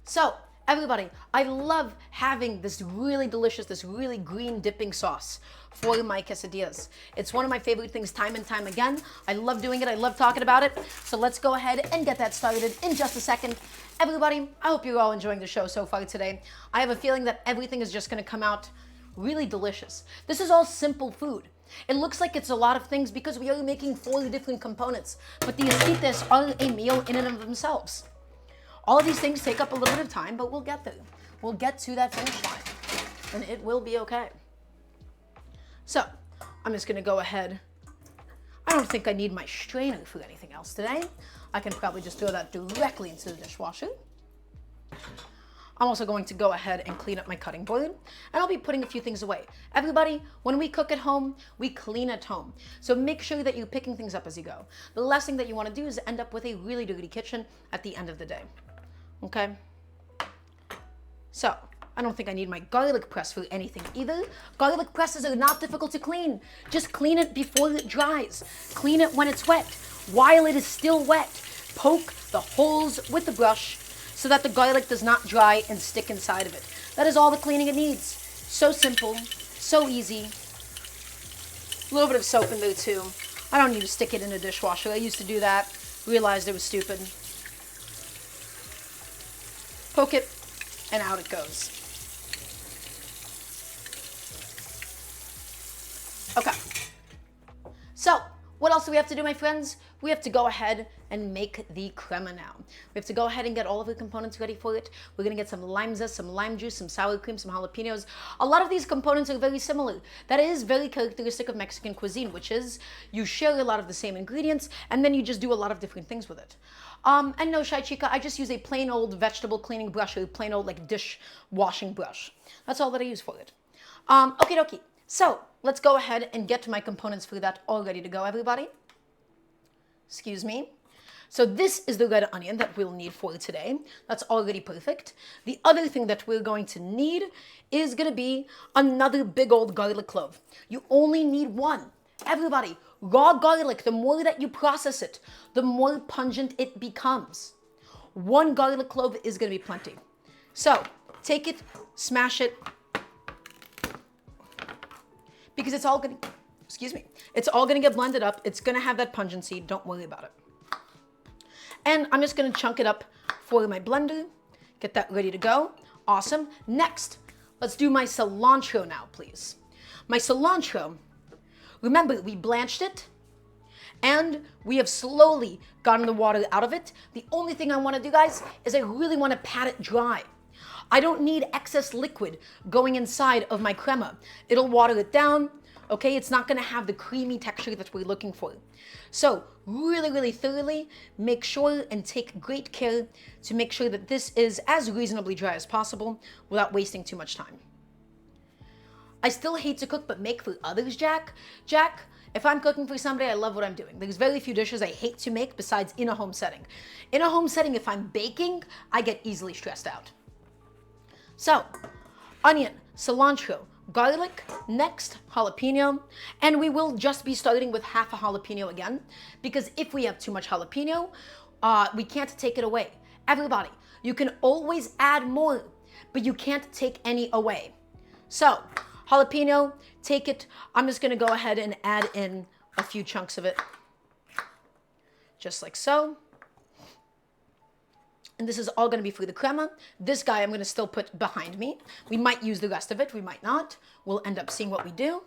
So, everybody, I love having this really delicious, this really green dipping sauce for my quesadillas. It's one of my favorite things time and time again. I love doing it. I love talking about it. So let's go ahead and get that started in just a second. Everybody, I hope you're all enjoying the show so far today. I have a feeling that everything is just going to come out really delicious. This is all simple food. It looks like it's a lot of things because we are making 4 different components, but the esquites are a meal in and of themselves. All of these things take up a little bit of time, but we'll get there. We'll get to that finish line, and it will be okay. So, I'm just gonna go ahead. I don't think I need my strainer for anything else today. I can probably just throw that directly into the dishwasher. I'm also going to go ahead and clean up my cutting board, and I'll be putting a few things away. Everybody, when we cook at home, we clean at home. So make sure that you're picking things up as you go. The last thing that you want to do is end up with a really dirty kitchen at the end of the day. Okay? So, I don't think I need my garlic press for anything either. Garlic presses are not difficult to clean. Just clean it before it dries. Clean it when it's wet. While it is still wet, poke the holes with the brush so that the garlic does not dry and stick inside of it. That is all the cleaning it needs. So simple, so easy. A little bit of soap in there too. I don't need to stick it in a dishwasher. I used to do that, realized it was stupid. Poke it, and out it goes. Okay. So, what else do we have to do, my friends? We have to go ahead and make the crema now. We have to go ahead and get all of the components ready for it. We're gonna get some lime zest, some lime juice, some sour cream, some jalapenos. A lot of these components are very similar. That is very characteristic of Mexican cuisine, which is you share a lot of the same ingredients and then you just do a lot of different things with it. And no, Shai Chica, I just use a plain old vegetable cleaning brush or a plain old like dish washing brush. That's all that I use for it. Okie dokie. So let's go ahead and get to my components for that all ready to go, everybody. Excuse me. So this is the red onion that we'll need for today. That's already perfect. The other thing that we're going to need is going to be another big old garlic clove. You only need 1. Everybody, raw garlic, the more that you process it, the more pungent it becomes. 1 garlic clove is going to be plenty. So take it, smash it, because it's all going to, it's all going to get blended up. It's going to have that pungency. Don't worry about it. And I'm just going to chunk it up for my blender. Get that ready to go. Awesome. Next, let's do my cilantro now, please. My cilantro, remember, we blanched it and we have slowly gotten the water out of it. The only thing I want to do, guys, is I really want to pat it dry. I don't need excess liquid going inside of my crema. It'll water it down, okay? It's not gonna have the creamy texture that we're looking for. So really, really thoroughly make sure and take great care to make sure that this is as reasonably dry as possible without wasting too much time. I still hate to cook, but make for others, Jack. Jack, if I'm cooking for somebody, I love what I'm doing. There's very few dishes I hate to make besides in a home setting. In a home setting, if I'm baking, I get easily stressed out. So, onion, cilantro, garlic, next jalapeno, and we will just be starting with half a jalapeno again, because if we have too much jalapeno, we can't take it away. Everybody, you can always add more, but you can't take any away. So, jalapeno, take it. I'm just gonna go ahead and add in a few chunks of it, just like so. And this is all going to be for the crema. This guy I'm going to still put behind me. We might use the rest of it. We might not. We'll end up seeing what we do.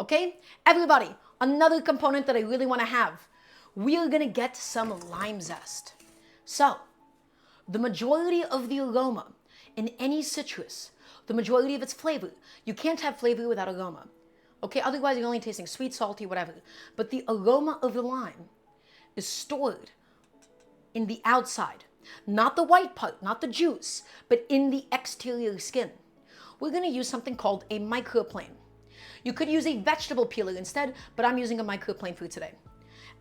Okay? Everybody, another component that I really want to have. We are going to get some lime zest. So, the majority of the aroma in any citrus, the majority of its flavor, you can't have flavor without aroma. Okay, otherwise you're only tasting sweet, salty, whatever. But the aroma of the lime is stored in the outside. Not the white part, not the juice, but in the exterior skin. We're gonna use something called a microplane. You could use a vegetable peeler instead, but I'm using a microplane for today.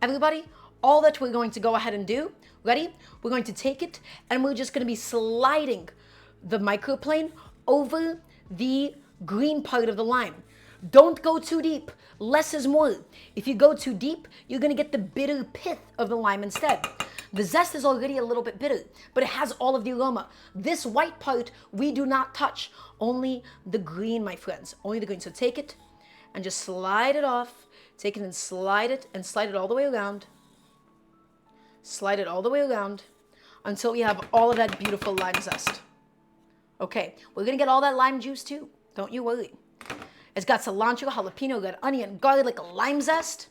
Everybody, all that we're going to go ahead and do, ready? We're going to take it and we're just gonna be sliding the microplane over the green part of the lime. Don't go too deep. Less is more. If you go too deep, you're gonna get the bitter pith of the lime instead. The zest is already a little bit bitter, but it has all of the aroma. This white part, we do not touch. Only the green, my friends. Only the green. So take it and just slide it off. Take it and slide it all the way around. Slide it all the way around until we have all of that beautiful lime zest. Okay, we're gonna get all that lime juice too. Don't you worry. It's got cilantro, jalapeno, red onion, garlic, lime zest.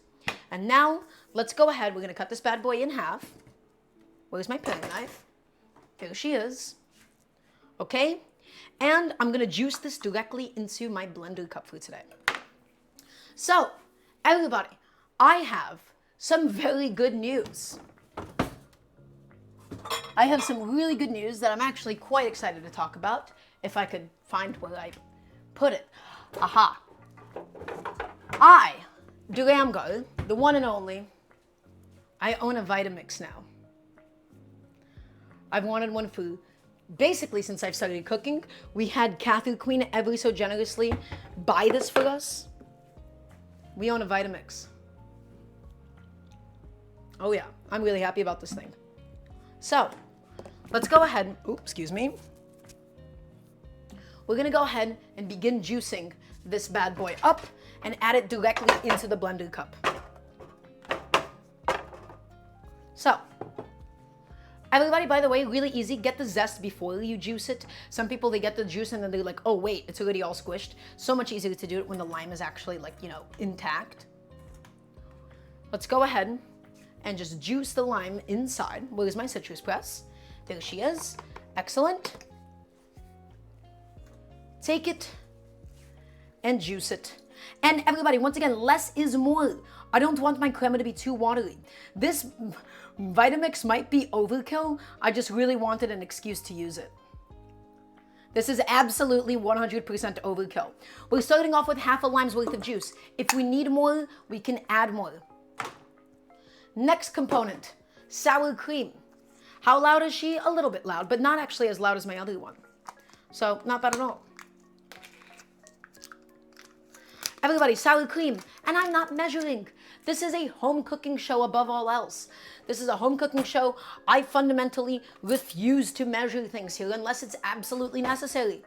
And now, let's go ahead. We're gonna cut this bad boy in half. Where's my paring knife? There she is. Okay, and I'm gonna juice this directly into my blender cup for today. So, everybody, I have some very good news. I have some really good news that I'm actually quite excited to talk about, if I could find where I put it. Aha. I, Daramgar, the one and only, I own a Vitamix now. I've wanted one for basically since I've started cooking. We had Catherine Queen ever so generously buy this for us. We own a Vitamix. Oh yeah, I'm really happy about this thing. So, let's go ahead, oops, excuse me. We're gonna go ahead and begin juicing this bad boy up and add it directly into the blender cup. So, everybody, by the way, really easy. Get the zest before you juice it. Some people, they get the juice and then they're like, oh wait, it's already all squished. So much easier to do it when the lime is actually intact. Let's go ahead and just juice the lime inside. Where's my citrus press? There she is. Excellent. Take it and juice it. And everybody, once again, less is more. I don't want my crema to be too watery. This Vitamix might be overkill. I just really wanted an excuse to use it. This is absolutely 100% overkill. We're starting off with half a lime's worth of juice. If we need more, we can add more. Next component, sour cream. How loud is she? A little bit loud, but not actually as loud as my other one. So, not bad at all. Everybody, sour cream. And I'm not measuring. This is a home cooking show above all else. This is a home cooking show. I fundamentally refuse to measure things here unless it's absolutely necessary.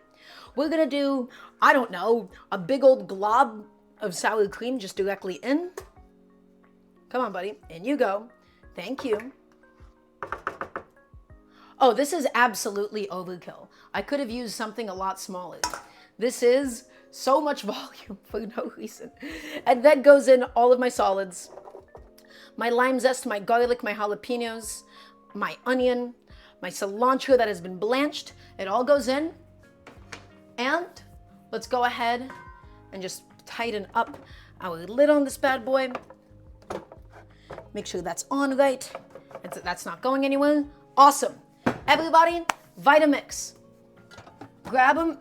We're gonna do, I don't know, a big old glob of sour cream just directly in. Come on, buddy. In you go. Thank you. Oh, this is absolutely overkill. I could have used something a lot smaller. This is so much volume for no reason. And then goes in all of my solids. My lime zest, my garlic, my jalapenos, my onion, my cilantro that has been blanched. It all goes in. And let's go ahead and just tighten up our lid on this bad boy. Make sure that's on right. That's not going anywhere. Awesome. Everybody, Vitamix. Grab them,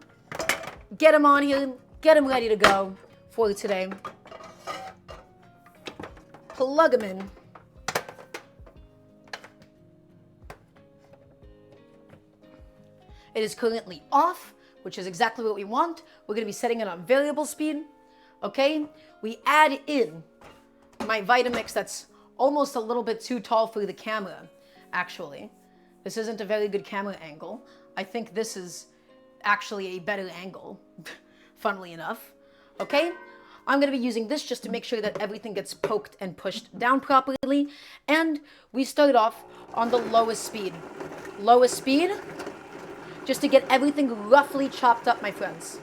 get them on here, get them ready to go for today. Plug them in. It is currently off, which is exactly what we want. We're gonna be setting it on variable speed, okay? We add in my Vitamix that's almost a little bit too tall for the camera, actually. This isn't a very good camera angle. I think this is actually a better angle, funnily enough, okay? I'm gonna be using this just to make sure that everything gets poked and pushed down properly. And we start off on the lowest speed. Lowest speed, just to get everything roughly chopped up, my friends.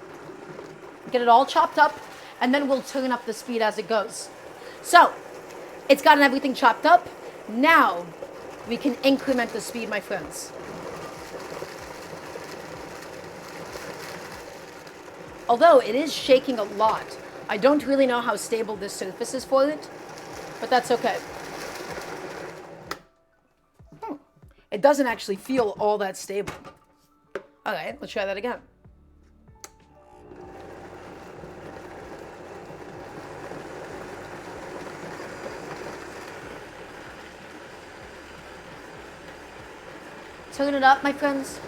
Get it all chopped up, and then we'll turn up the speed as it goes. So, it's gotten everything chopped up. Now, we can increment the speed, my friends. Although it is shaking a lot, I don't really know how stable this surface is for it, but that's okay. It doesn't actually feel all that stable. Okay, let's try that again. Turn it up, my friends.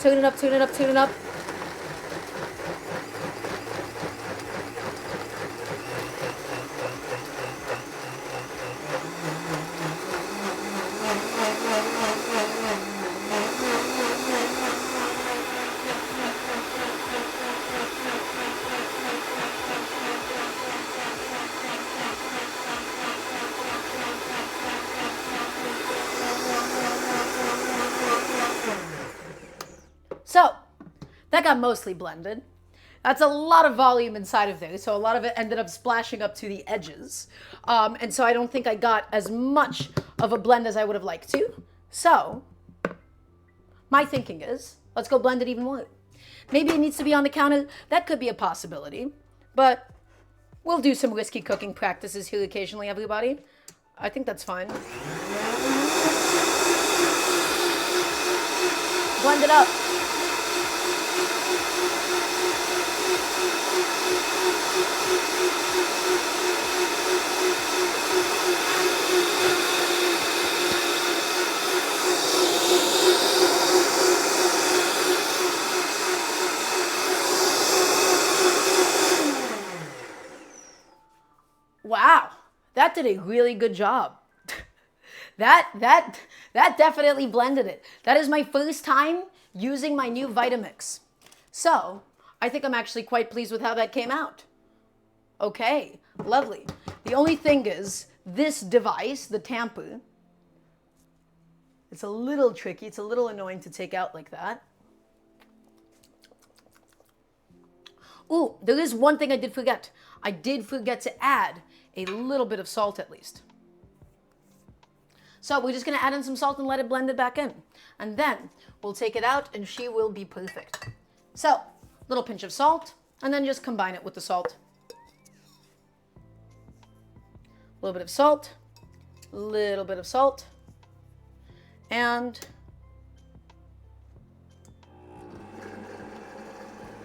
Turn it up, turn it up, turn it up. So, that got mostly blended. That's a lot of volume inside of there, so a lot of it ended up splashing up to the edges. And so I don't think I got as much of a blend as I would have liked to. So, my thinking is, let's go blend it even more. Maybe it needs to be on the counter. That could be a possibility. But we'll do some risky cooking practices here occasionally, everybody. I think that's fine. Blend it up. Wow, that did a really good job. That definitely blended it. That is my first time using my new Vitamix. So, I think I'm actually quite pleased with how that came out. Okay, lovely. The only thing is, this device, the tamper, it's a little tricky. It's a little annoying to take out like that. Ooh, there is one thing I did forget. I did forget to add a little bit of salt at least. So we're just gonna add in some salt and let it blend it back in. And then we'll take it out and she will be perfect. So, little pinch of salt, and then just combine it with the salt. A little bit of salt, little bit of salt, and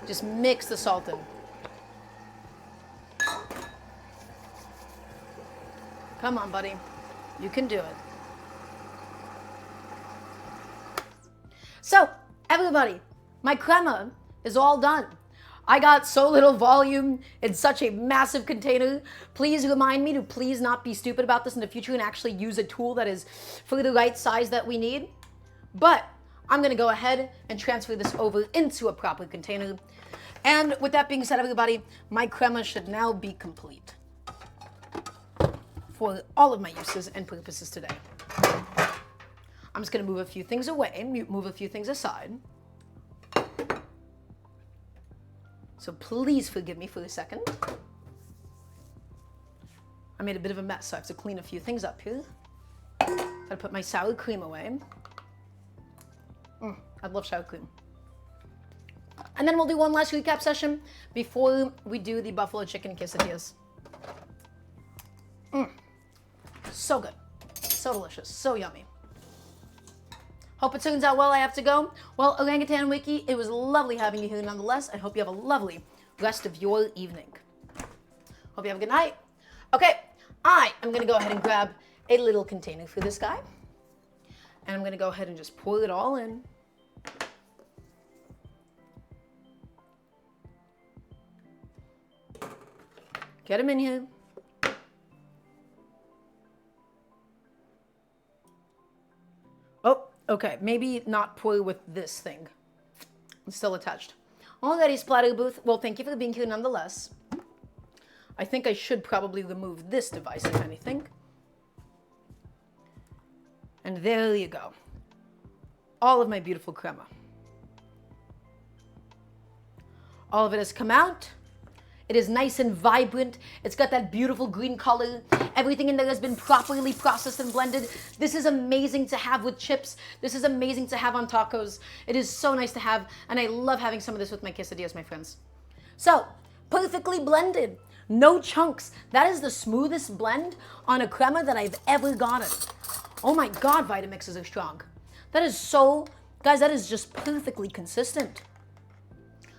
just mix the salt in. Come on, buddy. You can do it. So, everybody, my crema is all done. I got so little volume in such a massive container. Please remind me to please not be stupid about this in the future and actually use a tool that is for the right size that we need. But I'm gonna go ahead and transfer this over into a proper container. And with that being said, everybody, my crema should now be complete for all of my uses and purposes today. I'm just gonna move a few things away, move a few things aside. So please forgive me for a second. I made a bit of a mess, so I have to clean a few things up here. Gotta put my sour cream away. I love sour cream. And then we'll do one last recap session before we do the buffalo chicken quesadillas. So good, so delicious, so yummy. Hope it turns out well. I have to go. Well, Orangutan Wiki, it was lovely having you here nonetheless. I hope you have a lovely rest of your evening. Hope you have a good night. Okay, I am going to go ahead and grab a little container for this guy. And I'm going to go ahead and just pour it all in. Get him in here. Oh, okay, maybe not pour with this thing. It's still attached. Alrighty, Splatter Booth. Well, thank you for being here nonetheless. I think I should probably remove this device, if anything. And there you go. All of my beautiful crema. All of it has come out. It is nice and vibrant. It's got that beautiful green color. Everything in there has been properly processed and blended. This is amazing to have with chips. This is amazing to have on tacos. It is so nice to have, and I love having some of this with my quesadillas, my friends. So, perfectly blended. No chunks. That is the smoothest blend on a crema that I've ever gotten. Oh my God, Vitamixes are strong. That is so, guys, that is just perfectly consistent.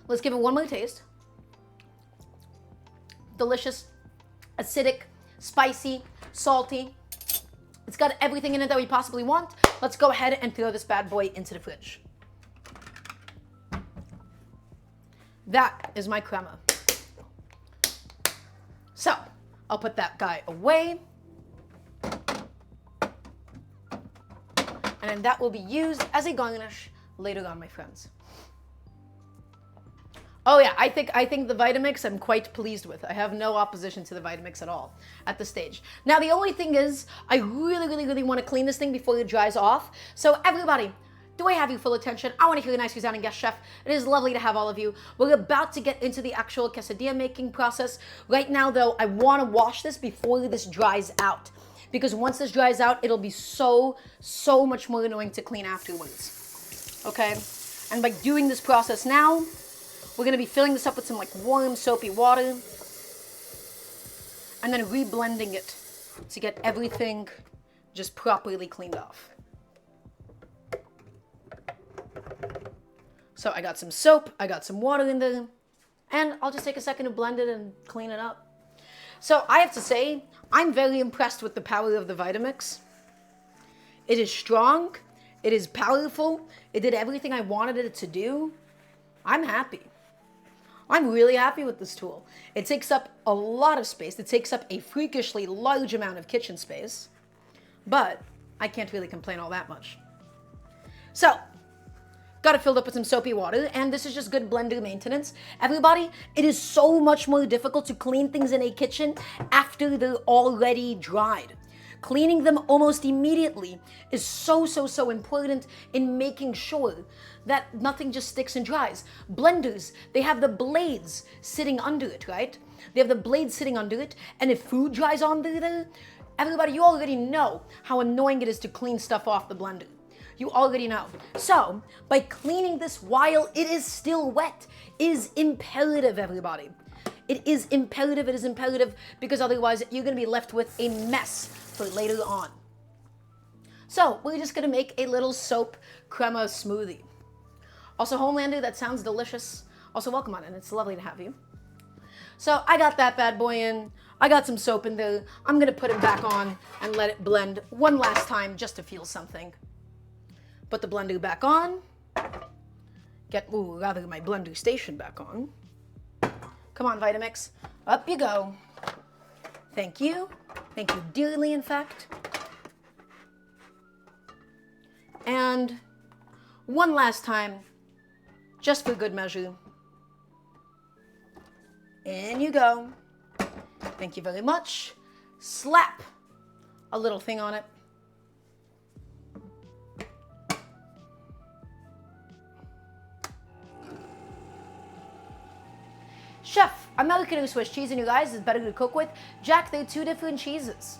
Let's give it one more taste. Delicious, acidic, spicy, salty. It's got everything in it that we possibly want. Let's go ahead and throw this bad boy into the fridge. That is my crema. So, I'll put that guy away. And then that will be used as a garnish later on, my friends. Oh yeah, I think the Vitamix I'm quite pleased with. I have no opposition to the Vitamix at all at this stage. Now the only thing is, I really want to clean this thing before it dries off. So everybody, do I have your full attention? I want to hear a nice resounding guest, chef. It is lovely to have all of you. We're about to get into the actual quesadilla making process. Right now though, I want to wash this before this dries out. Because once this dries out, it'll be so much more annoying to clean afterwards. Okay? And by doing this process now, we're going to be filling this up with some like warm, soapy water. And then reblending it to get everything just properly cleaned off. So I got some soap, I got some water in there, and I'll just take a second to blend it and clean it up. So I have to say, I'm very impressed with the power of the Vitamix. It is strong, it is powerful, it did everything I wanted it to do. I'm happy. I'm really happy with this tool. It takes up a lot of space. It takes up a freakishly large amount of kitchen space, but I can't really complain all that much. So, got it filled up with some soapy water, and this is just good blender maintenance. Everybody, it is so much more difficult to clean things in a kitchen after they're already dried. Cleaning them almost immediately is so important in making sure that nothing just sticks and dries. Blenders, they have the blades sitting under it, right? They have the blades sitting under it, and if food dries under there, everybody, you already know how annoying it is to clean stuff off the blender. You already know. So, by cleaning this while it is still wet is imperative, everybody. It is imperative because otherwise you're going to be left with a mess for later on. So, we're just going to make a little soap crema smoothie. Also, Homelander, that sounds delicious. Also, welcome on in. It's lovely to have you. So, I got that bad boy in. I got some soap in there. I'm going to put it back on and let it blend one last time just to feel something. Put the blender back on. Rather my blender station back on. Come on, Vitamix. Up you go. Thank you. Thank you dearly, in fact. And one last time, just for good measure. In you go. Thank you very much. Slap a little thing on it. Chef, American or Swiss cheese in you guys is better to cook with. Jack, they're two different cheeses.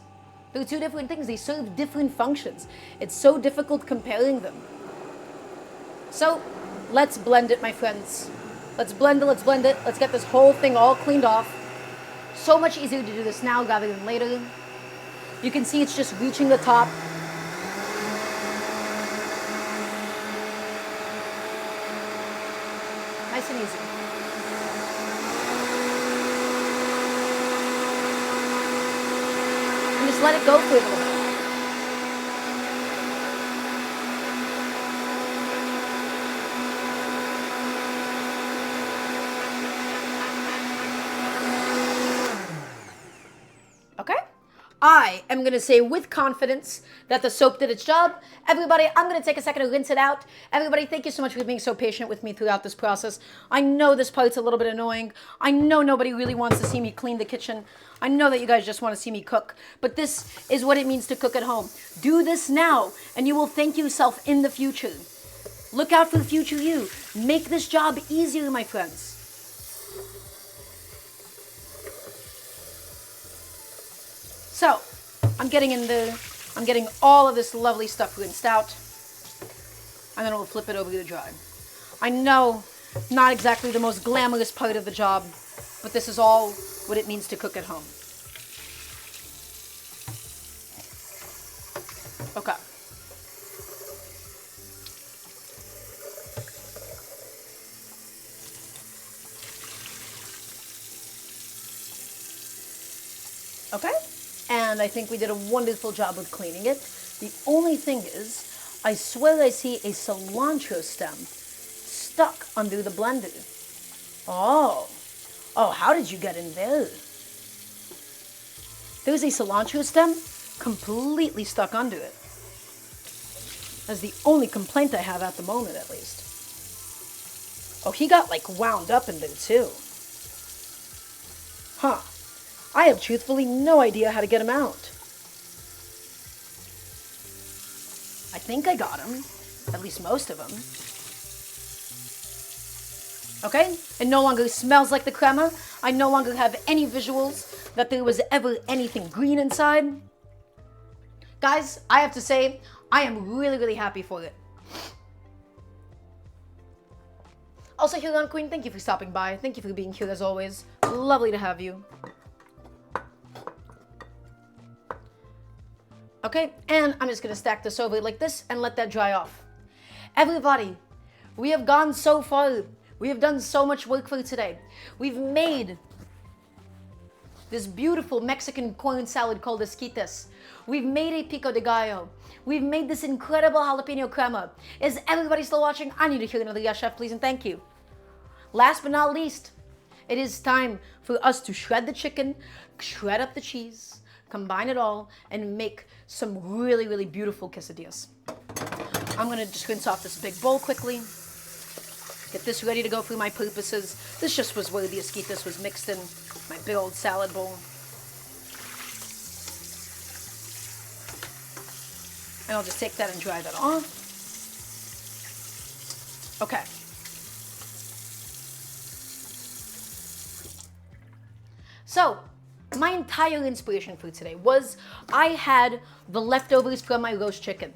They're two different things. They serve different functions. It's so difficult comparing them. So, let's blend it, my friends. Let's blend it, let's blend it. Let's get this whole thing all cleaned off. So much easier to do this now rather than later. You can see it's just reaching the top. Nice and easy. And just let it go for a little bit. Okay? I am going to say with confidence that the soap did its job. Everybody, I'm going to take a second to rinse it out. Everybody, thank you so much for being so patient with me throughout this process. I know this part's a little bit annoying. I know nobody really wants to see me clean the kitchen. I know that you guys just want to see me cook. But this is what it means to cook at home. Do this now, and you will thank yourself in the future. Look out for the future you. Make this job easier, my friends. So, I'm getting all of this lovely stuff rinsed out, and then we'll flip it over to dry. I know, not exactly the most glamorous part of the job, but this is all what it means to cook at home. Okay. Okay, and I think we did a wonderful job of cleaning it. The only thing is, I swear I see a cilantro stem stuck under the blender. Oh, how did you get in there? There's a cilantro stem completely stuck under it. That's the only complaint I have at the moment, at least. Oh, he got like wound up in there too. Huh. I have truthfully no idea how to get him out. I think I got him. At least most of him. Okay? It no longer smells like the crema. I no longer have any visuals that there was ever anything green inside. Guys, I have to say, I am really, really happy for it. Also, Huron Queen, thank you for stopping by. Thank you for being here as always. Lovely to have you. Okay, and I'm just gonna stack this over like this and let that dry off. Everybody, we have gone so far. We have done so much work for today. We've made this beautiful Mexican corn salad called Esquites. We've made a pico de gallo. We've made this incredible jalapeno crema. Is everybody still watching? I need to hear another yes, chef, please, and thank you. Last but not least, it is time for us to shred the chicken, shred up the cheese, combine it all, and make some really, really beautiful quesadillas. I'm gonna just rinse off this big bowl quickly. Get this ready to go for my purposes. This just was where the esquites was mixed in my big old salad bowl. And I'll just take that and dry that off. Okay. So, my entire inspiration for today was I had the leftovers from my roast chicken.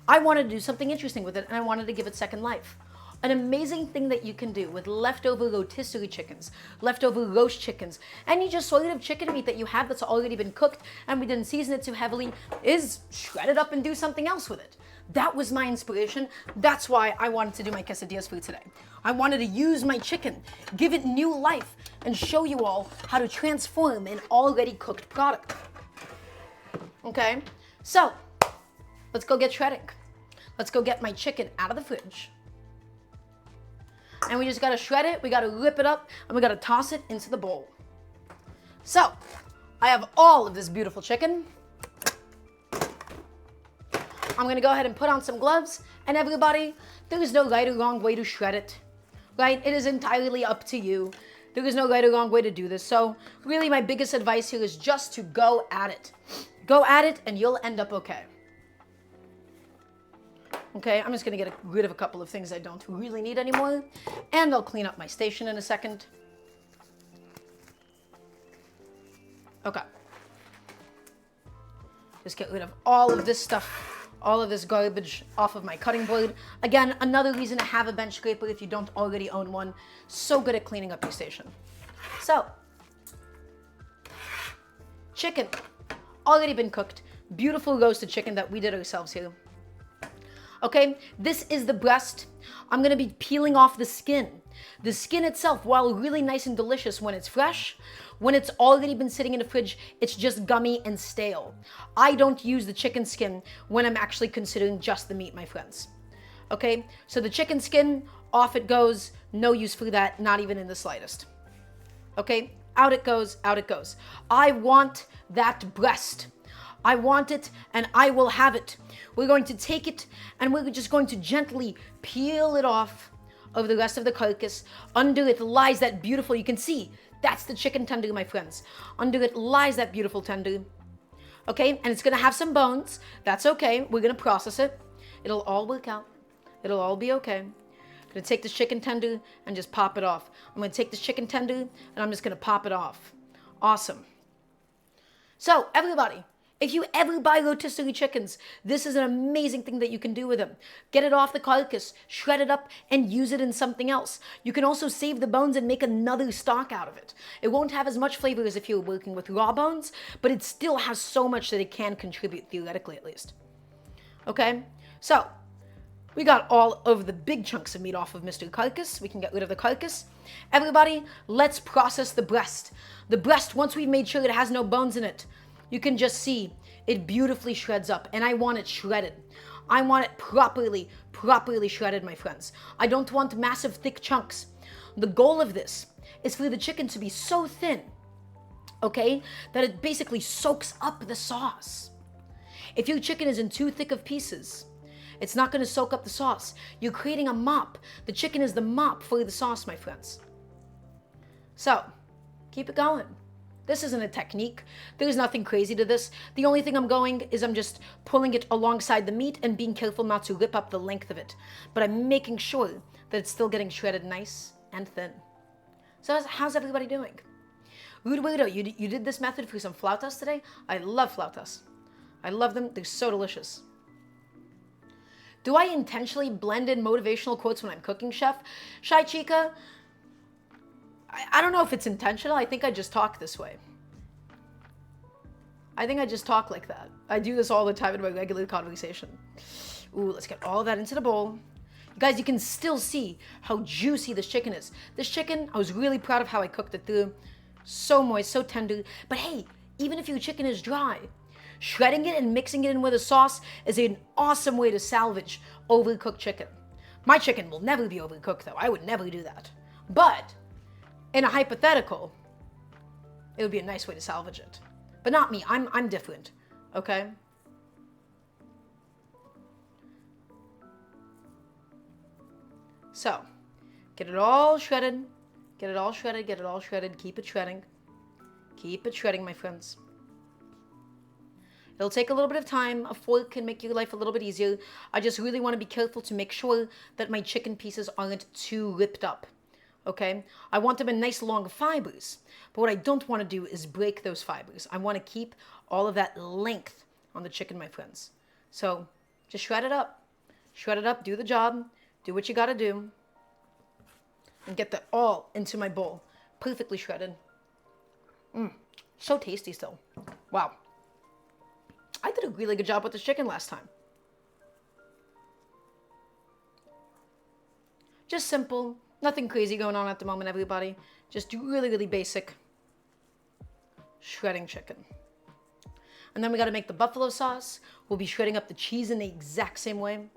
I wanted to do something interesting with it, and I wanted to give it second life. An amazing thing that you can do with leftover rotisserie chickens, leftover roast chickens, any just sort of chicken meat that you have that's already been cooked and we didn't season it too heavily, is shred it up and do something else with it. That was my inspiration. That's why I wanted to do my quesadillas for today. I wanted to use my chicken, give it new life, and show you all how to transform an already cooked product. Okay, so let's go get shredding. Let's go get my chicken out of the fridge. And we just gotta shred it, we gotta rip it up, and we gotta toss it into the bowl. So, I have all of this beautiful chicken. I'm gonna go ahead and put on some gloves, and everybody, there is no right or wrong way to shred it, right? It is entirely up to you. There is no right or wrong way to do this. So, really my biggest advice here is just to go at it. Go at it, and you'll end up okay. Okay, I'm just gonna get rid of a couple of things I don't really need anymore, and I'll clean up my station in a second. Okay. Just get rid of all of this stuff, all of this garbage off of my cutting board. Again, another reason to have a bench scraper if you don't already own one. So good at cleaning up your station. So, chicken, already been cooked. Beautiful roasted chicken that we did ourselves here. Okay, this is the breast. I'm gonna be peeling off the skin. The skin itself, while really nice and delicious when it's fresh, when it's already been sitting in the fridge, it's just gummy and stale. I don't use the chicken skin when I'm actually considering just the meat, my friends. Okay, so the chicken skin, off it goes, no use for that, not even in the slightest. Okay, out it goes, out it goes. I want that breast. I want it, and I will have it. We're going to take it, and we're just going to gently peel it off of the rest of the carcass. Under it lies that beautiful, you can see, that's the chicken tender, my friends. Under it lies that beautiful tender. Okay, and it's gonna have some bones. That's okay, we're gonna process it. It'll all work out. It'll all be okay. I'm gonna take this chicken tender and just pop it off. I'm gonna take this chicken tender, and I'm just gonna pop it off. Awesome. So, everybody, If you ever buy rotisserie chickens, this is an amazing thing that you can do with them. Get it off the carcass, shred it up, and use it in something else. You can also save the bones and make another stock out of it. It won't have as much flavor as if you're working with raw bones, but it still has so much that it can contribute, theoretically at least. Okay, so we got all of the big chunks of meat off of Mr. Carcass. We can get rid of the carcass. Everybody, let's process the breast. The breast, once we've made sure it has no bones in it, you can just see it beautifully shreds up, and I want it shredded. I want it properly shredded, my friends. I don't want massive thick chunks. The goal of this is for the chicken to be so thin, okay, that it basically soaks up the sauce. If your chicken is in too thick of pieces, it's not going to soak up the sauce. You're creating a mop. The chicken is the mop for the sauce, my friends. So, keep it going. This isn't a technique. There's nothing crazy to this. The only thing I'm just pulling it alongside the meat and being careful not to rip up the length of it. But I'm making sure that it's still getting shredded nice and thin. So how's everybody doing? Rudo, you did this method for some flautas today? I love flautas. I love them. They're so delicious. Do I intentionally blend in motivational quotes when I'm cooking, chef? Shy Chica, I don't know if it's intentional. I think I just talk this way. I think I just talk like that. I do this all the time in my regular conversation. Ooh, let's get all of that into the bowl. You guys, you can still see how juicy this chicken is. This chicken, I was really proud of how I cooked it through. So moist, so tender. But hey, even if your chicken is dry, shredding it and mixing it in with a sauce is an awesome way to salvage overcooked chicken. My chicken will never be overcooked, though. I would never do that. But in a hypothetical, it would be a nice way to salvage it. But not me. I'm different. Okay? So, get it all shredded. Get it all shredded. Get it all shredded. Keep it shredding. Keep it shredding, my friends. It'll take a little bit of time. A fork can make your life a little bit easier. I just really want to be careful to make sure that my chicken pieces aren't too ripped up. Okay? I want them in nice long fibers. But what I don't want to do is break those fibers. I want to keep all of that length on the chicken, my friends. So just shred it up. Shred it up. Do the job. Do what you got to do. And get that all into my bowl. Perfectly shredded. So tasty still. Wow. I did a really good job with this chicken last time. Just simple. Nothing crazy going on at the moment, everybody. Just really, really basic shredding chicken. And then we got to make the buffalo sauce. We'll be shredding up the cheese in the exact same way.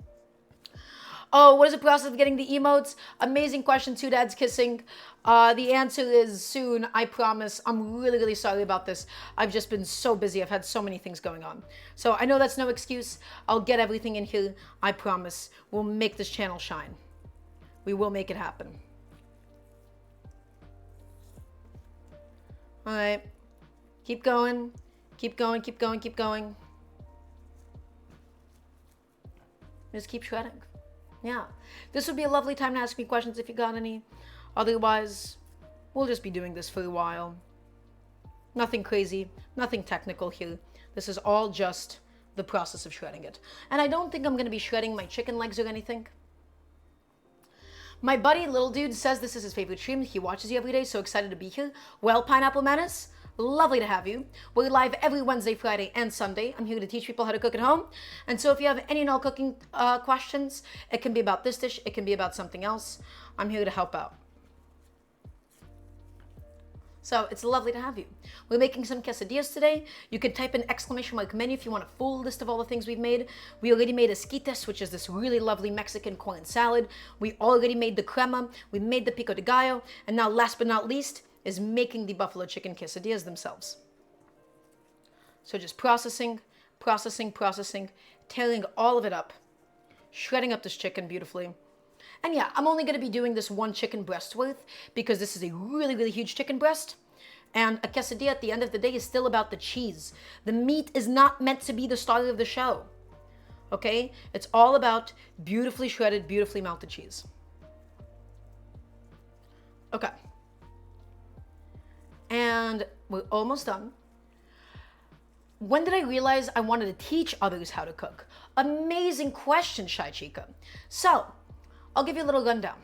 Oh, what is the process of getting the emotes? Amazing question, two dads kissing. The answer is soon, I promise. I'm really, really sorry about this. I've just been so busy. I've had so many things going on. So I know that's no excuse. I'll get everything in here. I promise. We'll make this channel shine. We will make it happen. All right. Keep going. Keep going, keep going, keep going. Just keep shredding. Yeah. This would be a lovely time to ask me questions if you got any. Otherwise, we'll just be doing this for a while. Nothing crazy, nothing technical here. This is all just the process of shredding it. And I don't think I'm going to be shredding my chicken legs or anything. My buddy, Little Dude, says this is his favorite stream. He watches you every day, so excited to be here. Well, Pineapple Menace, lovely to have you. We're live every Wednesday, Friday, and Sunday. I'm here to teach people how to cook at home. And so if you have any and all cooking questions, it can be about this dish, it can be about something else. I'm here to help out. So it's lovely to have you. We're making some quesadillas today. You can type in ! menu if you want a full list of all the things we've made. We already made Esquites, which is this really lovely Mexican corn salad. We already made the Crema. We made the Pico de gallo. And now last but not least is making the buffalo chicken quesadillas themselves. So just processing, tearing all of it up, shredding up this chicken beautifully. And yeah, I'm only going to be doing this one chicken breast worth because this is a really, really huge chicken breast. And a quesadilla at the end of the day is still about the cheese. The meat is not meant to be the star of the show. Okay? It's all about beautifully shredded, beautifully melted cheese. Okay. And we're almost done. When did I realize I wanted to teach others how to cook? Amazing question, Shy Chica. So, I'll give you a little rundown.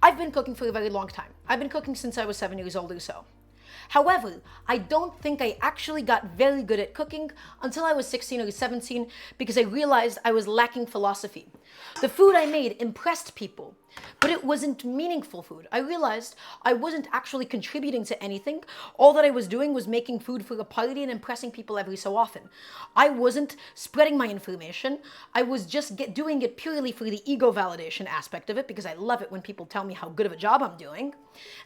I've been cooking for a very long time. I've been cooking since I was 7 years old or so. However, I don't think I actually got very good at cooking until I was 16 or 17 because I realized I was lacking philosophy. The food I made impressed people, but it wasn't meaningful food. I realized I wasn't actually contributing to anything. All that I was doing was making food for a party and impressing people every so often. I wasn't spreading my information. I was just doing it purely for the ego validation aspect of it because I love it when people tell me how good of a job I'm doing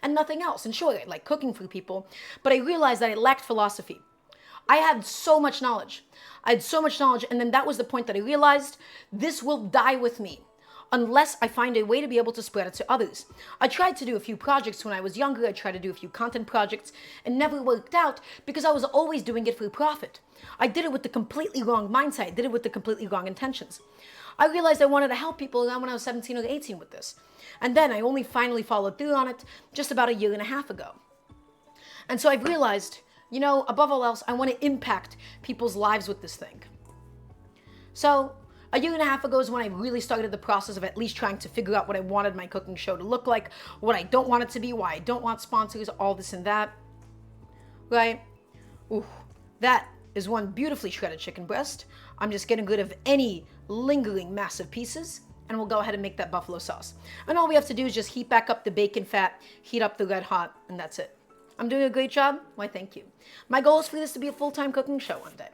and nothing else. And sure, I like cooking for people, but I realized that I lacked philosophy. I had so much knowledge. And then that was the point that I realized this will die with me unless I find a way to be able to spread it to others. I tried to do a few projects when I was younger. I tried to do a few content projects and never worked out because I was always doing it for profit. I did it with the completely wrong mindset. I did it with the completely wrong intentions. I realized I wanted to help people around when I was 17 or 18 with this. And then I only finally followed through on it just about a year and a half ago. And so I've realized, you know, above all else, I want to impact people's lives with this thing. So a year and a half ago is when I really started the process of at least trying to figure out what I wanted my cooking show to look like, what I don't want it to be, why I don't want sponsors, all this and that. Right? Ooh, that is one beautifully shredded chicken breast. I'm just getting rid of any lingering massive pieces, and we'll go ahead and make that buffalo sauce. And all we have to do is just heat back up the bacon fat, heat up the red hot, and that's it. I'm doing a great job? Why, thank you. My goal is for this to be a full-time cooking show one day.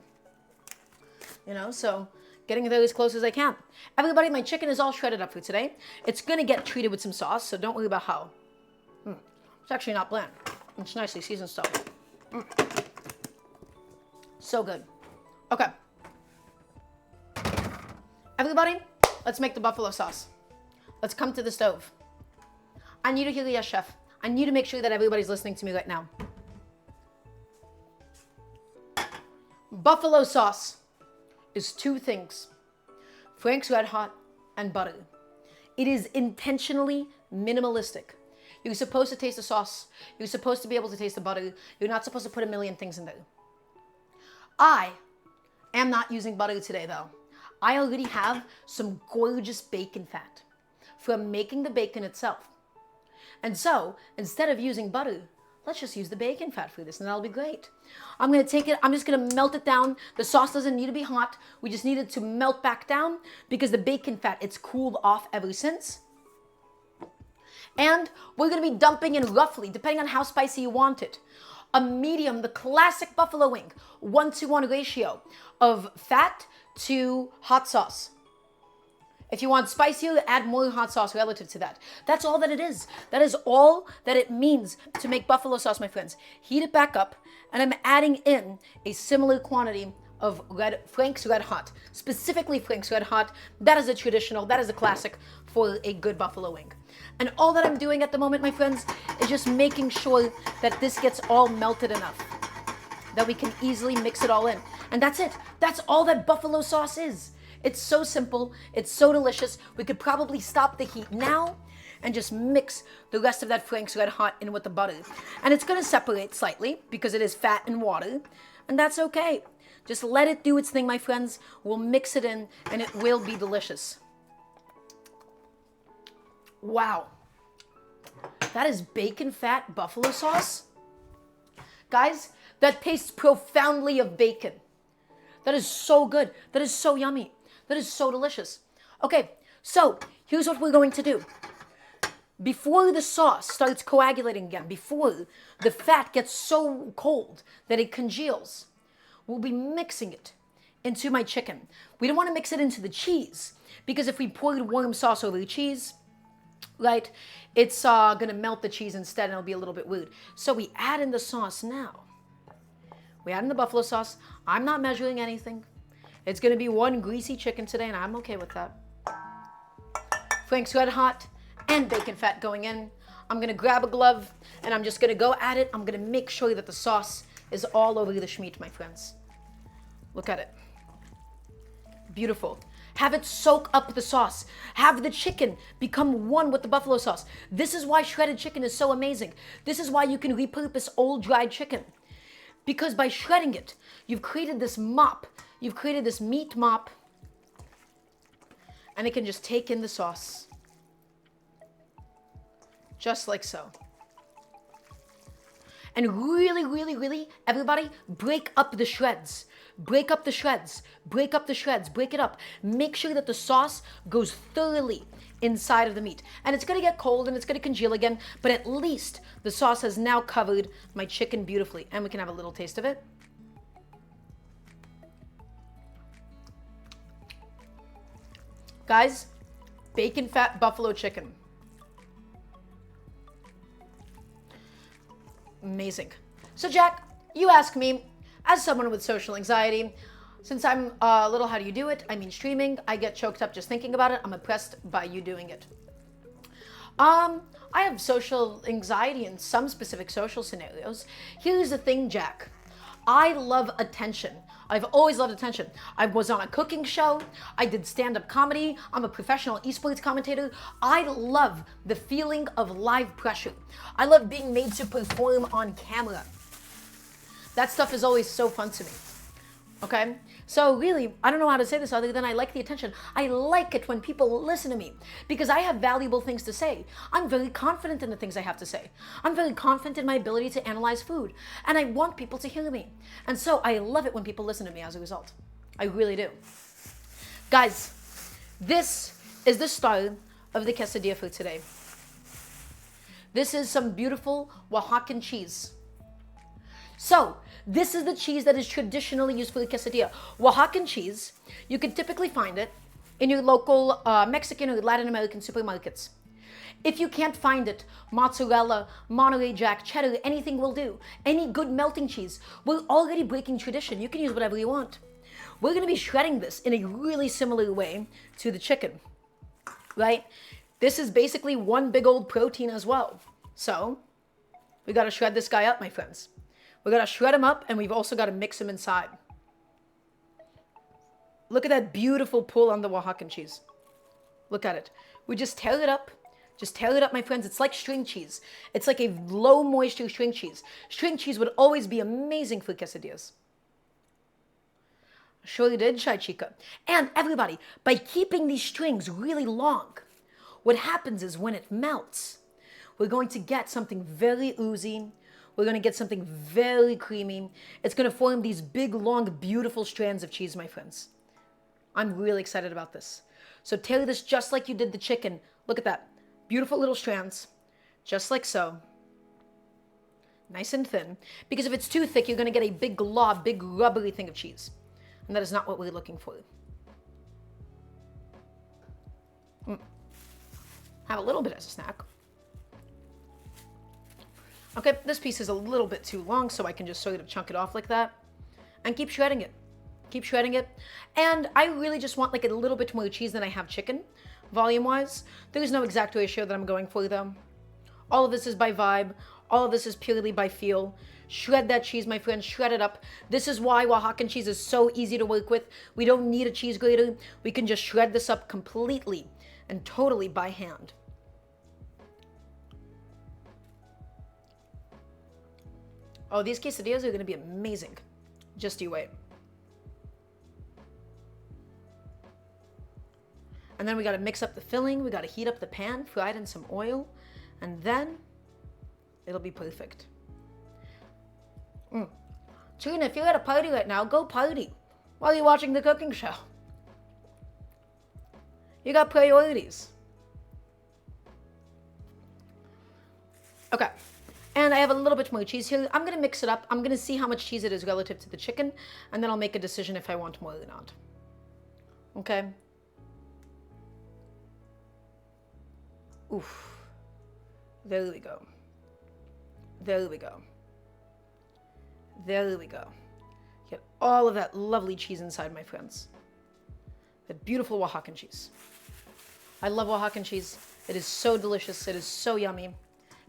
You know, so getting there as close as I can. Everybody, my chicken is all shredded up for today. It's going to get treated with some sauce, so don't worry about how. It's actually not bland. It's nicely seasoned stuff. So good. Okay. Everybody, let's make the buffalo sauce. Let's come to the stove. I need to hear yes, chef. I need to make sure that everybody's listening to me right now. Buffalo sauce is two things: Frank's Red Hot and butter. It is intentionally minimalistic. You're supposed to taste the sauce. You're supposed to be able to taste the butter. You're not supposed to put a million things in there. I am not using butter today though. I already have some gorgeous bacon fat from making the bacon itself. And so, instead of using butter, let's just use the bacon fat for this, and that'll be great. I'm going to take it, I'm just going to melt it down. The sauce doesn't need to be hot. We just need it to melt back down because the bacon fat, it's cooled off ever since. And we're going to be dumping in roughly, depending on how spicy you want it, a medium, the classic buffalo wing, 1-to-1 ratio of fat to hot sauce. If you want spicier, add more hot sauce relative to that. That's all that it is. That is all that it means to make buffalo sauce, my friends. Heat it back up, and I'm adding in a similar quantity of Frank's Red Hot. Specifically Frank's Red Hot. That is a traditional, that is a classic for a good buffalo wing. And all that I'm doing at the moment, my friends, is just making sure that this gets all melted enough that we can easily mix it all in. And that's it. That's all that buffalo sauce is. It's so simple. It's so delicious. We could probably stop the heat now and just mix the rest of that Frank's Red Hot in with the butter. And it's going to separate slightly because it is fat and water. And that's okay. Just let it do its thing, my friends. We'll mix it in and it will be delicious. Wow. That is bacon fat buffalo sauce. Guys, that tastes profoundly of bacon. That is so good. That is so yummy. That is so delicious. Okay, so here's what we're going to do. Before the sauce starts coagulating again, before the fat gets so cold that it congeals, we'll be mixing it into my chicken. We don't want to mix it into the cheese because if we poured warm sauce over the cheese, right, it's going to melt the cheese instead and it'll be a little bit weird. So we add in the sauce now. We add in the buffalo sauce. I'm not measuring anything. It's going to be one greasy chicken today, and I'm okay with that. Frank's Red Hot and bacon fat going in. I'm going to grab a glove, and I'm just going to go at it. I'm going to make sure that the sauce is all over the schmeat, my friends. Look at it. Beautiful. Have it soak up the sauce. Have the chicken become one with the buffalo sauce. This is why shredded chicken is so amazing. This is why you can repurpose old dried chicken. Because by shredding it, you've created this mop. You've created this meat mop. And it can just take in the sauce. Just like so. And really, really, really, everybody, break up the shreds. Break up the shreds. Break up the shreds. Break it up. Make sure that the sauce goes thoroughly inside of the meat. And it's going to get cold and it's going to congeal again, but at least the sauce has now covered my chicken beautifully. And we can have a little taste of it. Guys, bacon fat buffalo chicken. Amazing. So Jack, you ask me, as someone with social anxiety, since I'm a little, how do you do it? I mean, streaming, I get choked up just thinking about it. I'm impressed by you doing it. I have social anxiety in some specific social scenarios. Here's the thing, Jack. I love attention. I've always loved attention. I was on a cooking show. I did stand-up comedy. I'm a professional esports commentator. I love the feeling of live pressure. I love being made to perform on camera. That stuff is always so fun to me. Okay? So really, I don't know how to say this other than I like the attention. I like it when people listen to me because I have valuable things to say. I'm very confident in the things I have to say. I'm very confident in my ability to analyze food. And I want people to hear me. And so I love it when people listen to me as a result. I really do. Guys, this is the start of the quesadilla for today. This is some beautiful Oaxacan cheese. So, this is the cheese that is traditionally used for the quesadilla. Oaxacan cheese, you can typically find it in your local Mexican or Latin American supermarkets. If you can't find it, mozzarella, Monterey Jack, cheddar, anything will do. Any good melting cheese. We're already breaking tradition. You can use whatever you want. We're going to be shredding this in a really similar way to the chicken, right? This is basically one big old protein as well. So, we got to shred this guy up, my friends. We got to shred him up, and we've also got to mix him inside. Look at that beautiful pull on the Oaxacan cheese. Look at it. We just tear it up. Just tear it up, my friends. It's like string cheese. It's like a low moisture string cheese. String cheese would always be amazing for quesadillas. Surely did, Shy Chica. And everybody, by keeping these strings really long, what happens is when it melts, we're going to get something very oozy. We're going to get something very creamy. It's going to form these big, long, beautiful strands of cheese, my friends. I'm really excited about this. So tear this just like you did the chicken. Look at that. Beautiful little strands. Just like so. Nice and thin. Because if it's too thick, you're going to get a big glob, big rubbery thing of cheese. And that is not what we're looking for. Have a little bit as a snack. Okay, this piece is a little bit too long, so I can just sort of chunk it off like that. And keep shredding it. Keep shredding it. And I really just want like a little bit more cheese than I have chicken, volume-wise. There's no exact ratio that I'm going for, though. All of this is by vibe. All of this is purely by feel. Shred that cheese, my friends. Shred it up. This is why Oaxacan cheese is so easy to work with. We don't need a cheese grater. We can just shred this up completely and totally by hand. Oh, these quesadillas are going to be amazing. Just you wait. And then we got to mix up the filling. We got to heat up the pan, fry it in some oil, and then it'll be perfect. Trina, if you're at a party right now, go party while you're watching the cooking show. You got priorities. Okay. And I have a little bit more cheese here. I'm going to mix it up. I'm going to see how much cheese it is relative to the chicken, and then I'll make a decision if I want more or not. Okay? Oof. There we go. There we go. There we go. Get all of that lovely cheese inside, my friends. That beautiful Oaxacan cheese. I love Oaxacan cheese. It is so delicious. It is so yummy.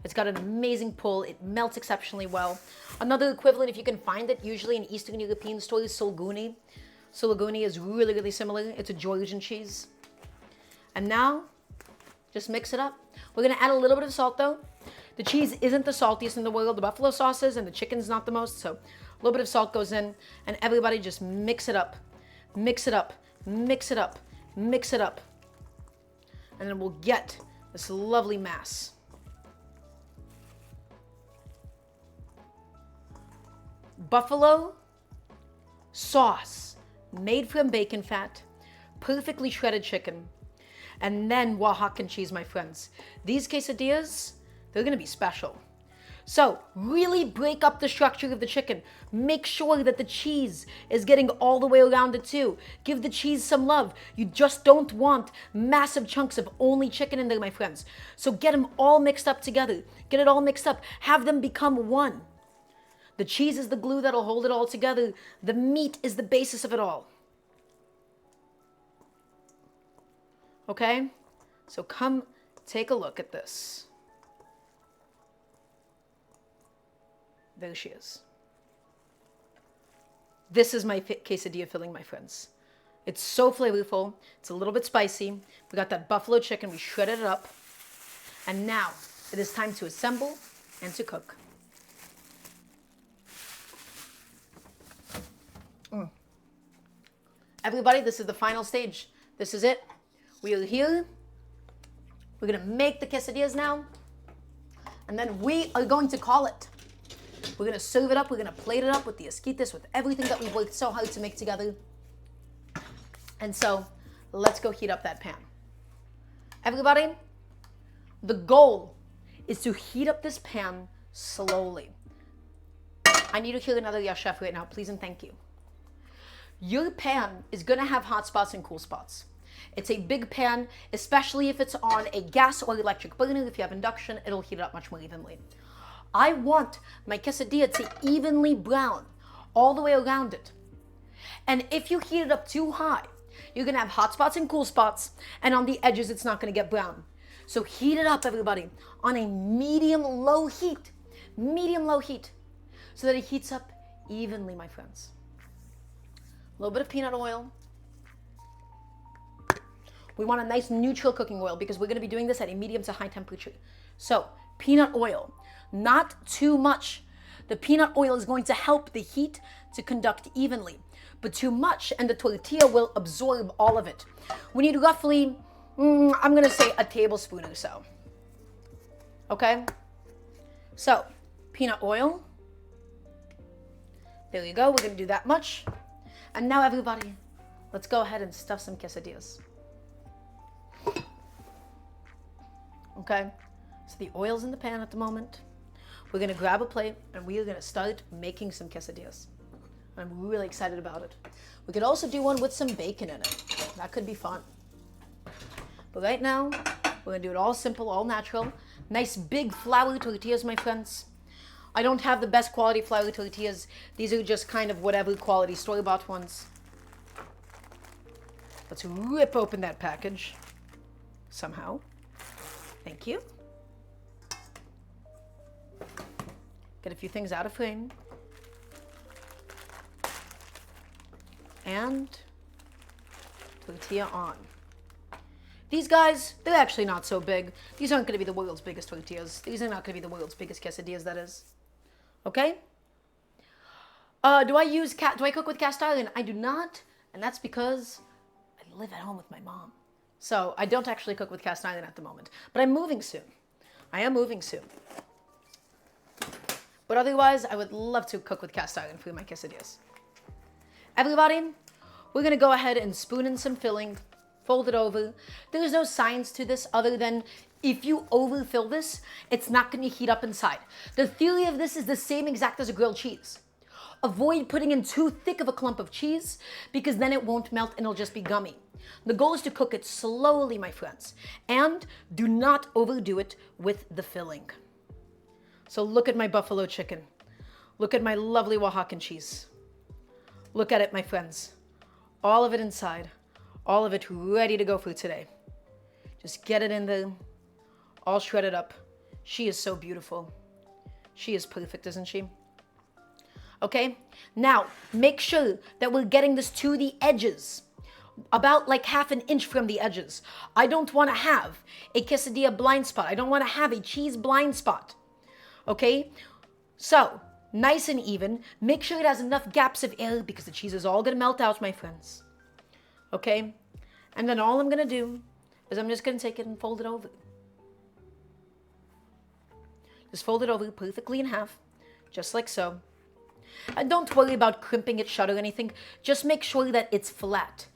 It's got an amazing pull. It melts exceptionally well. Another equivalent, if you can find it, usually in Eastern European stores, Solguni. Solguni is really, really similar. It's a Georgian cheese. And now, just mix it up. We're going to add a little bit of salt, though. The cheese isn't the saltiest in the world. The buffalo sauce is, and the chicken's not the most. So A little bit of salt goes in, and everybody just mix it up. Mix it up, mix it up, mix it up. And then we'll get this lovely mass. Buffalo sauce made from bacon fat, perfectly shredded chicken, and then Oaxacan cheese, my friends. These quesadillas, they're gonna be special. So really break up the structure of the chicken. Make sure that the cheese is getting all the way around it too. Give the cheese some love. You just don't want massive chunks of only chicken in there, my friends. So get them all mixed up together. Get it all mixed up. Have them become one. The cheese is the glue that'll hold it all together. The meat is the basis of it all. Okay? So come take a look at this. There she is. This is my quesadilla filling, my friends. It's so flavorful. It's a little bit spicy. We got that buffalo chicken. We shredded it up. And now it is time to assemble and to cook. Everybody, this is the final stage. This is it. We are here. We're going to make the quesadillas now. And then we are going to call it. We're going to serve it up. We're going to plate it up with the Esquites, with everything that we've worked so hard to make together. And so, let's go heat up that pan. Everybody, the goal is to heat up this pan slowly. I need to hear another yes chef right now, please and thank you. Your pan is going to have hot spots and cool spots. It's a big pan, especially if it's on a gas or electric burner. If you have induction, it'll heat it up much more evenly. I want my quesadilla to evenly brown all the way around it. And if you heat it up too high, you're going to have hot spots and cool spots, and on the edges, it's not going to get brown. So heat it up, everybody, on a medium-low heat, so that it heats up evenly, my friends. A little bit of peanut oil. We want a nice neutral cooking oil because we're going to be doing this at a medium to high temperature. So, peanut oil. Not too much. The peanut oil is going to help the heat to conduct evenly. But too much and the tortilla will absorb all of it. We need roughly, I'm going to say a tablespoon or so. Okay? So, peanut oil. There you go. We're going to do that much. And now everybody, let's go ahead and stuff some quesadillas. Okay? So the oil's in the pan at the moment. We're going to grab a plate and we are going to start making some quesadillas. I'm really excited about it. We could also do one with some bacon in it. That could be fun. But right now, we're going to do it all simple, all natural. Nice big flour tortillas, my friends. I don't have the best quality flour tortillas. These are just kind of whatever quality store-bought ones. Let's rip open that package. Somehow. Thank you. Get a few things out of frame. And tortilla on. These guys, they're actually not so big. These aren't going to be the world's biggest tortillas. These are not going to be the world's biggest quesadillas, that is. Okay? Do I cook with cast iron? I do not, and that's because I live at home with my mom. So I don't actually cook with cast iron at the moment. But I'm moving soon. I am moving soon. But otherwise, I would love to cook with cast iron for my quesadillas. Everybody, we're going to go ahead and spoon in some filling, fold it over. There's no science to this other than if you overfill this, it's not going to heat up inside. The theory of this is the same exact as a grilled cheese. Avoid putting in too thick of a clump of cheese because then it won't melt and it'll just be gummy. The goal is to cook it slowly, my friends, and do not overdo it with the filling. So look at my buffalo chicken. Look at my lovely Oaxacan cheese. Look at it, my friends. All of it inside. All of it ready to go for today. Just get it in there. All shredded up. She is so beautiful. She is perfect, isn't she? Okay? Now, make sure that we're getting this to the edges. About like half an inch from the edges. I don't want to have a quesadilla blind spot. I don't want to have a cheese blind spot. Okay? So, nice and even. Make sure it has enough gaps of air because the cheese is all gonna melt out, my friends. Okay? And then all I'm gonna do is I'm just gonna take it and fold it over. Just fold it over perfectly in half, just like so. And don't worry about crimping it shut or anything. Just make sure that it's flat.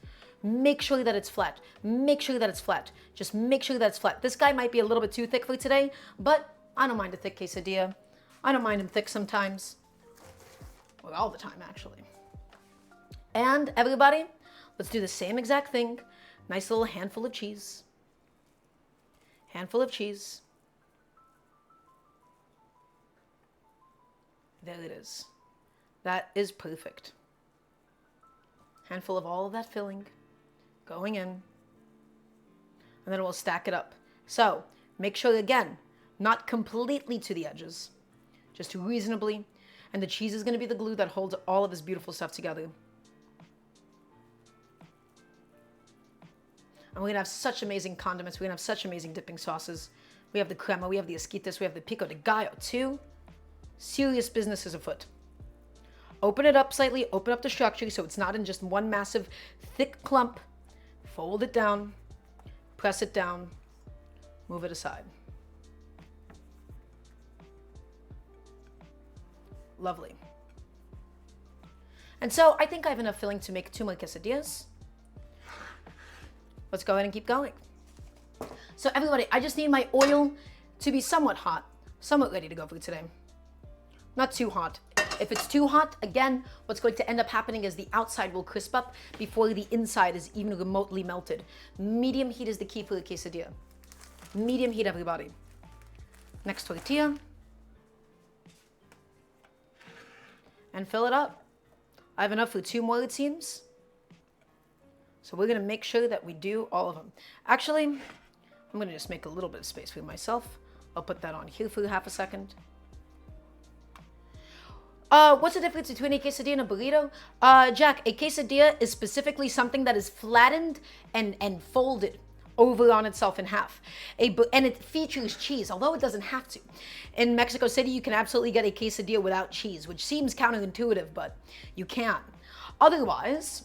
Make sure that it's flat. Make sure that it's flat. Just make sure that it's flat. This guy might be a little bit too thick for today, but I don't mind a thick quesadilla. I don't mind them thick sometimes. Well, all the time, actually. And everybody, let's do the same exact thing. Nice little handful of cheese. Handful of cheese. There it is. That is perfect. Handful of all of that filling going in. And then we'll stack it up. So make sure, again, not completely to the edges, just reasonably. And the cheese is going to be the glue that holds all of this beautiful stuff together. And we're going to have such amazing condiments. We're going to have such amazing dipping sauces. We have the Crema, we have the Esquites, we have the Pico de gallo too. Serious business is afoot. Open it up slightly, open up the structure so it's not in just one massive thick clump. Fold it down, press it down, move it aside. Lovely. And so I think I have enough filling to make 2 more quesadillas. Let's go ahead and keep going. So everybody, I just need my oil to be somewhat hot, somewhat ready to go for today. Not too hot. If it's too hot, again, what's going to end up happening is the outside will crisp up before the inside is even remotely melted. Medium heat is the key for a quesadilla. Medium heat, everybody. Next tortilla. And fill it up. I have enough for 2 more, it seems. So we're going to make sure that we do all of them. Actually, I'm going to just make a little bit of space for myself. I'll put that on here for half a second. What's the difference between a quesadilla and a burrito? Jack, a quesadilla is specifically something that is flattened and folded over on itself in half. And it features cheese, although it doesn't have to. In Mexico City, you can absolutely get a quesadilla without cheese, which seems counterintuitive, but you can. Otherwise,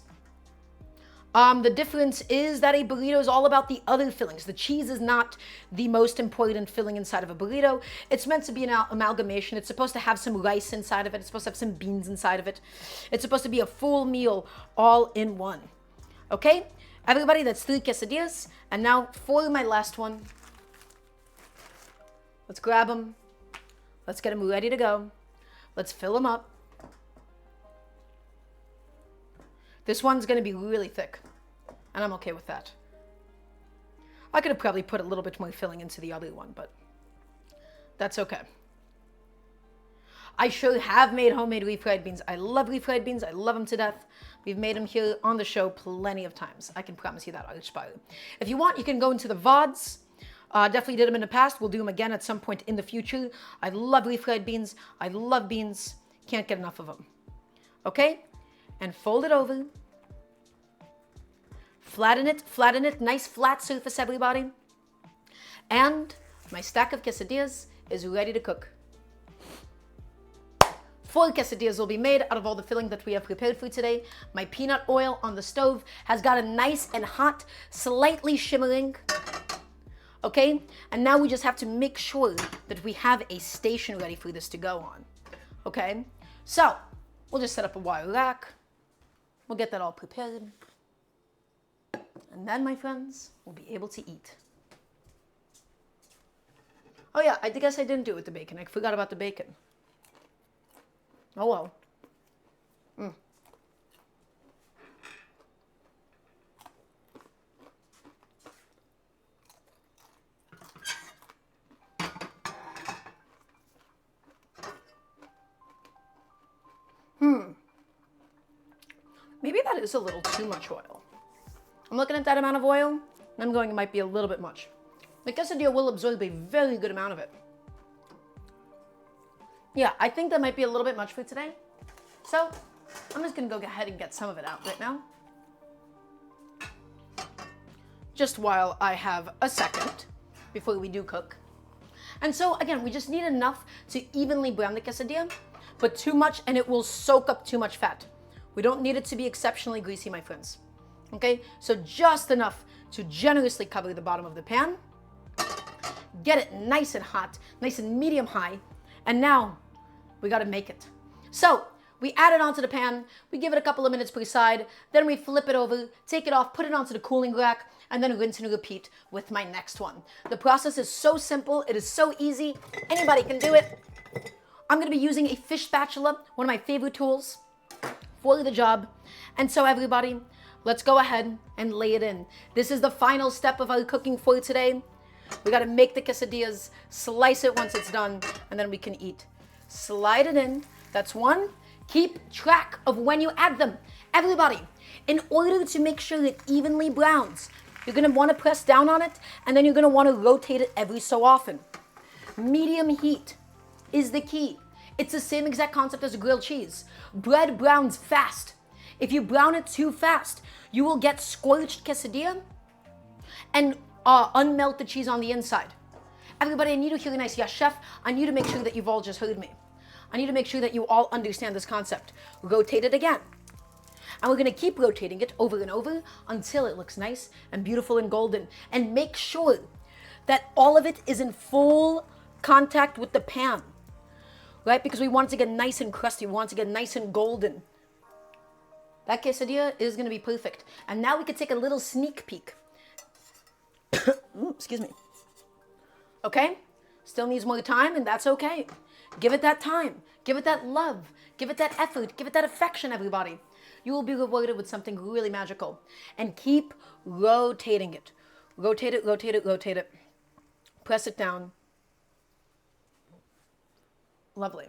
the difference is that a burrito is all about the other fillings. The cheese is not the most important filling inside of a burrito. It's meant to be an amalgamation. It's supposed to have some rice inside of it. It's supposed to have some beans inside of it. It's supposed to be a full meal all in one. Okay? Everybody, that's 3 quesadillas. And now for my last one. Let's grab them. Let's get them ready to go. Let's fill them up. This one's going to be really thick, and I'm okay with that. I could have probably put a little bit more filling into the other one, but that's okay. I sure have made homemade refried beans. I love refried beans. I love them to death. We've made them here on the show plenty of times. I can promise you that, I'll. If you want, you can go into the VODs. Definitely did them in the past. We'll do them again at some point in the future. I love refried beans. I love beans. Can't get enough of them. Okay? And fold it over. Flatten it, nice flat surface, everybody. And my stack of quesadillas is ready to cook. 4 quesadillas will be made out of all the filling that we have prepared for today. My peanut oil on the stove has gotten nice and hot, slightly shimmering. Okay? And now we just have to make sure that we have a station ready for this to go on. Okay? So, we'll just set up a wire rack. We'll get that all prepared. And then, my friends, we'll be able to eat. Oh yeah, I guess I didn't do it with the bacon. I forgot about the bacon. Oh well. Maybe that is a little too much oil. I'm looking at that amount of oil, and I'm going, it might be a little bit much. The quesadilla will absorb a very good amount of it. Yeah, I think that might be a little bit much for today. So, I'm just gonna go ahead and get some of it out right now. Just while I have a second before we do cook. And so again, we just need enough to evenly brown the quesadilla, but too much and it will soak up too much fat. We don't need it to be exceptionally greasy, my friends. Okay, so just enough to generously cover the bottom of the pan. Get it nice and hot, nice and medium high. And now we gotta make it. So we add it onto the pan, we give it a couple of minutes per side, then we flip it over, take it off, put it onto the cooling rack, and then rinse and repeat with my next one. The process is so simple, it is so easy, anybody can do it. I'm gonna be using a fish spatula, one of my favorite tools for the job. And so everybody, let's go ahead and lay it in. This is the final step of our cooking for today. We gotta make the quesadillas, slice it once it's done, and then we can eat. Slide it in, that's one. Keep track of when you add them. Everybody, in order to make sure it evenly browns, you're gonna wanna press down on it, and then you're gonna wanna rotate it every so often. Medium heat is the key. It's the same exact concept as grilled cheese. Bread browns fast. If you brown it too fast, you will get scorched quesadilla and unmelted cheese on the inside. Everybody, I need to hear a nice yes, chef. I need to make sure that you've all just heard me. I need to make sure that you all understand this concept. Rotate it again. And we're gonna keep rotating it over and over until it looks nice and beautiful and golden. And make sure that all of it is in full contact with the pan, right? Because we want it to get nice and crusty. We want it to get nice and golden. That quesadilla is gonna be perfect. And now we can take a little sneak peek. Excuse me. Okay? Still needs more time, and that's okay. Give it that time. Give it that love. Give it that effort. Give it that affection, everybody. You will be rewarded with something really magical. And keep rotating it. Rotate it, rotate it, rotate it. Press it down. Lovely.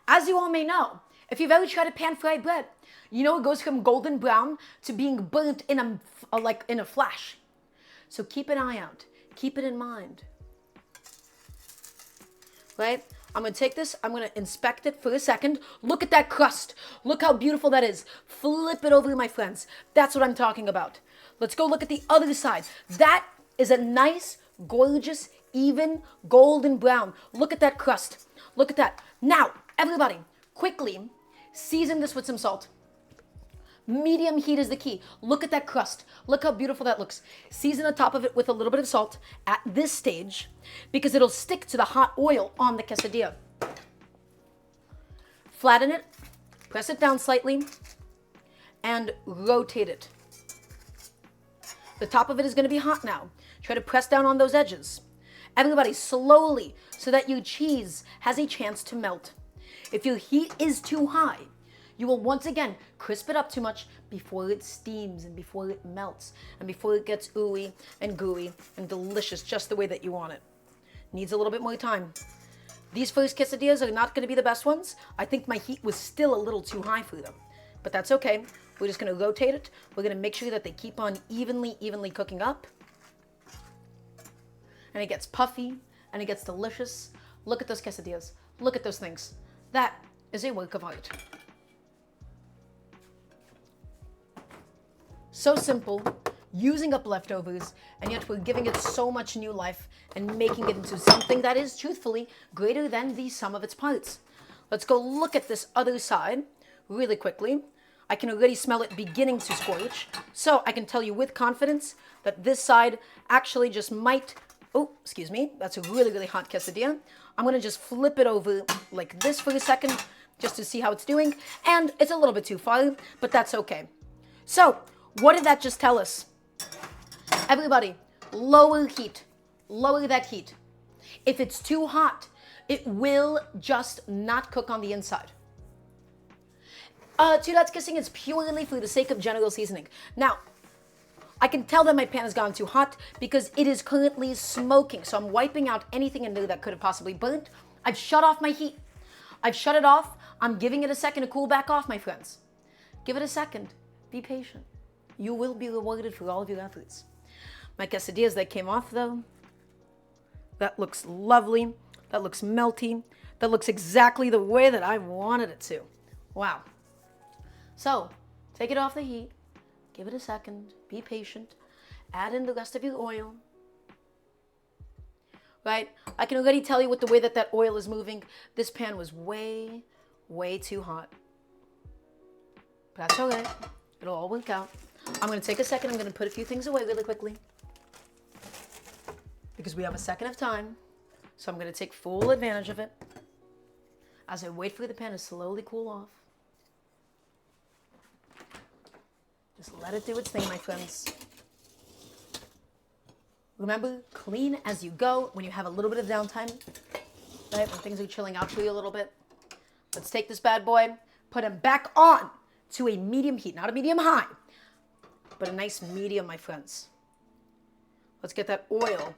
As you all may know, if you've ever tried a pan-fried bread, you know it goes from golden brown to being burnt in a flash. So keep an eye out. Keep it in mind. Right? I'm gonna take this, I'm gonna inspect it for a second. Look at that crust. Look how beautiful that is. Flip it over, my friends. That's what I'm talking about. Let's go look at the other side. That is a nice, gorgeous, even golden brown. Look at that crust. Look at that. Now, everybody, quickly season this with some salt. Medium heat is the key. Look at that crust. Look how beautiful that looks. Season the top of it with a little bit of salt at this stage because it'll stick to the hot oil on the quesadilla. Flatten it, press it down slightly, and rotate it. The top of it is going to be hot now. Try to press down on those edges. Everybody, slowly, so that your cheese has a chance to melt. If your heat is too high, you will once again crisp it up too much before it steams and before it melts and before it gets ooey and gooey and delicious just the way that you want it. Needs a little bit more time. These first quesadillas are not going to be the best ones. I think my heat was still a little too high for them, but that's okay. We're just going to rotate it. We're going to make sure that they keep on evenly cooking up. And it gets puffy and it gets delicious. Look at those quesadillas. Look at those things. That is a work of art. So simple, using up leftovers, and yet we're giving it so much new life and making it into something that is truthfully greater than the sum of its parts. Let's go look at this other side really quickly. I can already smell it beginning to scorch, so I can tell you with confidence that this side actually just might, oh, excuse me, that's a really hot quesadilla. I'm gonna just flip it over like this for a second just to see how it's doing, and it's a little bit too far, but that's okay. So, what did that just tell us? Everybody, lower heat. Lower that heat. If it's too hot, it will just not cook on the inside. That's kissing is purely for the sake of general seasoning. Now, I can tell that my pan has gone too hot because it is currently smoking. So I'm wiping out anything in there that could have possibly burnt. I've shut off my heat. I've shut it off. I'm giving it a second to cool back off, my friends. Give it a second. Be patient. You will be rewarded for all of your efforts. My quesadillas that came off though, that looks lovely. That looks melty. That looks exactly the way that I wanted it to. Wow. So, take it off the heat. Give it a second. Be patient. Add in the rest of your oil. right? I can already tell you with the way that oil is moving, this pan was way, way too hot. But that's all right. It'll all work out. I'm going to take a second. I'm going to put a few things away really quickly because we have a second of time. So I'm going to take full advantage of it as I wait for the pan to slowly cool off. Just let it do its thing, my friends. Remember, clean as you go when you have a little bit of downtime, right? When things are chilling out for you a little bit. Let's take this bad boy, put him back on to a medium heat, not a medium high, but a nice medium, my friends. Let's get that oil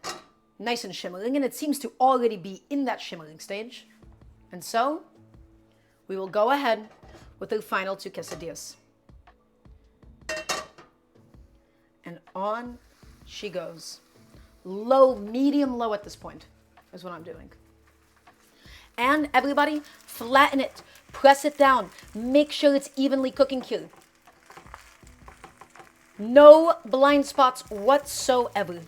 nice and shimmering, and it seems to already be in that shimmering stage. And so, we will go ahead with the final 2 quesadillas. And on she goes. Low, medium low at this point is what I'm doing. And everybody, flatten it, press it down, make sure it's evenly cooking here. No blind spots whatsoever.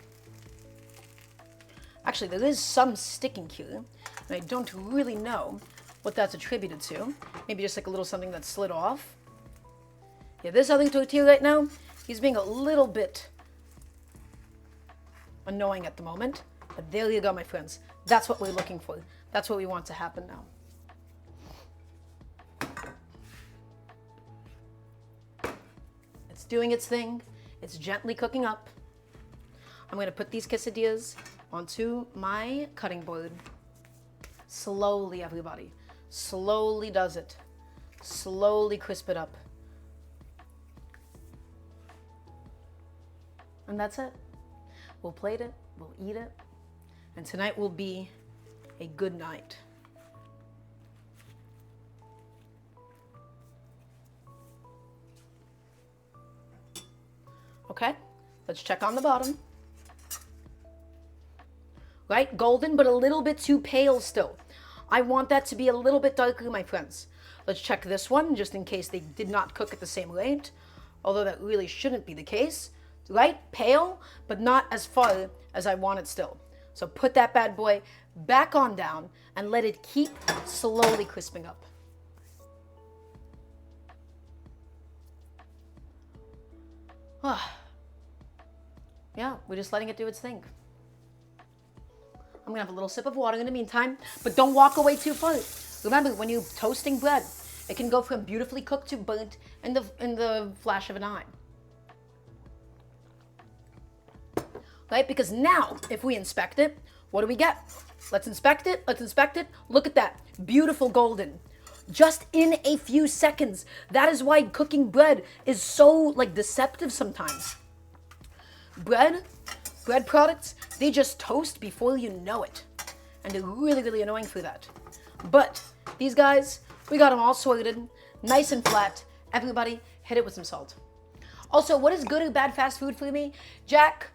Actually, there is some sticking here, and I don't really know what that's attributed to. Maybe just like a little something that slid off. Yeah, this other tortilla right now, he's being a little bit annoying at the moment. But there you go, my friends. That's what we're looking for. That's what we want to happen now. It's doing its thing. It's gently cooking up. I'm going to put these quesadillas onto my cutting board. Slowly, everybody. Slowly does it. Slowly crisp it up. And that's it. We'll plate it. We'll eat it. And tonight will be a good night. Okay, let's check on the bottom. Right, golden, but a little bit too pale still. I want that to be a little bit darker, my friends. Let's check this one, just in case they did not cook at the same rate. Although that really shouldn't be the case. Right, pale, but not as far as I want it still. So put that bad boy back on down and let it keep slowly crisping up. Yeah, we're just letting it do its thing. I'm gonna have a little sip of water in the meantime, but don't walk away too far. Remember, when you're toasting bread, it can go from beautifully cooked to burnt in the flash of an eye. Right? Because now, if we inspect it, what do we get? Let's inspect it. Let's inspect it. Look at that. Beautiful golden. Just in a few seconds. That is why cooking bread is so, like, deceptive sometimes. Bread products, they just toast before you know it. And they're really, really annoying for that. But these guys, we got them all sorted, nice and flat. Everybody, hit it with some salt. Also, what is good or bad fast food for me? Jack,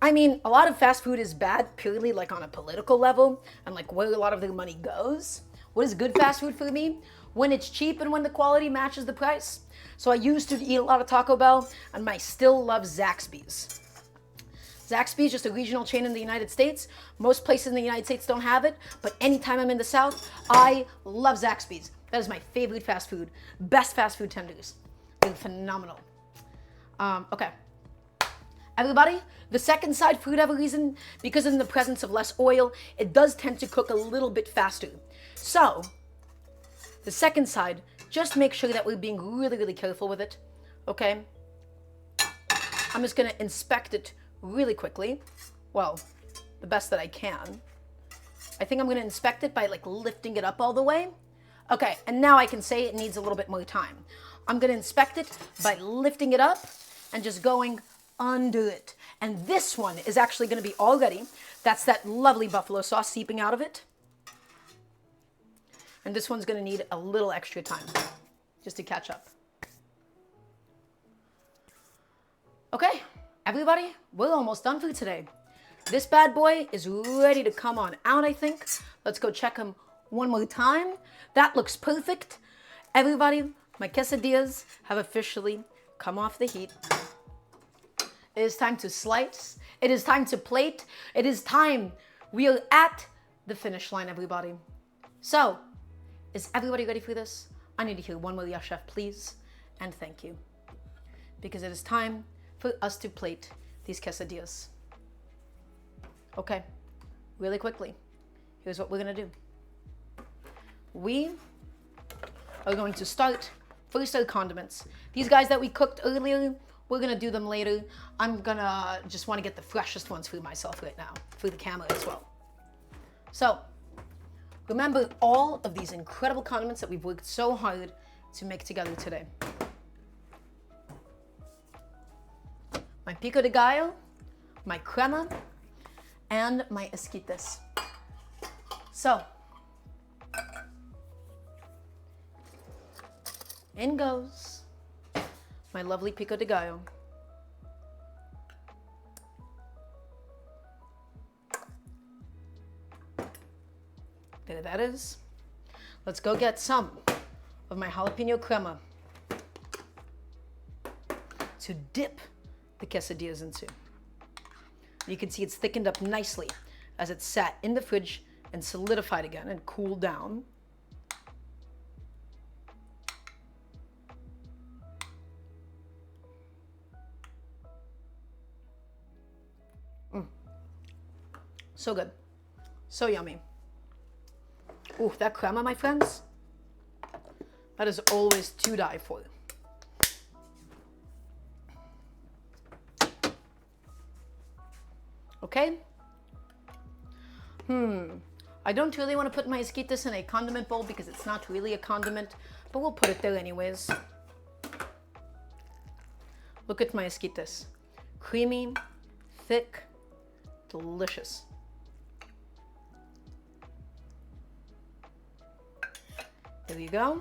I mean, a lot of fast food is bad purely like on a political level and like where a lot of their money goes. What is good fast food for me? When it's cheap and when the quality matches the price. So I used to eat a lot of Taco Bell, and I still love Zaxby's. Zaxby's is just a regional chain in the United States. Most places in the United States don't have it, but anytime I'm in the South, I love Zaxby's. That is my favorite fast food. Best fast food tenders. They're phenomenal. Okay. Everybody, the second side, for whatever reason, because in the presence of less oil, it does tend to cook a little bit faster. So, the second side, just make sure that we're being really, really careful with it, okay? I'm just gonna inspect it really quickly. Well, the best that I can. I think I'm gonna inspect it by like lifting it up all the way. Okay, and now I can say it needs a little bit more time. I'm gonna inspect it by lifting it up and just going under it. And this one is actually gonna be all ready. That's that lovely buffalo sauce seeping out of it. And this one's gonna need a little extra time just to catch up. Okay, everybody, we're almost done for today. This bad boy is ready to come on out, I think. Let's go check him one more time. That looks perfect. Everybody, my quesadillas have officially come off the heat. It is time to slice It is time to plate. It is time. We are at the finish line, everybody. So, is everybody ready for this? I need to hear one more yes, chef, please, and thank you. Because it is time for us to plate these quesadillas. Okay, really quickly, here's what we're gonna do. We are going to start first our condiments. These guys that we cooked earlier, we're gonna do them later. I'm gonna just wanna get the freshest ones for myself right now, for the camera as well. So, remember all of these incredible condiments that we've worked so hard to make together today. My pico de gallo, my crema, and my esquites. So, in goes my lovely pico de gallo. There that is. Let's go get some of my jalapeno crema to dip the quesadillas into. You can see it's thickened up nicely as it sat in the fridge and solidified again and cooled down. So good. So yummy. Ooh, that crema, my friends, that is always to die for. Okay? I don't really want to put my esquites in a condiment bowl because it's not really a condiment, but we'll put it there anyways. Look at my esquites. Creamy, thick, delicious. There you go.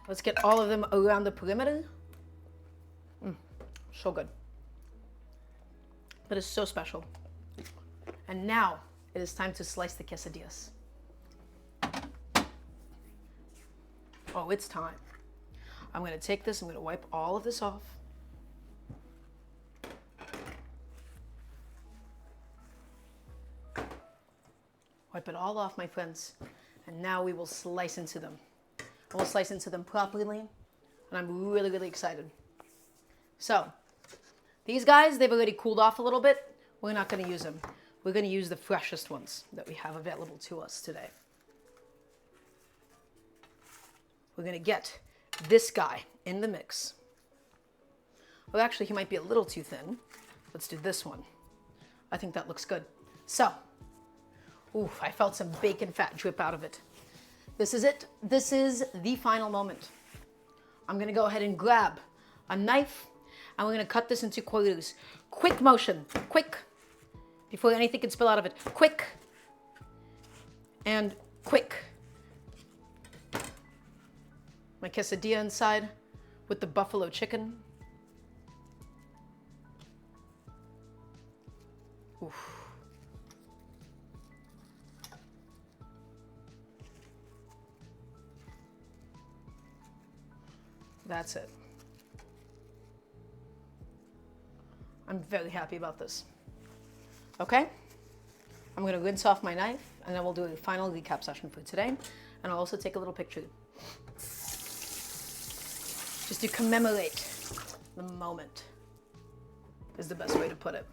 Let's get all of them around the perimeter. So good. That is so special. And now it is time to slice the quesadillas. Oh, it's time. I'm going to take this, I'm going to wipe all of this off. Wipe it all off, my friends. And now we will slice into them. And we'll slice into them properly. And I'm really, really excited. So, these guys, they've already cooled off a little bit. We're not going to use them. We're going to use the freshest ones that we have available to us today. We're going to get this guy in the mix. Well, actually, he might be a little too thin. Let's do this one. I think that looks good. So, oof, I felt some bacon fat drip out of it. This is it. This is the final moment. I'm going to go ahead and grab a knife, and we're going to cut this into quarters. Quick motion. Quick. Before anything can spill out of it. Quick. And quick. My quesadilla inside with the buffalo chicken. Oof. That's it. I'm very happy about this. Okay? I'm going to rinse off my knife, and then we'll do a final recap session for today. And I'll also take a little picture just to commemorate the moment is the best way to put it.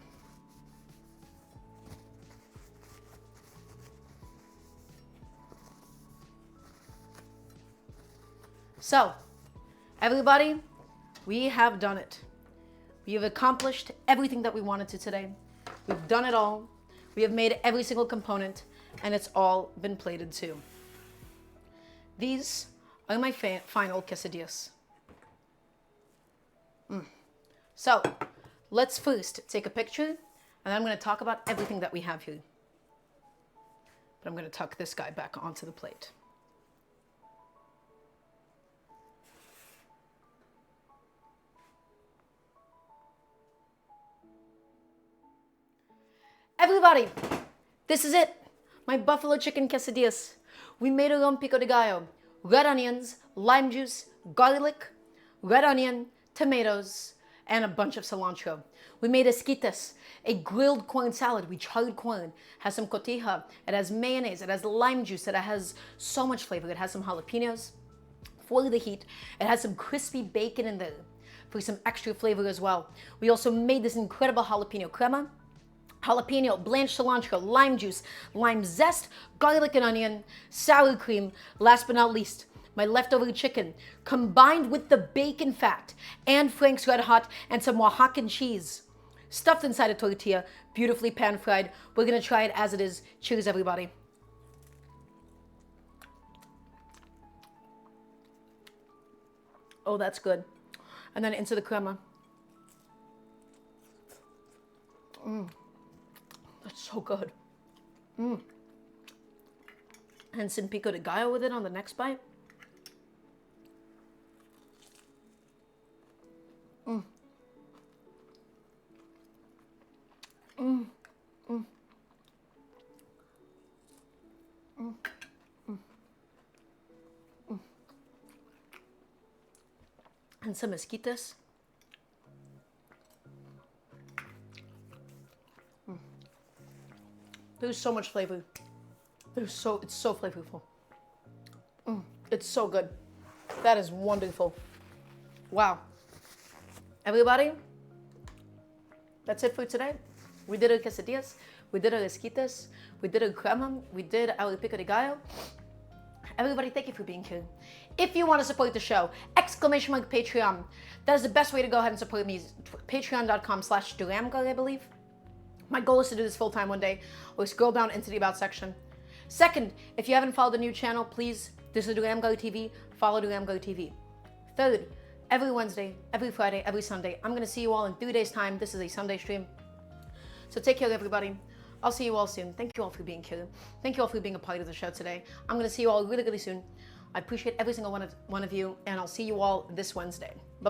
So, everybody, we have done it. We have accomplished everything that we wanted to today. We've done it all. We have made every single component, and it's all been plated too. These are my final quesadillas. So, let's first take a picture, and then I'm going to talk about everything that we have here. But I'm going to tuck this guy back onto the plate. Everybody, this is it. My buffalo chicken quesadillas. We made our own pico de gallo. Red onions, lime juice, garlic, red onion, tomatoes, and a bunch of cilantro. We made esquites, a grilled corn salad. We charred corn, has some cotija, it has mayonnaise, it has lime juice, it has so much flavor. It has some jalapenos for the heat. It has some crispy bacon in there for some extra flavor as well. We also made this incredible jalapeno crema. Jalapeno, blanched cilantro, lime juice, lime zest, garlic and onion, sour cream. Last but not least, my leftover chicken combined with the bacon fat and Frank's Red Hot and some Oaxacan cheese. Stuffed inside a tortilla, beautifully pan fried. We're gonna try it as it is. Cheers, everybody. Oh, that's good. And then into the crema. That's so good. And some pico de gallo with it on the next bite. And some esquites. There's so much flavor. It's so flavorful. It's so good. That is wonderful. Wow. Everybody, that's it for today. We did our quesadillas, we did our esquites, we did our crema, we did our pico de gallo. Everybody, thank you for being here. If you want to support the show, exclamation mark Patreon. That is the best way to go ahead and support me. Patreon.com/Daramgar, I believe. My goal is to do this full time one day. Or scroll down into the About section. Second, if you haven't followed the new channel, please, this is Daramgar TV, follow Daramgar TV. Third, every Wednesday, every Friday, every Sunday, I'm going to see you all in 3 days' time. This is a Sunday stream. So take care, everybody. I'll see you all soon. Thank you all for being here. Thank you all for being a part of the show today. I'm going to see you all really, really soon. I appreciate every single one of you, and I'll see you all this Wednesday. Bye-bye.